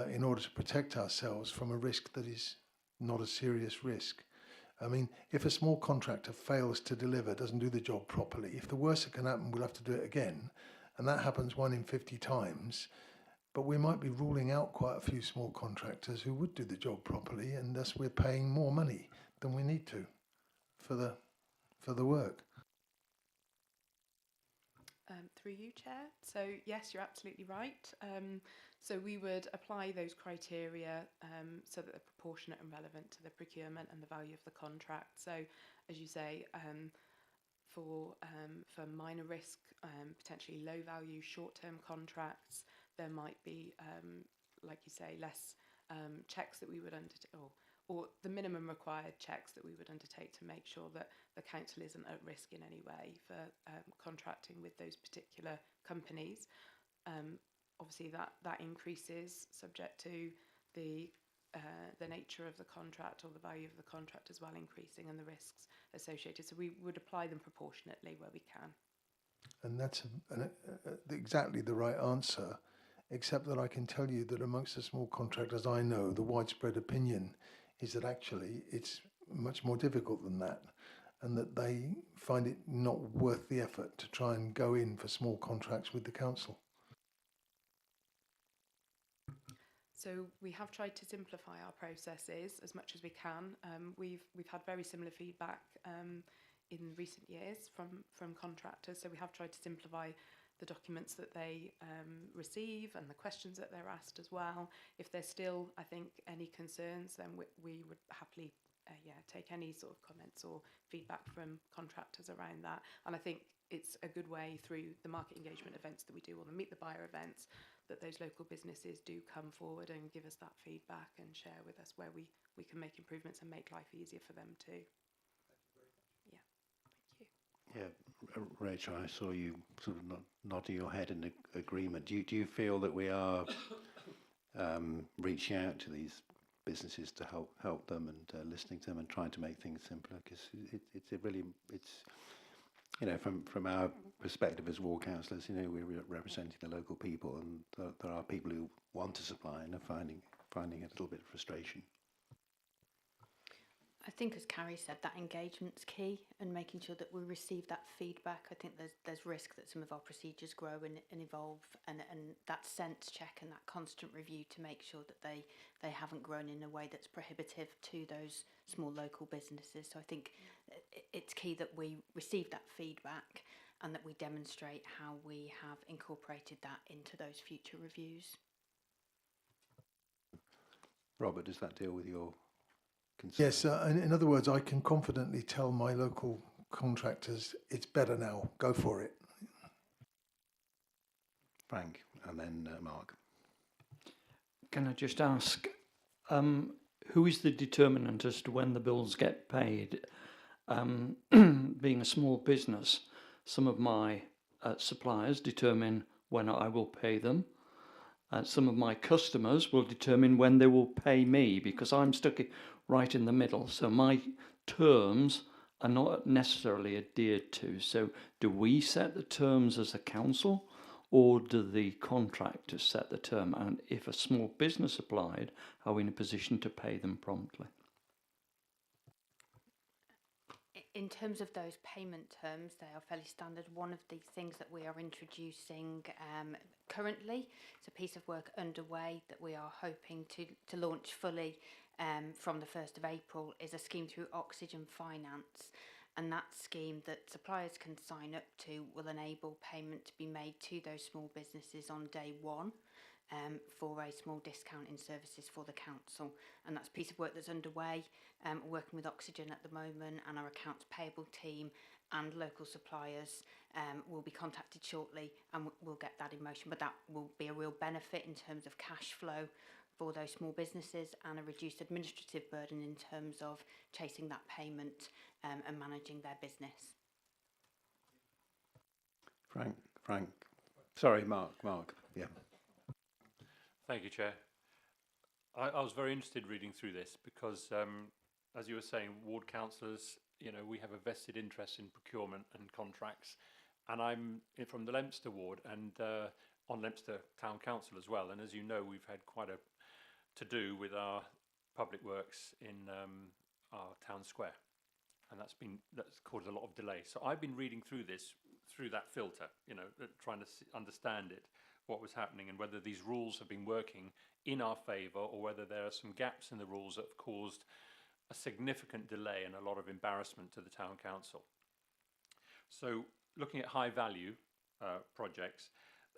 [SPEAKER 8] in order to protect ourselves from a risk that is not a serious risk? I mean, if a small contractor fails to deliver, doesn't do the job properly, if the worst that can happen, we'll have to do it again. And that happens 1 in 50 times. But we might be ruling out quite a few small contractors who would do the job properly, and thus we're paying more money than we need to for the work.
[SPEAKER 14] Through you, Chair. So yes, you're absolutely right. So we would apply those criteria so that they're proportionate and relevant to the procurement and the value of the contract. So, as you say, for minor risk, potentially low value, short-term contracts, there might be, like you say, less checks that we would undertake, or the minimum required checks that we would undertake to make sure that the council isn't at risk in any way for contracting with those particular companies. Obviously, that increases subject to the nature of the contract, or the value of the contract as well increasing, and the risks associated. So we would apply them proportionately where we can. And
[SPEAKER 8] that's exactly the right answer, except that I can tell you that amongst the small contractors I know, the widespread opinion is that actually it's much more difficult than that, and that they find it not worth the effort to try and go in for small contracts with the council.
[SPEAKER 14] So we have tried to simplify our processes as much as we can. We've had very similar feedback in recent years from contractors. So we have tried to simplify the documents that they receive and the questions that they're asked as well. If there's still, I think, any concerns, then we would happily take any sort of comments or feedback from contractors around that. And I think it's a good way through the market engagement events that we do, or the Meet the Buyer events, that those local businesses do come forward and give us that feedback and share with us where we can make improvements and make life easier for them too. Yeah, thank you.
[SPEAKER 1] Yeah, Rachel, I saw you sort of nodding your head in agreement. Do you feel that we are reaching out to these businesses to help them, and listening to them and trying to make things simpler? Because it's you know, from our perspective as ward councillors, you know, we're representing the local people, and there are people who want to supply and are finding a little bit of frustration.
[SPEAKER 2] I think, as Carrie said, that engagement's key, and making sure that we receive that feedback. I think there's risk that some of our procedures grow and evolve, and that sense check and that constant review to make sure that they haven't grown in a way that's prohibitive to those small local businesses. So I think it's key that we receive that feedback and that we demonstrate how we have incorporated that into those future reviews.
[SPEAKER 1] Robert, does that deal with your concern?
[SPEAKER 8] Yes, in other words, I can confidently tell my local contractors, it's better now, go for it.
[SPEAKER 1] Frank, and then Mark.
[SPEAKER 4] Can I just ask, who is the determinant as to when the bills get paid? Being a small business, some of my suppliers determine when I will pay them. Some of my customers will determine when they will pay me, because I'm stuck right in the middle. So my terms are not necessarily adhered to. So do we set the terms as a council, or do the contractors set the term? And if a small business applied, are we in a position to pay them promptly?
[SPEAKER 2] in terms of those payment terms, they are fairly standard. One of the things that we are introducing currently, it's a piece of work underway that we are hoping to launch fully from the 1st of April, is a scheme through Oxygen Finance. And that scheme that suppliers can sign up to will enable payment to be made to those small businesses on day one for a small discount in services for the council. And that's a piece of work that's underway, working with Oxygen at the moment, and our accounts payable team and local suppliers will be contacted shortly, and we'll get that in motion. But that will be a real benefit in terms of cash flow for those small businesses, and a reduced administrative burden in terms of chasing that payment and managing their business.
[SPEAKER 1] Frank. Sorry, Mark, yeah.
[SPEAKER 7] Thank you, Chair. I was very interested reading through this because, as you were saying, ward councillors, we have a vested interest in procurement and contracts. And I'm from the Leominster ward and on Leominster Town Council as well. And as you know, we've had quite a to-do with our public works in our town square. And that's caused a lot of delay. So I've been reading through this, through that filter, trying to understand it, what was happening, and whether these rules have been working in our favour, or whether there are some gaps in the rules that have caused a significant delay and a lot of embarrassment to the town council. So looking at high value projects,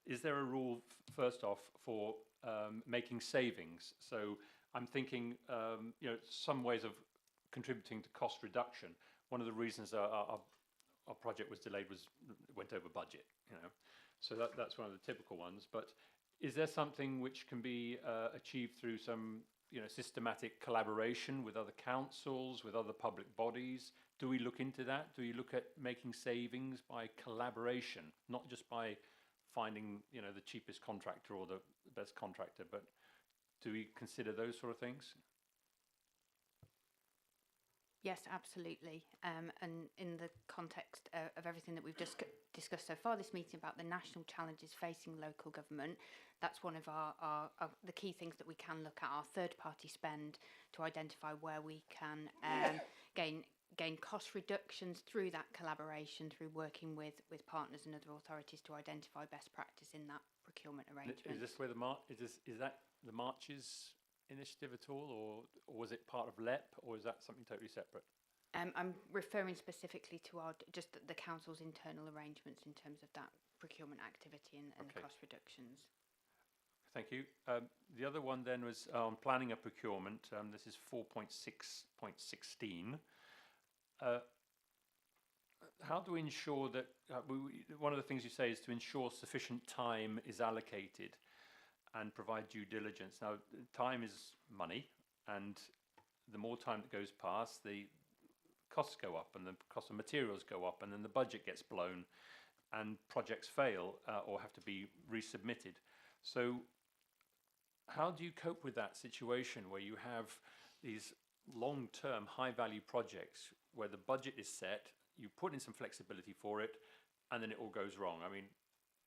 [SPEAKER 7] is there a rule first off for making savings? So I'm thinking, some ways of contributing to cost reduction. One of the reasons our project was delayed was it went over budget, So that's one of the typical ones. But is there something which can be achieved through some systematic collaboration with other councils, with other public bodies? Do we look into that? Do we look at making savings by collaboration, not just by finding the cheapest contractor or the best contractor, but do we consider those sort of things?
[SPEAKER 2] Yes, absolutely. And in the context of everything that we've just discussed so far this meeting about the national challenges facing local government, that's one of the key things that we can look at, our third-party spend, to identify where we can gain cost reductions through that collaboration, through working with partners and other authorities to identify best practice in that procurement arrangement.
[SPEAKER 7] Is this where is that the Marches initiative at all, or was it part of LEP, or is that something totally separate?
[SPEAKER 2] I'm referring specifically to just the council's internal arrangements in terms of that procurement activity and the cost reductions.
[SPEAKER 7] Thank you. The other one then was on planning a procurement. This is 4.6.16. How do we ensure that, one of the things you say is to ensure sufficient time is allocated and provide due diligence. Now, time is money, and the more time that goes past, the costs go up, and the cost of materials go up, and then the budget gets blown, and projects fail or have to be resubmitted. So how do you cope with that situation where you have these long-term, high-value projects where the budget is set, you put in some flexibility for it, and then it all goes wrong? I mean,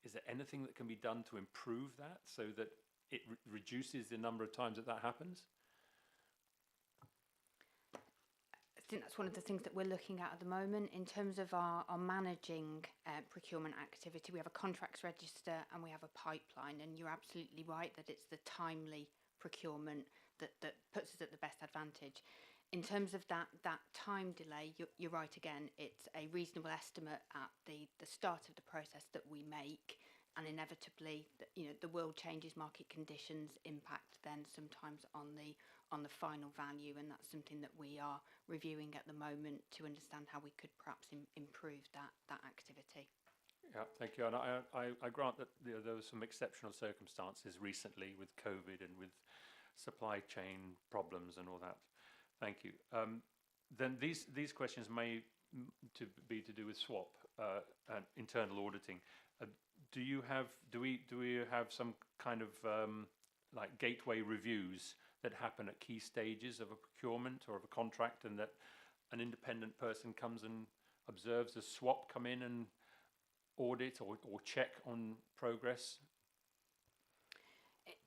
[SPEAKER 7] is there anything that can be done to improve that so that it reduces the number of times that happens?
[SPEAKER 2] I think that's one of the things that we're looking at the moment in terms of our managing procurement activity. We have a contracts register and we have a pipeline, and you're absolutely right that it's the timely procurement that puts us at the best advantage. In terms of that time delay, you're right again, it's a reasonable estimate at the start of the process that we make, and inevitably the world changes, market conditions impact then sometimes on the final value, and that's something that we are reviewing at the moment to understand how we could perhaps improve that activity.
[SPEAKER 7] Yeah, thank you. And I grant that there were some exceptional circumstances recently with COVID and with supply chain problems and all that. Thank you. Then these questions may be to do with SWAP and internal auditing. Do we have some kind of like gateway reviews that happen at key stages of a procurement or of a contract, and that an independent person comes and observes a SWAP come in and audit or check on progress?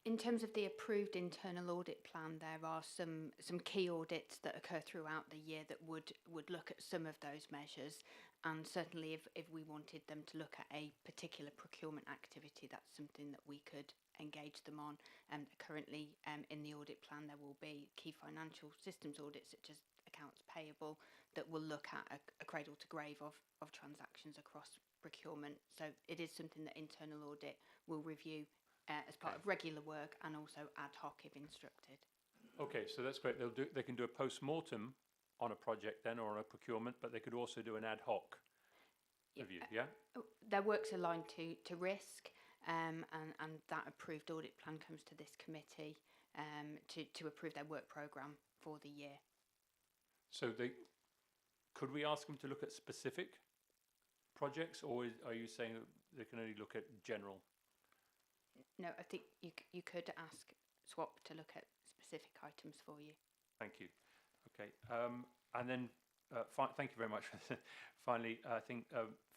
[SPEAKER 2] In terms of the approved internal audit plan, there are some key audits that occur throughout the year that would look at some of those measures, and certainly if we wanted them to look at a particular procurement activity, that's something that we could engage them on. And currently in the audit plan there will be key financial systems audits such as accounts payable that will look at a cradle to grave of transactions across procurement. So it is something that internal audit will review as part of regular work and also ad hoc if instructed.
[SPEAKER 7] Okay, so that's great. They can do a post-mortem on a project then, or on a procurement, but they could also do an ad hoc review, yeah?
[SPEAKER 2] Their work's aligned to risk, and that approved audit plan comes to this committee to approve their work programme for the year.
[SPEAKER 7] So could we ask them to look at specific projects, or are you saying that they can only look at general?
[SPEAKER 2] No, I think you could ask SWAP to look at specific items for you.
[SPEAKER 7] Thank you. Okay, and then thank you very much. Finally, I think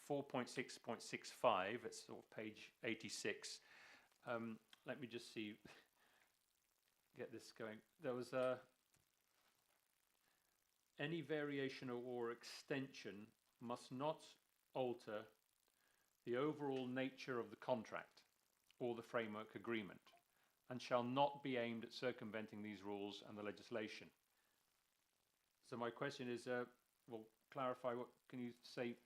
[SPEAKER 7] 4.6.65, it's sort of page 86. Let me just see, get this going. There was any variation or extension must not alter the overall nature of the contract or the framework agreement, and shall not be aimed at circumventing these rules and the legislation. So my question is, well, clarify, what can you say,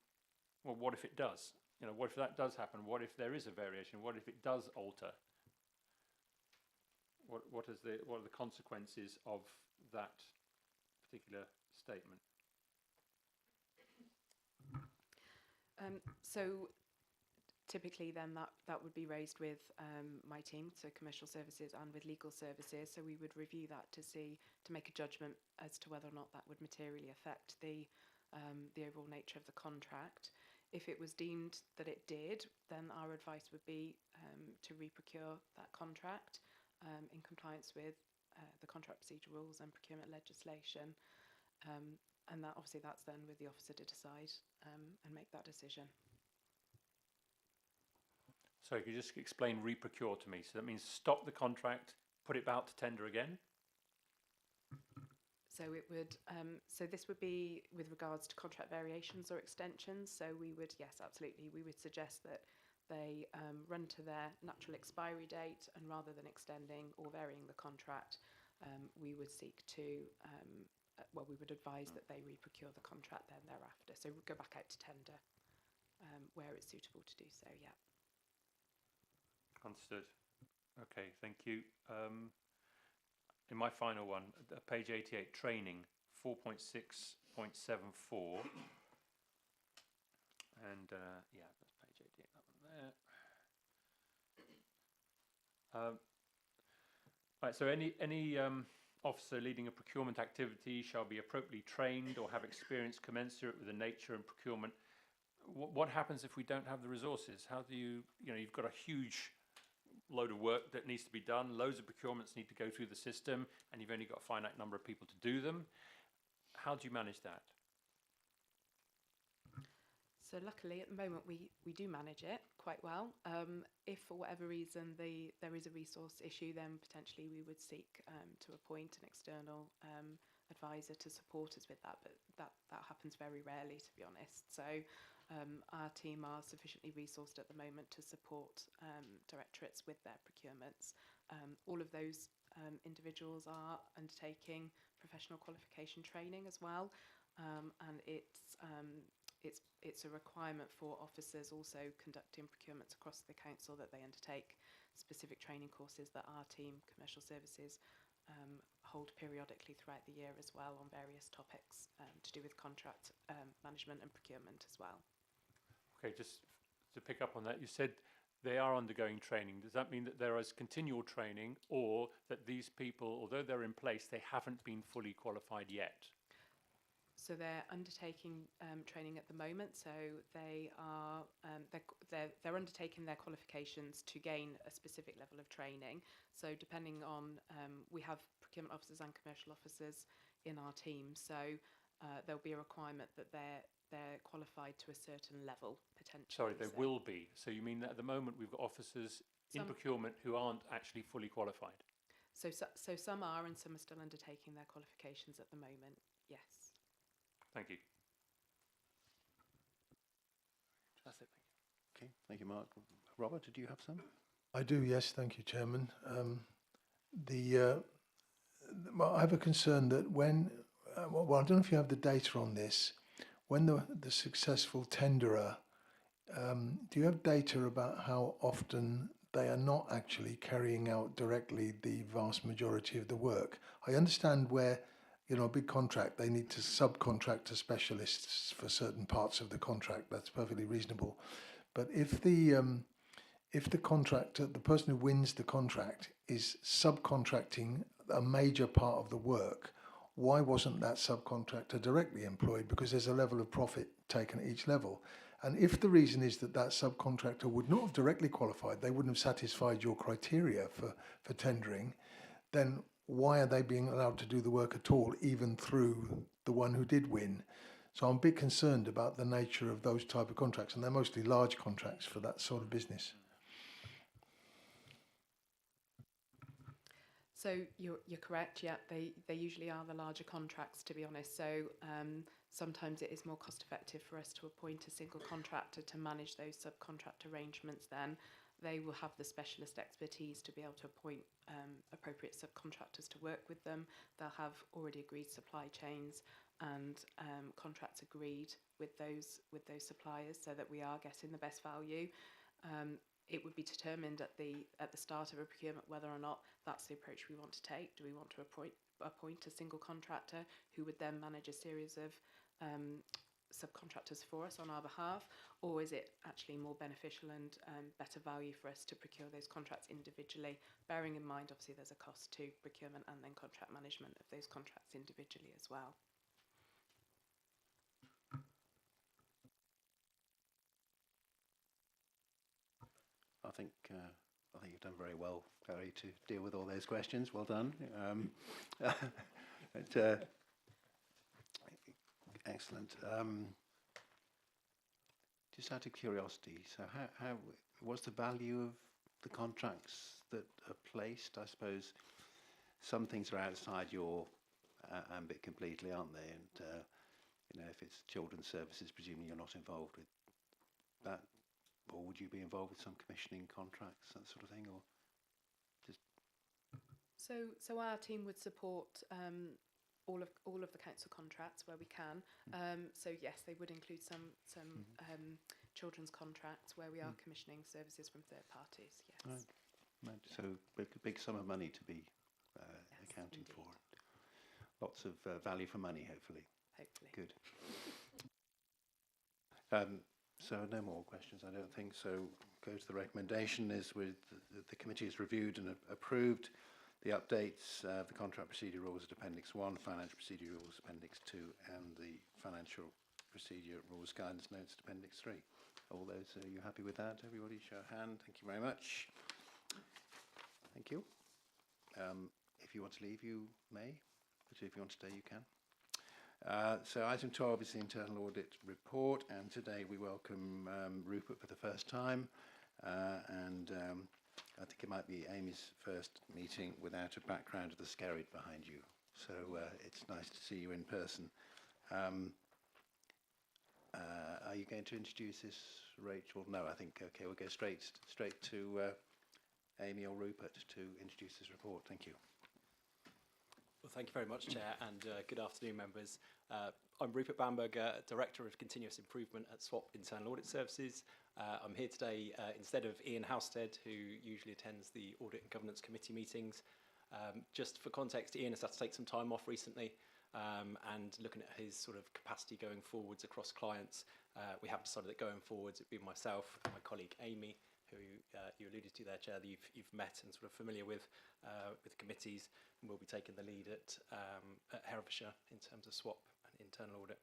[SPEAKER 7] well, what if it does? You know, what if that does happen? What if there is a variation? What if it does alter? What are the consequences of that particular statement?
[SPEAKER 14] So typically then that would be raised with my team, so commercial services, and with legal services. So we would review that to make a judgment as to whether or not that would materially affect the overall nature of the contract. If it was deemed that it did, then our advice would be to reprocure that contract in compliance with the contract procedure rules and procurement legislation. And that obviously that's then with the officer to decide and make that decision.
[SPEAKER 7] So could you just explain reprocure to me? So that means stop the contract, put it out to tender again?
[SPEAKER 14] So it would. So this would be with regards to contract variations or extensions. So we would, yes, absolutely, we would suggest that they run to their natural expiry date, and rather than extending or varying the contract, we would seek to, well, we would advise that they reprocure the contract then thereafter. So we'd go back out to tender where it's suitable to do so, yeah.
[SPEAKER 7] Understood. Okay, thank you. In my final one, page 88, training, 4.6.74. And yeah, that's page 88, that one there. Right, so any officer leading a procurement activity shall be appropriately trained or have experience commensurate with the nature and procurement. What happens if we don't have the resources? How do you know, you've got a huge load of work that needs to be done, loads of procurements need to go through the system, and you've only got a finite number of people to do them. How do you manage that?
[SPEAKER 14] So luckily at the moment we do manage it quite well. If for whatever reason there is a resource issue, then potentially we would seek to appoint an external advisor to support us with that, but that happens very rarely, to be honest. So our team are sufficiently resourced at the moment to support directorates with their procurements. All of those individuals are undertaking professional qualification training as well, and it's a requirement for officers also conducting procurements across the council that they undertake specific training courses that our team, commercial services, hold periodically throughout the year as well on various topics to do with contract management and procurement as well.
[SPEAKER 7] Okay, just to pick up on that, you said they are undergoing training. Does that mean that there is continual training, or that these people, although they're in place, they haven't been fully qualified yet?
[SPEAKER 14] So they're undertaking training at the moment. So they are they're undertaking their qualifications to gain a specific level of training. So depending on we have procurement officers and commercial officers in our team. So there'll be a requirement that they're qualified to a certain level potentially.
[SPEAKER 7] Sorry, they will be. So you mean that at the moment we've got officers in procurement who aren't actually fully qualified?
[SPEAKER 14] So some are, and some are still undertaking their qualifications at the moment. Yes.
[SPEAKER 7] Thank you.
[SPEAKER 1] That's it. Okay, thank you, Mark. Robert, did you have some?
[SPEAKER 8] I do, yes, thank you, Chairman. Well, I have a concern that when, well, I don't know if you have the data on this, when the successful tenderer, do you have data about how often they are not actually carrying out directly the vast majority of the work? I understand where, you know, a big contract, they need to subcontract to specialists for certain parts of the contract. That's perfectly reasonable. But if the contractor, the person who wins the contract, is subcontracting a major part of the work, why wasn't that subcontractor directly employed? Because there's a level of profit taken at each level. And if the reason is that that subcontractor would not have directly qualified, they wouldn't have satisfied your criteria for tendering, then why are they being allowed to do the work at all, even through the one who did win? So I'm a bit concerned about the nature of those type of contracts, and they're mostly large contracts for that sort of business.
[SPEAKER 14] So you're correct. Yeah, they usually are the larger contracts, to be honest. So sometimes it is more cost effective for us to appoint a single contractor to manage those subcontract arrangements. Then they will have the specialist expertise to be able to appoint appropriate subcontractors to work with them. They'll have already agreed supply chains and contracts agreed with those suppliers, so that we are getting the best value. It would be determined at the start of a procurement whether or not that's the approach we want to take. Do we want to appoint a single contractor who would then manage a series of subcontractors for us on our behalf, or is it actually more beneficial and better value for us to procure those contracts individually, bearing in mind obviously there's a cost to procurement and then contract management of those contracts individually as well.
[SPEAKER 1] I think you've done very well, Gary, to deal with all those questions. Well done. Excellent. Just out of curiosity, so how what's the value of the contracts that are placed? I suppose some things are outside your ambit completely, aren't they? And you know, if it's children's services, presumably you're not involved with that. Or would you be involved with some commissioning contracts, that sort of thing, or just?
[SPEAKER 14] So our team would support all of the council contracts where we can. So yes, they would include some children's contracts where we are commissioning services from third parties. Yes.
[SPEAKER 1] Right. So big sum of money to be accounting for. Lots of value for money, hopefully.
[SPEAKER 14] Hopefully.
[SPEAKER 1] Good. So no more questions, I don't think. So go to the recommendation is with the committee has reviewed and approved the updates of the contract procedure rules at Appendix 1, financial procedure rules Appendix 2, and the financial procedure rules guidance notes at Appendix 3. All those, are you happy with that? Everybody show a hand. Thank you very much. Thank you. If you want to leave, you may, but if you want to stay, you can. So item 12 is the internal audit report, and today we welcome Rupert for the first time, and I think it might be Amy's first meeting without a background of the Skerrid behind you, so it's nice to see you in person. Are you going to introduce this, Rachel? No, I think, okay, we'll go straight to Amy or Rupert to introduce this report. Thank you.
[SPEAKER 15] Well, thank you very much, Chair, and good afternoon, members. I'm Rupert Bamberger, Director of Continuous Improvement at SWAP Internal Audit Services. I'm here today instead of Ian Housestead, who usually attends the Audit and Governance Committee meetings. Just for context, Ian has had to take some time off recently, and looking at his sort of capacity going forwards across clients, we have decided that going forwards it'd be myself and my colleague Amy, who you alluded to there, Chair, that you've met and sort of familiar with committees, and we'll be taking the lead at Herefordshire in terms of SWAP and internal audit.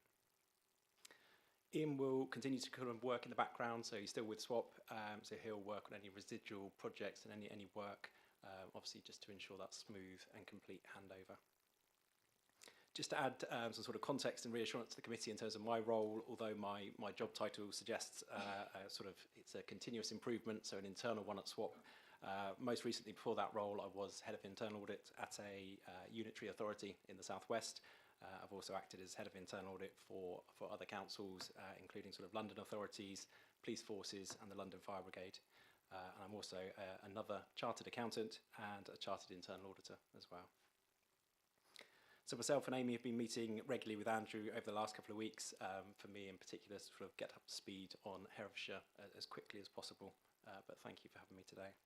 [SPEAKER 15] Ian will continue to kind of work in the background, so he's still with SWAP, so he'll work on any residual projects and any work, obviously just to ensure that smooth and complete handover. Just to add some sort of context and reassurance to the committee in terms of my role, although my job title suggests it's a continuous improvement, so an internal one at SWAP, Most recently, before that role, I was Head of Internal Audit at a unitary authority in the Southwest. I've also acted as Head of Internal Audit for other councils, including sort of London authorities, police forces and the London Fire Brigade. And I'm also another chartered accountant and a chartered internal auditor as well. So myself and Amy have been meeting regularly with Andrew over the last couple of weeks, for me in particular, to sort of get up to speed on Herefordshire as quickly as possible. But thank you for having me today.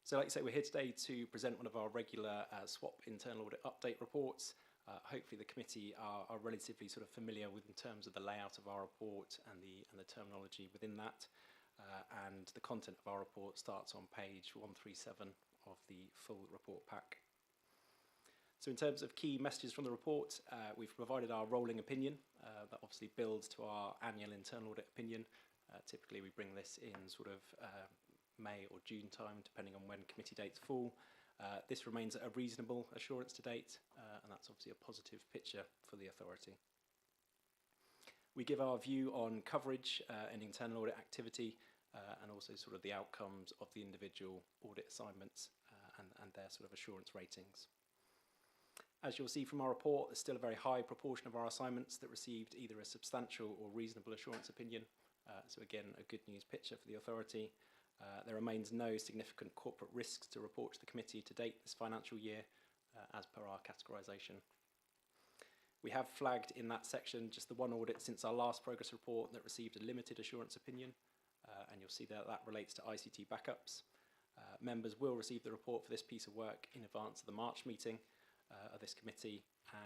[SPEAKER 15] So like I say, we're here today to present one of our regular SWAP internal audit update reports. Hopefully the committee are relatively sort of familiar with in terms of the layout of our report and the terminology within that. And the content of our report starts on page 137 of the full report pack. So in terms of key messages from the report, we've provided our rolling opinion that obviously builds to our annual internal audit opinion. Typically we bring this in sort of May or June time, depending on when committee dates fall. This remains a reasonable assurance to date, and that's obviously a positive picture for the authority. We give our view on coverage and internal audit activity, and also sort of the outcomes of the individual audit assignments and their sort of assurance ratings. As you'll see from our report, there's still a very high proportion of our assignments that received either a substantial or reasonable assurance opinion. So again, a good news picture for the authority. There remains no significant corporate risks to report to the committee to date this financial year, as per our categorisation. We have flagged in that section just the one audit since our last progress report that received a limited assurance opinion, and you'll see that relates to ICT backups. Members will receive the report for this piece of work in advance of the March meeting of this committee,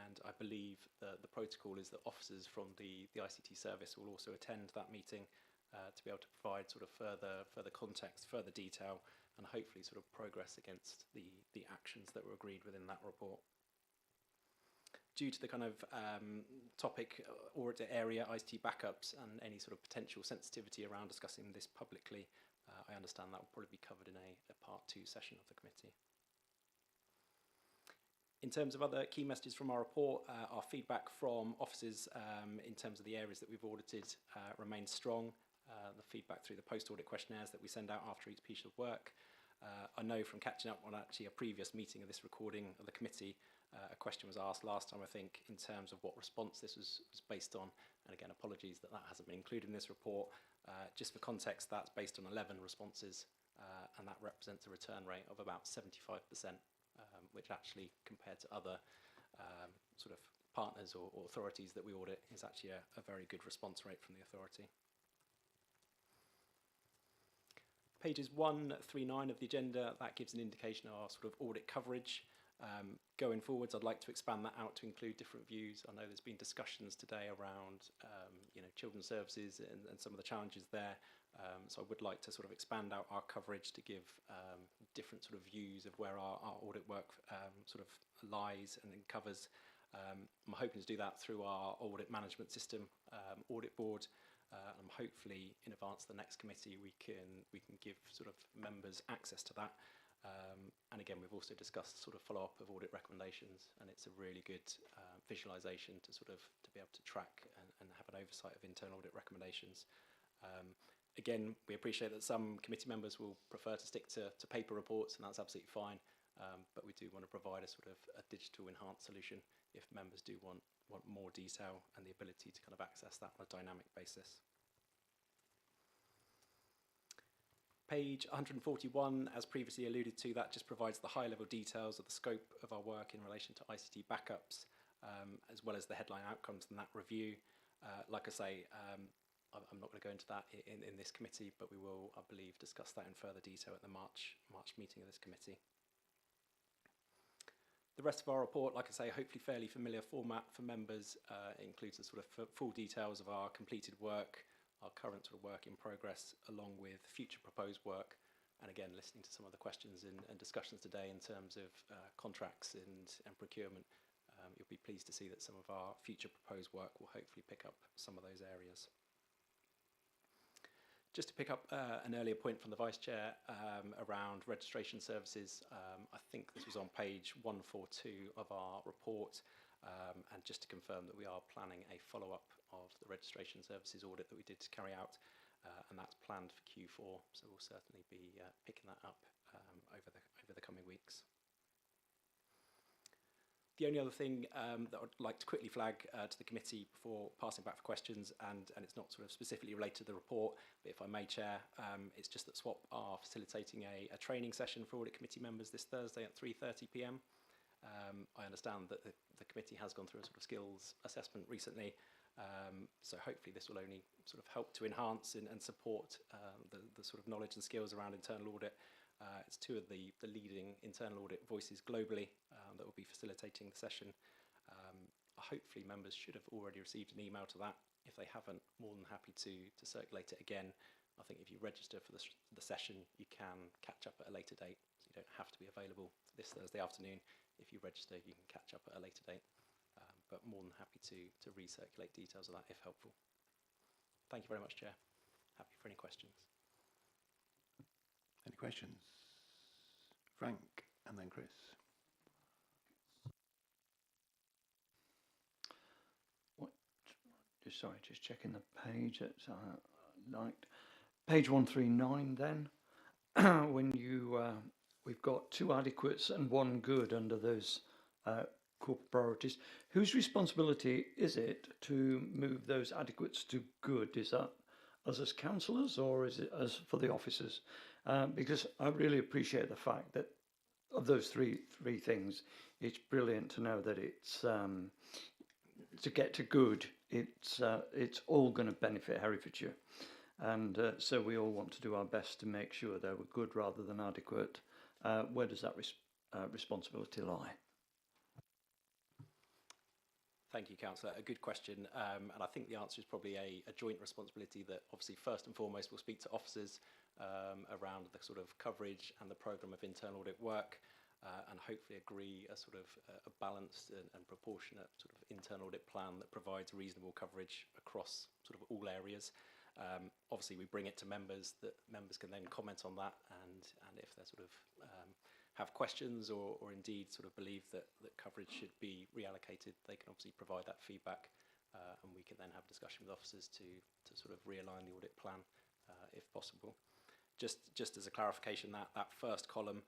[SPEAKER 15] and I believe the protocol is that officers from the ICT service will also attend that meeting to be able to provide sort of further context, further detail, and hopefully sort of progress against the actions that were agreed within that report. Due to the kind of topic audit area, ICT backups, and any sort of potential sensitivity around discussing this publicly, I understand that will probably be covered in a part 2 session of the committee. In terms of other key messages from our report, our feedback from officers in terms of the areas that we've audited remains strong. The feedback through the post-audit questionnaires that we send out after each piece of work. I know from catching up on actually a previous meeting of this recording of the committee, a question was asked last time, I think, in terms of what response this was based on. And again, apologies that hasn't been included in this report. Just for context, that's based on 11 responses, and that represents a return rate of about 75%. Which actually, compared to other sort of partners or authorities that we audit, is actually a very good response rate from the authority. Pages 139 of the agenda, that gives an indication of our sort of audit coverage. Going forwards, I'd like to expand that out to include different views. I know there's been discussions today around children's services and some of the challenges there. So I would like to sort of expand out our coverage to give different sort of views of where our audit work sort of lies and covers. I'm hoping to do that through our audit management system, audit board. And hopefully in advance of the next committee we can give sort of members access to that. And again, we've also discussed sort of follow-up of audit recommendations, and it's a really good visualization to be able to track and have an oversight of internal audit recommendations. Again, we appreciate that some committee members will prefer to stick to paper reports, and that's absolutely fine. But we do want to provide a sort of a digital enhanced solution if members do want more detail and the ability to kind of access that on a dynamic basis. Page 141, as previously alluded to, that just provides the high-level details of the scope of our work in relation to ICT backups, as well as the headline outcomes in that review. Like I say, I'm not going to go into that in this committee, but we will, I believe, discuss that in further detail at the March meeting of this committee. The rest of our report, like I say, hopefully fairly familiar format for members. It includes the sort of full details of our completed work, our current sort of work in progress, along with future proposed work. And again, listening to some of the questions and discussions today in terms of contracts and procurement, you'll be pleased to see that some of our future proposed work will hopefully pick up some of those areas. Just to pick up an earlier point from the Vice Chair around registration services, I think this was on page 142 of our report, and just to confirm that we are planning a follow-up of the registration services audit that we did carry out. and that's planned for Q4. So we'll certainly be picking that up over the coming weeks. The only other thing that I'd like to quickly flag to the committee before passing back for questions, and it's not sort of specifically related to the report, but if I may, Chair, it's just that SWAP are facilitating a training session for audit committee members this Thursday at 3:30 p.m. I understand that the committee has gone through a sort of skills assessment recently, so hopefully this will only sort of help to enhance and support the sort of knowledge and skills around internal audit. It's two of the leading internal audit voices globally that will be facilitating the session. Hopefully members should have already received an email to that. If they haven't, more than happy to circulate it again. I think if you register for the session, you can catch up at a later date. So you don't have to be available this Thursday afternoon. If you register, you can catch up at a later date. But more than happy to recirculate details of that if helpful. Thank you very much, Chair. Happy for any questions.
[SPEAKER 1] Any questions? Frank and then Chris.
[SPEAKER 4] Just checking the page that I liked. Page 139 then, when we've got 2 adequates and 1 good under those corporate priorities. Whose responsibility is it to move those adequates to good? Is that us as councillors, or is it us for the officers? Because I really appreciate the fact that of those three things, it's brilliant to know that it's to get to good. It's all going to benefit Herefordshire, and so we all want to do our best to make sure they were good rather than adequate. Where does that responsibility lie?
[SPEAKER 15] Thank you, Councillor. A good question, and I think the answer is probably a joint responsibility that obviously first and foremost we'll speak to officers around the sort of coverage and the programme of internal audit work, and hopefully agree a sort of a balanced and proportionate sort of internal audit plan that provides reasonable coverage across sort of all areas. Obviously we bring it to members, that members can then comment on that, and if they're sort of have questions or indeed sort of believe that coverage should be reallocated, they can obviously provide that feedback, and we can then have discussion with officers to sort of realign the audit plan if possible. Just as a clarification, that first column,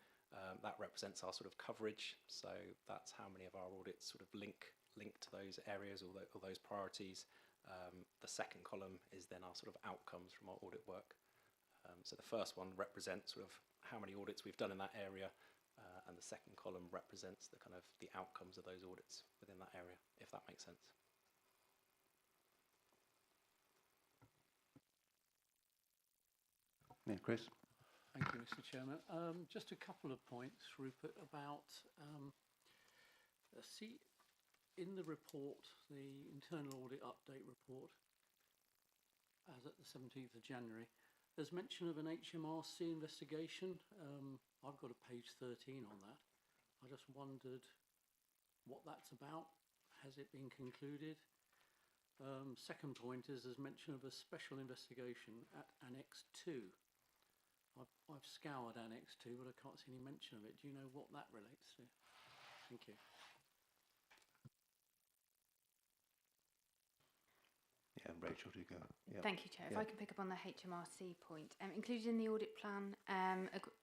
[SPEAKER 15] that represents our sort of coverage, so that's how many of our audits sort of link to those areas or those priorities. The second column is then our sort of outcomes from our audit work. So the first one represents sort of how many audits we've done in that area, and the second column represents the kind of the outcomes of those audits within that area, if that makes sense.
[SPEAKER 1] Yeah, Chris.
[SPEAKER 16] Thank you, Mr. Chairman. Just a couple of points, Rupert, about see in the report, the internal audit update report, as at the 17th of January, there's mention of an HMRC investigation. I've got a page 13 on that. I just wondered what that's about. Has it been concluded? Second point is there's mention of a special investigation at Annex 2. I've scoured Annex 2, but I can't see any mention of it. Do you know what that relates to? Thank you.
[SPEAKER 1] Yeah, Rachel, do go. Yeah.
[SPEAKER 2] Thank you, Chair. If I can pick up on the HMRC point. Included in the audit plan,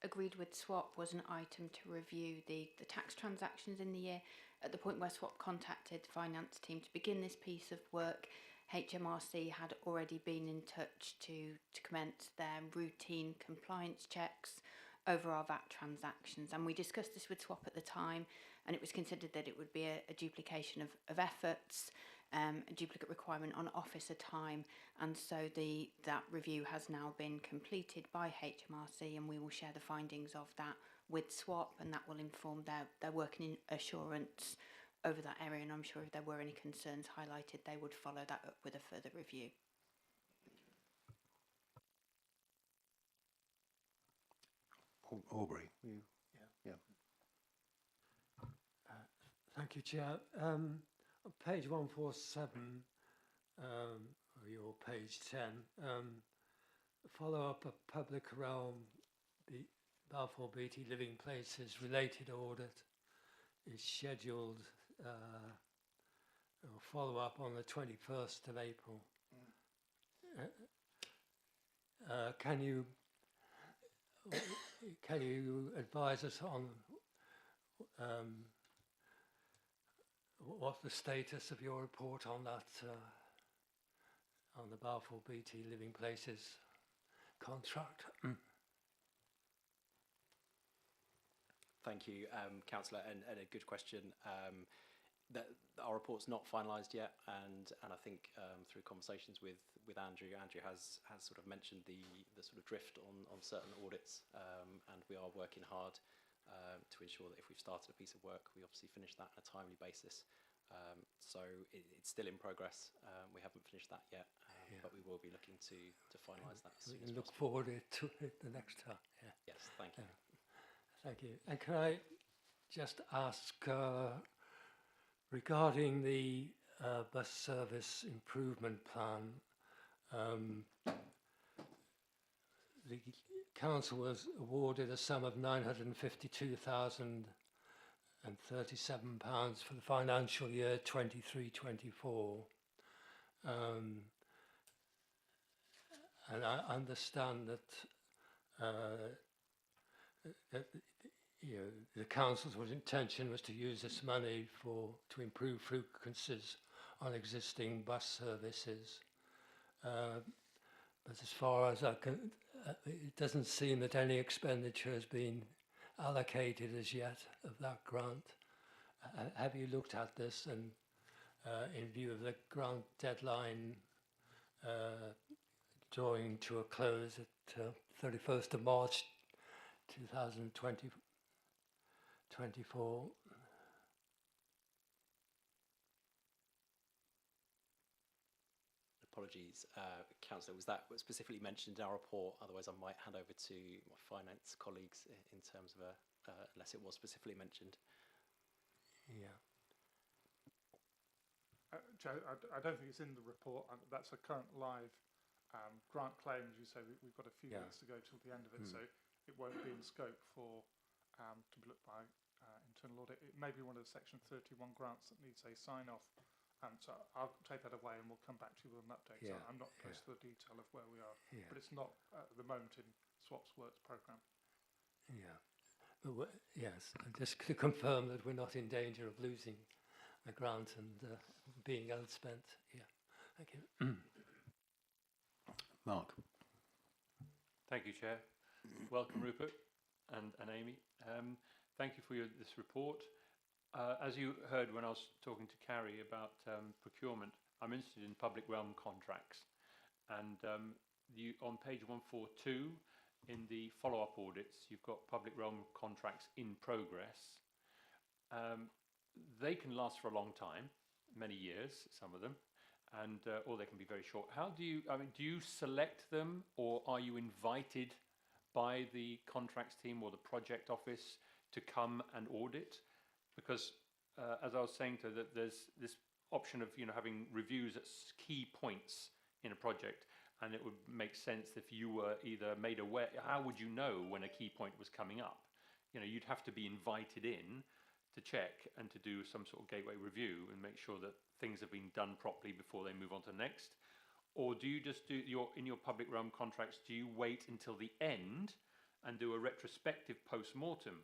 [SPEAKER 2] agreed with SWAP, was an item to review the tax transactions in the year. At the point where SWAP contacted the finance team to begin this piece of work, HMRC had already been in touch to commence their routine compliance checks over our VAT transactions. And we discussed this with SWAP at the time, and it was considered that it would be a duplication of efforts, a duplicate requirement on officer time, and so that review has now been completed by HMRC, and we will share the findings of that with SWAP, and that will inform their working assurance over that area, and I'm sure if there were any concerns highlighted, they would follow that up with a further review.
[SPEAKER 1] Aubrey, yeah.
[SPEAKER 12] Thank you, Chair. On page 147, or your page 10, follow up a public realm, Balfour Beatty Living Places related audit is scheduled follow up on the 21st of April. can you advise us on what the status of your report on that, on the Balfour BT Living Places contract?
[SPEAKER 15] Thank you, Councillor, and a good question. Our report's not finalised yet, and I think through conversations with Andrew has sort of mentioned the sort of drift on certain audits, and we are working hard to ensure that if we've started a piece of work, we obviously finish that on a timely basis. So it's still in progress. We haven't finished that yet, but we will be looking to finalise that as soon as
[SPEAKER 12] Look
[SPEAKER 15] possible.
[SPEAKER 12] forward to it the next time. Yeah.
[SPEAKER 15] Yes, thank you.
[SPEAKER 12] Thank you. And can I just ask, regarding the bus service improvement plan, the council was awarded a sum of £952,037 for the financial year 23-24. And I understand that the council's intention was to use this money to improve frequencies on existing bus services. But as far as I can, it doesn't seem that any expenditure has been allocated as yet of that grant. Have you looked at this, and in view of the grant deadline drawing to a close at 31st of March 2024?
[SPEAKER 15] Apologies, Councillor, was that specifically mentioned in our report? Otherwise, I might hand over to my finance colleagues in terms of unless it was specifically mentioned.
[SPEAKER 12] Yeah.
[SPEAKER 11] Joe, I don't think it's in the report. That's a current live grant claim, as you say. We've got a few weeks to go till the end of it, so it won't be in scope for to be looked by internal audit. It may be one of the Section 31 grants that needs a sign-off. So I'll take that away and we'll come back to you with an update. So I'm not close to the detail of where we are, but it's not at the moment in SWAP's works programme.
[SPEAKER 12] Yeah. But yes, just to confirm that we're not in danger of losing the grant and being outspent. Yeah. Thank you.
[SPEAKER 1] Mark.
[SPEAKER 7] Thank you, Chair. Welcome, Rupert and Amy. Thank you for this report. As you heard when I was talking to Carrie about procurement, I'm interested in public realm contracts. And on page 142, in the follow-up audits, you've got public realm contracts in progress. They can last for a long time, many years, some of them, and or they can be very short. How do you, do you select them, or are you invited by the contracts team or the project office to come and audit? Because as I was saying to her, that there's this option of having reviews at key points in a project, and it would make sense if you were either made aware. How would you know when a key point was coming up? You'd have to be invited in to check and to do some sort of gateway review and make sure that things have been done properly before they move on to the next. Or do you just do in your public realm contracts? Do you wait until the end and do a retrospective post-mortem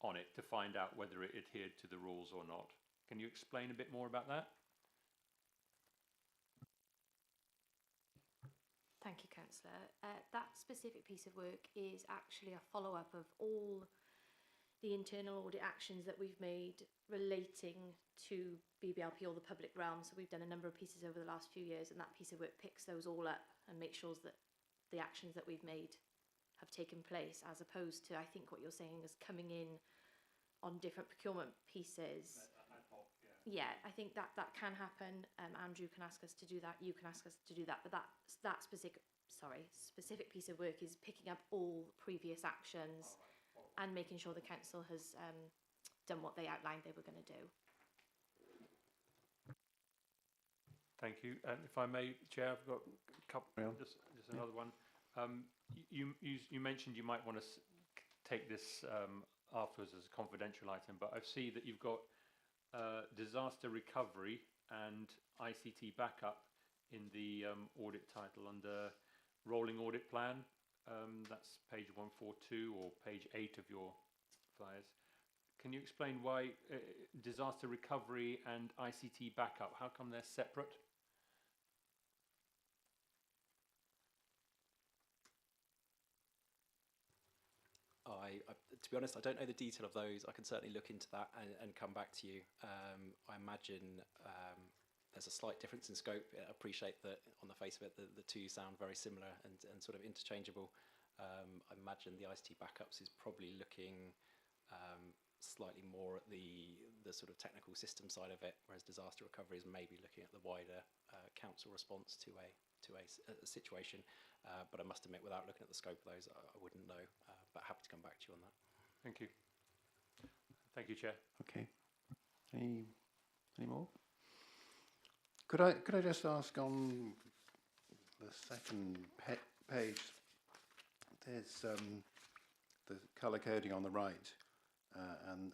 [SPEAKER 7] on it to find out whether it adhered to the rules or not? Can you explain a bit more about that?
[SPEAKER 2] Thank you, Councillor. That specific piece of work is actually a follow-up of all the internal audit actions that we've made relating to BBLP or the public realm. So we've done a number of pieces over the last few years, and that piece of work picks those all up and makes sure that the actions that we've made have taken place, as opposed to, I think what you're saying is coming in on different procurement pieces. Yeah, I think that can happen. Andrew can ask us to do that. You can ask us to do that. But that specific piece of work is picking up all previous actions and making sure the council has done what they outlined they were going to do.
[SPEAKER 7] Thank you. And if I may, Chair, I've got a couple. Just another one. You mentioned you might want to take this afterwards as a confidential item, but I see that you've got disaster recovery and ICT backup in the audit title under rolling audit plan. That's page 142 or page 8 of your flyers. Can you explain why disaster recovery and ICT backup, how come they're separate?
[SPEAKER 15] To be honest, I don't know the detail of those. I can certainly look into that and come back to you. I imagine there's a slight difference in scope. I appreciate that on the face of it, the two sound very similar and sort of interchangeable. I imagine the ICT backups is probably looking slightly more at the sort of technical system side of it, whereas disaster recovery is maybe looking at the wider council response to a situation. But I must admit, without looking at the scope of those, I wouldn't know. But happy to come back to you on that.
[SPEAKER 7] Thank you. Thank you, Chair.
[SPEAKER 1] Okay. Any more? Could I just ask on the second page? There's the colour coding on the right, and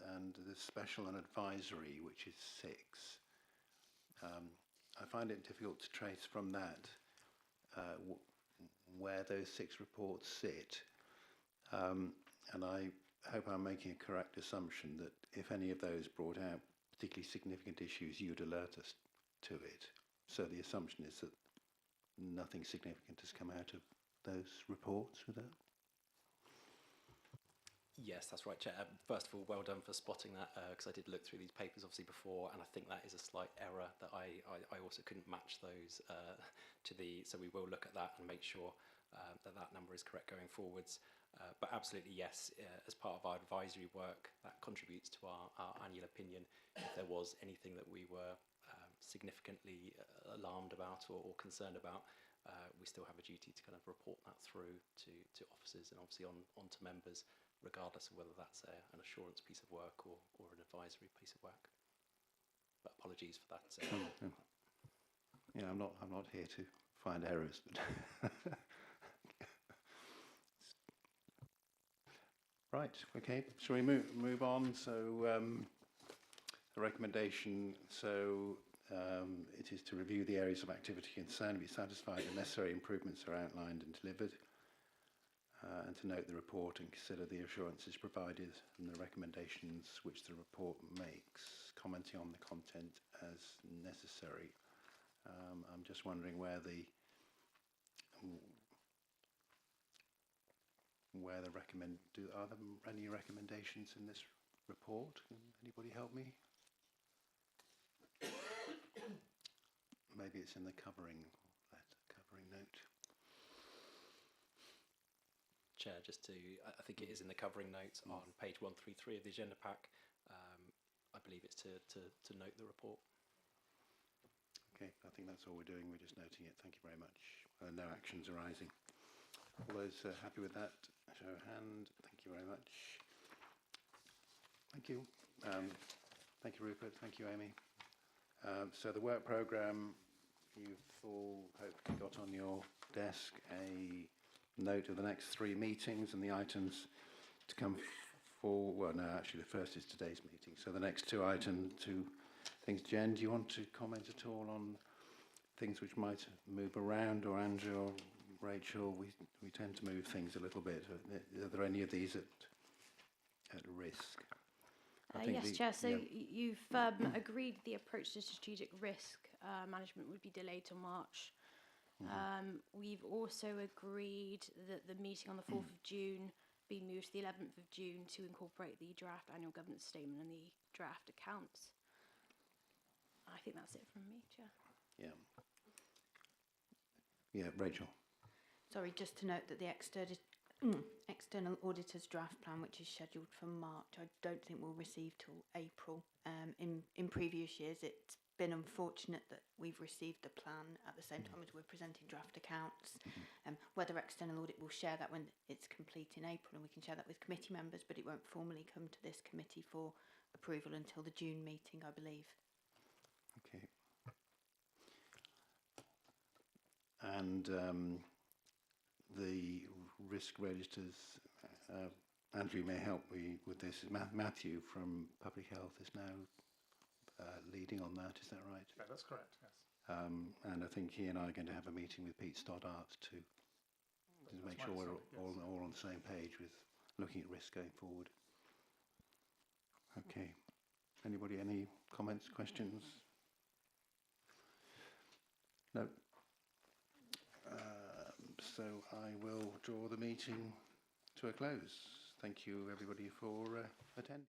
[SPEAKER 1] the special and advisory, which is 6. I find it difficult to trace from that where those 6 reports sit. And I hope I'm making a correct assumption that if any of those brought out particularly significant issues, you'd alert us to it. So the assumption is that nothing significant has come out of those reports with that?
[SPEAKER 15] Yes, that's right, Chair. First of all, well done for spotting that, because I did look through these papers obviously before, and I think that is a slight error that I also couldn't match those to the. So we will look at that and make sure that number is correct going forwards. But absolutely, yes, as part of our advisory work, that contributes to our annual opinion. If there was anything that we were significantly alarmed about or concerned about, we still have a duty to kind of report that through to officers and obviously on to members, regardless of whether that's an assurance piece of work or an advisory piece of work. But apologies for that.
[SPEAKER 1] Yeah, I'm not here to find errors, but right. Okay. Shall we move on? So the recommendation. So it is to review the areas of activity concerned, be satisfied that necessary improvements are outlined and delivered. And to note the report and consider the assurances provided and the recommendations which the report makes, commenting on the content as necessary. I'm just wondering where are there any recommendations in this report? Can anybody help me? Maybe it's in the covering note.
[SPEAKER 15] Chair, I think it is in the covering notes on page 133 of the agenda pack. I believe it's to note the report.
[SPEAKER 1] Okay, I think that's all we're doing. We're just noting it. Thank you very much. No actions arising. All those happy with that, show of hand. Thank you very much. Thank you. Thank you, Rupert. Thank you, Amy. So the work programme, you've all hopefully got on your desk a note of the next 3 meetings and the items to come for. Well, no, actually the first is today's meeting. So the next 2 things. Jen, do you want to comment at all on things which might move around, or Andrew or Rachel? We tend to move things a little bit. Are there any of these at risk?
[SPEAKER 17] Yes, Chair. So you've agreed the approach to strategic risk management would be delayed till March. We've also agreed that the meeting on the 4th of June be moved to the 11th of June to incorporate the draft annual governance statement and the draft accounts. I think that's it from me, Chair.
[SPEAKER 1] Yeah. Yeah, Rachel.
[SPEAKER 2] Sorry, just to note that the external auditor's draft plan, which is scheduled for March, I don't think we'll receive till April. In previous years, it's been unfortunate that we've received the plan at the same time as we're presenting draft accounts. Whether external audit will share that when it's complete in April, and we can share that with committee members, but it won't formally come to this committee for approval until the June meeting, I believe.
[SPEAKER 1] Okay. And the risk registers, Andrew may help me with this. Matthew from Public Health is now leading on that, is that right?
[SPEAKER 11] Yeah, that's correct, yes.
[SPEAKER 1] And I think he and I are going to have a meeting with Pete Stoddart to wanting to make
[SPEAKER 11] That's
[SPEAKER 1] sure
[SPEAKER 11] my
[SPEAKER 1] we're
[SPEAKER 11] understanding, yes.
[SPEAKER 1] all on the same page with looking at risk going forward. Okay. Anybody, any comments, questions? No. So I will draw the meeting to a close. Thank you, everybody, for attending.